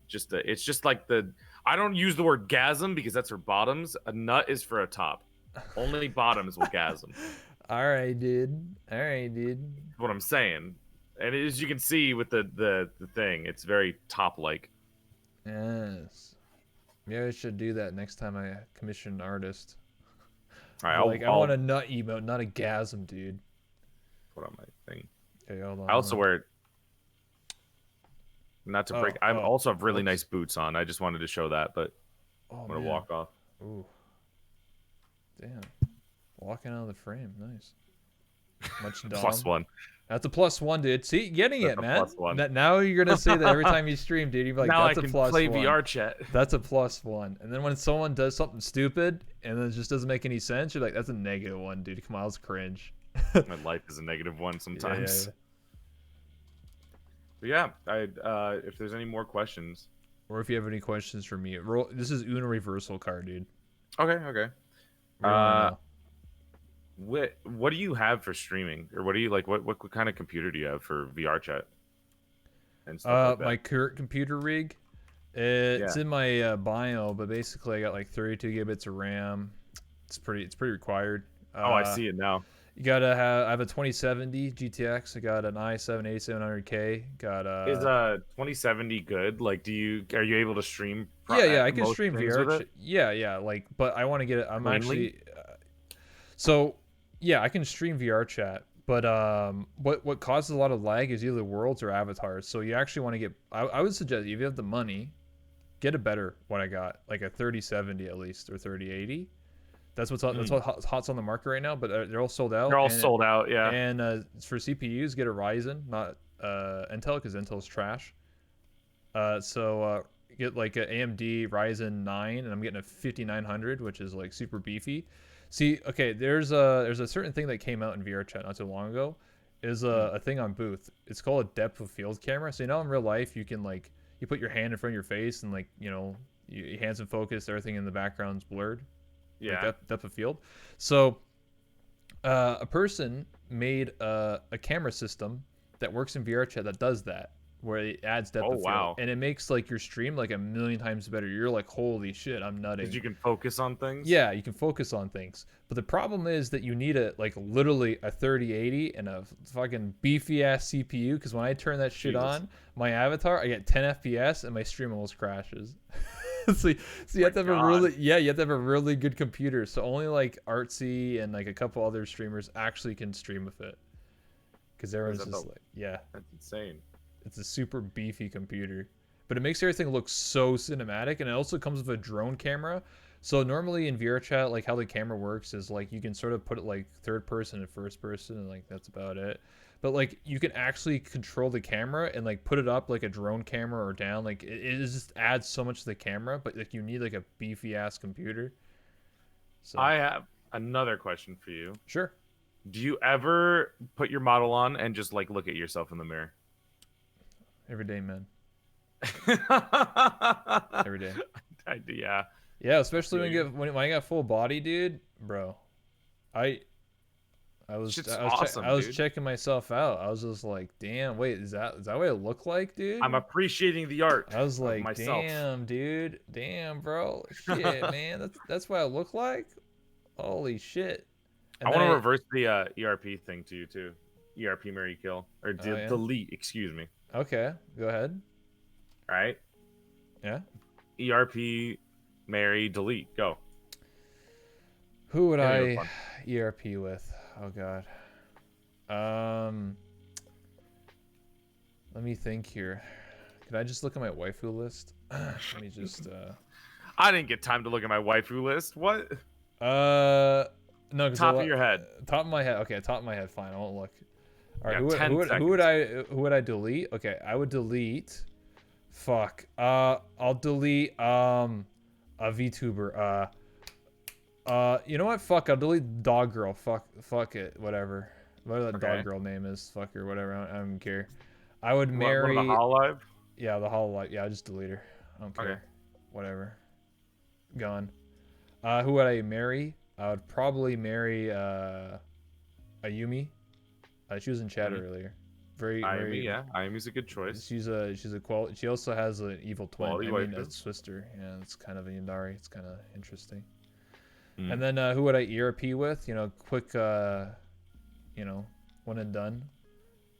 just like the. I don't use the word gasm because that's for bottoms. A nut is for a top. Only bottoms will gasm. All right, dude. That's what I'm saying. And as you can see with the thing, it's very top like. Yes. Maybe I should do that next time I commission an artist. All right, I want a nut emote, not a gasm, dude. Put on my thing. Okay, hold on. I also wear it. Not to break. I also have really nice boots on. I just wanted to show that, but I'm gonna walk off. Ooh. Damn. Walking out of the frame, nice. Much dom. +1. That's a +1, dude. See, getting That's it, man. +1. Now you're gonna say that every time you stream, dude. You're like, now that's I can a +1. play VR chat. That's a +1. And then when someone does something stupid and then it just doesn't make any sense, you're like, that's a -1, dude. Come on, that's cringe. My life is a -1 sometimes. Yeah. But yeah, if there's any more questions, or if you have any questions for me, this is Uno reversal card, dude. Okay. What do you have for streaming, or what do you like? What kind of computer do you have for VR chat? And stuff like that? My current computer rig, it's in my bio, but basically I got like 32 gigabytes of RAM. It's pretty required. I see it now. You gotta I have a 2070 GTX. I got an i7 8700K. Got Is 2070 good? Like, are you able to stream? Yeah, I can stream VR. Yeah, like, but I want to get it. I'm actually. So yeah, I can stream VR chat, but what causes a lot of lag is either worlds or avatars. So you actually want to get. I would suggest if you have the money, get a better what I got, like a 3070 at least or 3080. That's what's hot's on the market right now, but they're all sold out. They're all sold out, yeah. And for CPUs, get a Ryzen, not Intel, because Intel's trash. So get like an AMD Ryzen 9, and I'm getting a 5900, which is like super beefy. See, okay, there's a certain thing that came out in VR chat not too long ago, is a thing on Booth. It's called a depth of field camera. So you know in real life you can like you put your hand in front of your face and like your hands in focus, everything in the background's blurred. Yeah. Like depth of field. So a person made a camera system that works in VR chat that does that, where it adds depth of field, and it makes like your stream like a million times better. You're like, holy shit, I'm nutting. Because you can focus on things. Yeah, you can focus on things. But the problem is that you need literally a 3080 and a fucking beefy ass CPU. Because when I turn that shit on, my avatar, I get 10 FPS and my stream almost crashes. so you have to have you have to have a really good computer. So only like Artsy and like a couple other streamers actually can stream with it. Because everyone's just like, yeah, that's insane. It's a super beefy computer, but it makes everything look so cinematic, and it also comes with a drone camera. So normally in VR chat, like how the camera works is like you can sort of put it like third person and first person, and like that's about it. But like you can actually control the camera and like put it up like a drone camera or down. Like it just adds so much to the camera, but like you need like a beefy ass computer. So I have another question for you. Sure. Do you ever put your model on and just like look at yourself in the mirror? Every day, man. Every day. Yeah. Yeah, especially when I got full body, dude, bro. I was checking myself out. I was just like, damn, wait, is that what I look like, dude? I'm appreciating the art. I was like, damn, dude, damn, bro, shit, man, that's what I look like. Holy shit. And I want to reverse the ERP thing to you too. ERP marry kill or delete, excuse me. Okay, go ahead. All right. Yeah. ERP, marry, delete. Go. Who would I ERP with? Oh God. Let me think here. Could I just look at my waifu list? Let me just. I didn't get time to look at my waifu list. What? No. Top of your head. Top of my head. Okay, top of my head. Fine. I won't look. All right, yeah, who would I delete? Okay, I would delete. Fuck. I'll delete a VTuber. You know what? Fuck. I'll delete Dog Girl. Fuck it. Whatever. Whatever that dog girl name is. Fuck her. Whatever. I don't care. I would marry. The Hololive? Yeah, the Hololive. Yeah, I just delete her. I don't care. Okay. Whatever. Gone. Who would I marry? I would probably marry Ayumi. She was in chat earlier. Ayumi, yeah. Ayumi's a good choice. She's a quality. She also has an evil twin. A sister. Yeah, it's kind of a Yandari. It's kind of interesting. Mm. And then who would I ERP with? Quick. One and done.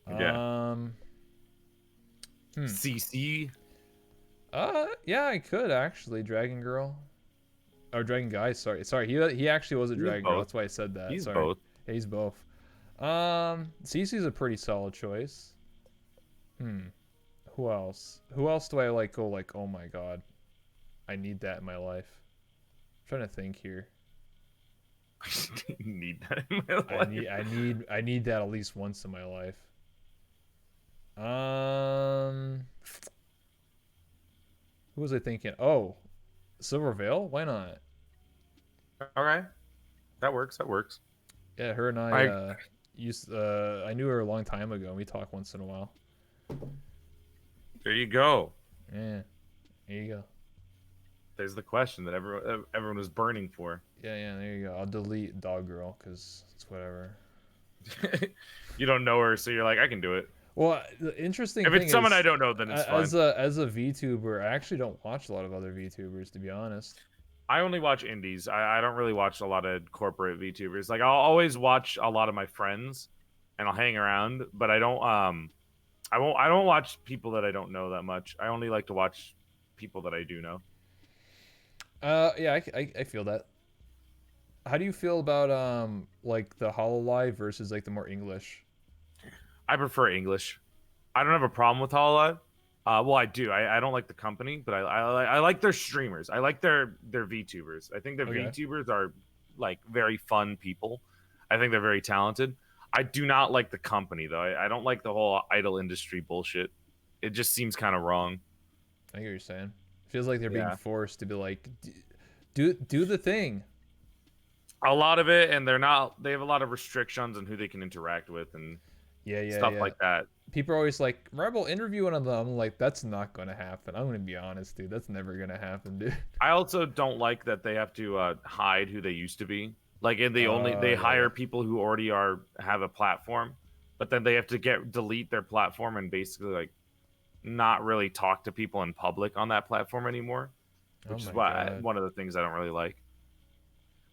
Yeah. CC. Yeah, I could actually. Dragon Girl. Or Dragon Guy. Sorry. He actually was a Dragon Girl. That's why I said that. He's sorry. Both. Yeah, he's both. CC's a pretty solid choice. Who else? Who else do I go like, oh my god, I need that in my life? I'm trying to think here. I need that in my life. I need that at least once in my life. Who was I thinking? Oh, Silver Veil? Why not? Okay. That works. Yeah, her and I I knew her a long time ago, and we talk once in a while. There you go. Yeah, there you go. There's the question that everyone was burning for. Yeah, there you go. I'll delete Dog Girl because it's whatever. You don't know her, so you're like, I can do it. Well, the interesting thing it's someone I don't know, then it's fine. As a VTuber, I actually don't watch a lot of other VTubers, to be honest. I only watch indies. I don't really watch a lot of corporate VTubers. Like I'll always watch a lot of my friends, and I'll hang around. But I don't. I don't watch people that I don't know that much. I only like to watch people that I do know. Yeah, I feel that. how do you feel about like the HoloLive versus like the more English? I prefer English. I don't have a problem with HoloLive. Well, I do. I don't like the company, but I like their streamers. I like their VTubers. I think their Okay. VTubers are like very fun people. I think they're very talented. I do not like the company though. I don't like the whole idol industry bullshit. It just seems kind of wrong. I get what you're saying. Feels like they're being Yeah. forced to be like, do the thing. A lot of it, and they're not. They have a lot of restrictions on who they can interact with and Yeah, stuff like that. People are always like, Rebel, interview one of them. I'm like, that's not gonna happen. I'm gonna be honest, dude. That's never gonna happen, dude. I also don't like that they have to hide who they used to be. Like, and they Yeah. hire people who already have a platform, but then they have to delete their platform and basically like not really talk to people in public on that platform anymore, which is one of the things I don't really like.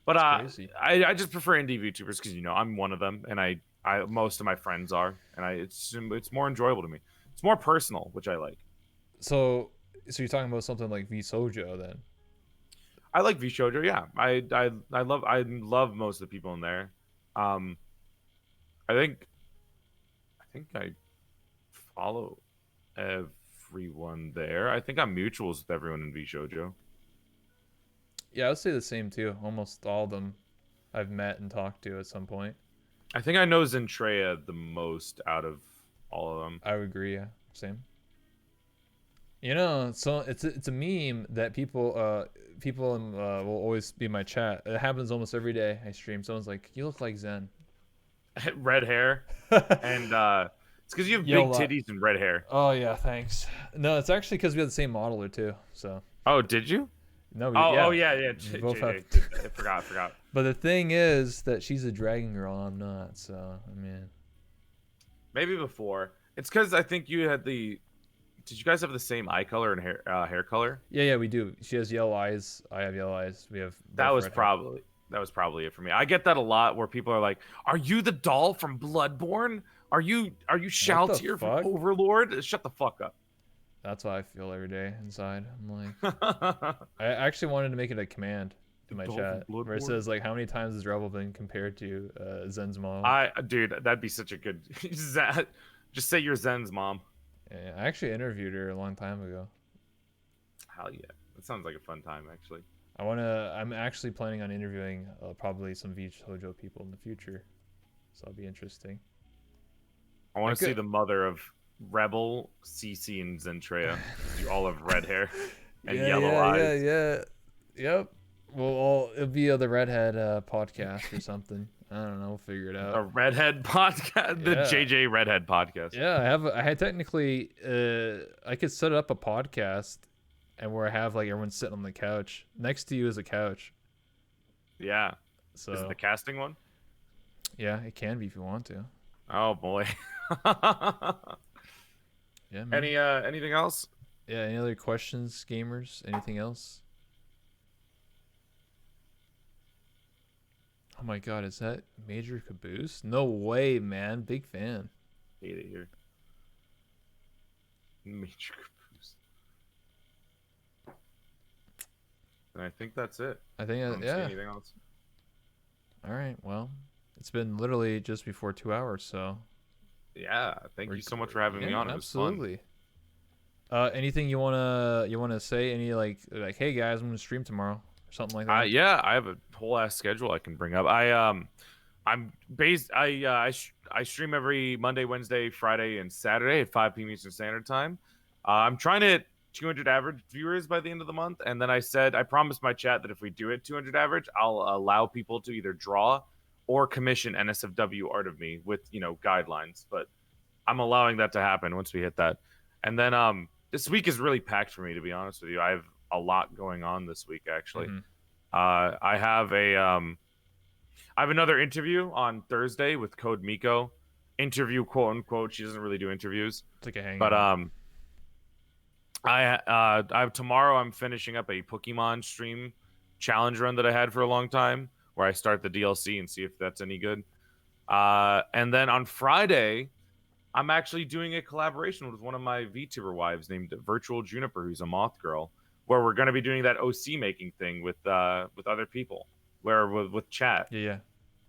But crazy. I just prefer indie VTubers because I'm one of them, and I most of my friends are, and it's more enjoyable to me. It's more personal, which I like. So you're talking about something like VSojo then? I like VShojo, yeah. I love most of the people in there. I think I follow everyone there. I think I'm mutuals with everyone in VShojo. Yeah, I would say the same too. Almost all of them I've met and talked to at some point. I think I know Zentreya the most out of all of them. I would agree, yeah. Same. So it's a meme that people will always be in my chat. It happens almost every day I stream. Someone's like, "You look like Zen." Red hair, and it's because you have big titties and red hair. Oh yeah, thanks. No, it's actually because we have the same modeler too. So. Oh, did you? No. Yeah. Both have... I forgot. But the thing is that she's a dragon girl. I'm not. So I mean. Maybe before. It's because I think you had the. Did you guys have the same eye color and hair color? Yeah, we do. She has yellow eyes. I have yellow eyes. We have. That was probably it for me. I get that a lot where people are like, "Are you the doll from Bloodborne? Are you Shaltier from Overlord? Shut the fuck up." That's how I feel every day inside. I'm like, I actually wanted to make it a command to my chat where it says like, how many times has Rebel been compared to Zen's mom? Dude, that'd be such a good. Just say you're Zen's mom. Yeah, I actually interviewed her a long time ago. Hell yeah, that sounds like a fun time actually. I'm actually planning on interviewing probably some VShojo people in the future, so that'll be interesting. I want to see the mother of Rebel, Cece, and Zentreya. You all have red hair and yellow eyes. Yep. Well, it'll be the redhead podcast or something. I don't know. We'll figure it out. A redhead podcast, the JJ Redhead podcast. Yeah, I had technically. I could set up a podcast, and where I have like everyone sitting on the couch next to you is a couch. Yeah. So is it the casting one? Yeah, it can be if you want to. Oh boy. Yeah. Man. Anything else? Yeah. Any other questions, gamers? Anything else? Oh my god, is that Major Caboose? No way, man. Big fan. Hate it here. Major Caboose. And I think that's it. I think I don't see anything else. All right. Well, it's been literally just before 2 hours, so. Yeah. Thank you so much for having me on. It was absolutely. Fun. Anything you wanna say? Any like, hey guys, I'm gonna stream tomorrow or something like that? Yeah, I have a whole ass schedule I can bring up. I'm based. I stream every Monday, Wednesday, Friday, and Saturday at 5 p.m. Eastern Standard Time. I'm trying to hit 200 average viewers by the end of the month, and then I promised my chat that if we do it 200 average, I'll allow people to either draw or commission NSFW art of me with guidelines. But I'm allowing that to happen once we hit that. And then this week is really packed for me, to be honest with you. I have a lot going on this week actually. Mm-hmm. I have another interview on Thursday with Code Miko. Interview, quote unquote. She doesn't really do interviews. It's like a hangout. But I tomorrow I'm finishing up a Pokemon stream challenge run that I had for a long time, where I start the DLC and see if that's any good. And then on Friday, I'm actually doing a collaboration with one of my VTuber wives named Virtual Juniper, who's a moth girl, where we're going to be doing that OC making thing with other people. where with chat. Yeah.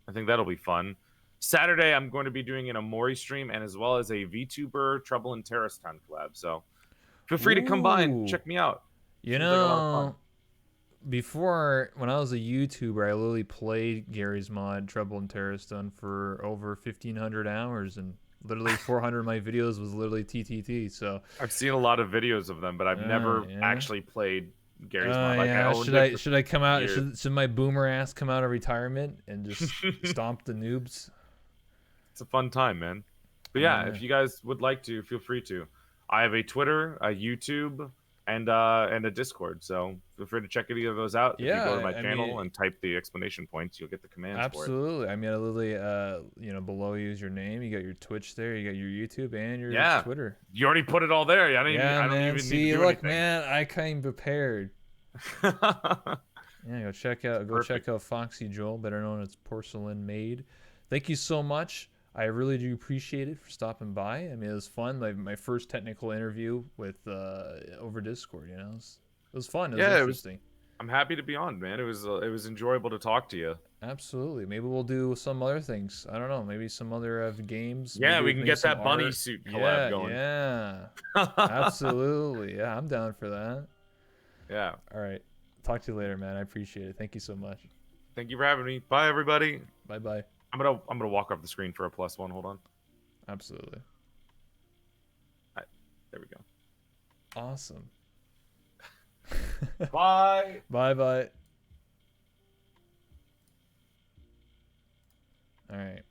I think that'll be fun. Saturday, I'm going to be doing an Amori stream and as well as a VTuber Trouble in Terrorist Town collab. So feel free to come by and check me out. You Seems like a lot of fun. know, before, when I was a YouTuber, I literally played Gary's mod Trouble in Terrorist Town for over 1,500 hours, and literally 400 of my videos was literally TTT. So I've seen a lot of videos of them, but I've never actually played Gary's mod. Like, yeah. Should I come out? Should my boomer ass come out of retirement and just stomp the noobs? It's a fun time, man. But yeah, if you guys would like to, feel free to. I have a Twitter, a YouTube, and a Discord, so feel free to check either of those out. Yeah, if you go to my channel and type the explanation points, you'll get the commands for it. Absolutely. I mean, I literally, below you is your name. You got your Twitch there. You got your YouTube and your Twitter. You already put it all there. I don't even see, need to do look, anything. man, I came prepared. Go check out FoxyJoel, better known as Porcelain Maid. Thank you so much. I really do appreciate it for stopping by. I mean, it was fun. Like my first technical interview with over Discord. It was fun. It was interesting. I'm happy to be on, man. It was enjoyable to talk to you. Absolutely. Maybe we'll do some other things. I don't know. Maybe some other games. Yeah, maybe we can get that bunny art. suit collab going. Yeah. Absolutely. Yeah, I'm down for that. Yeah. All right. Talk to you later, man. I appreciate it. Thank you so much. Thank you for having me. Bye, everybody. Bye. I'm gonna walk off the screen for a +1. Hold on. Absolutely. All right, there we go. Awesome. Bye. Bye. All right.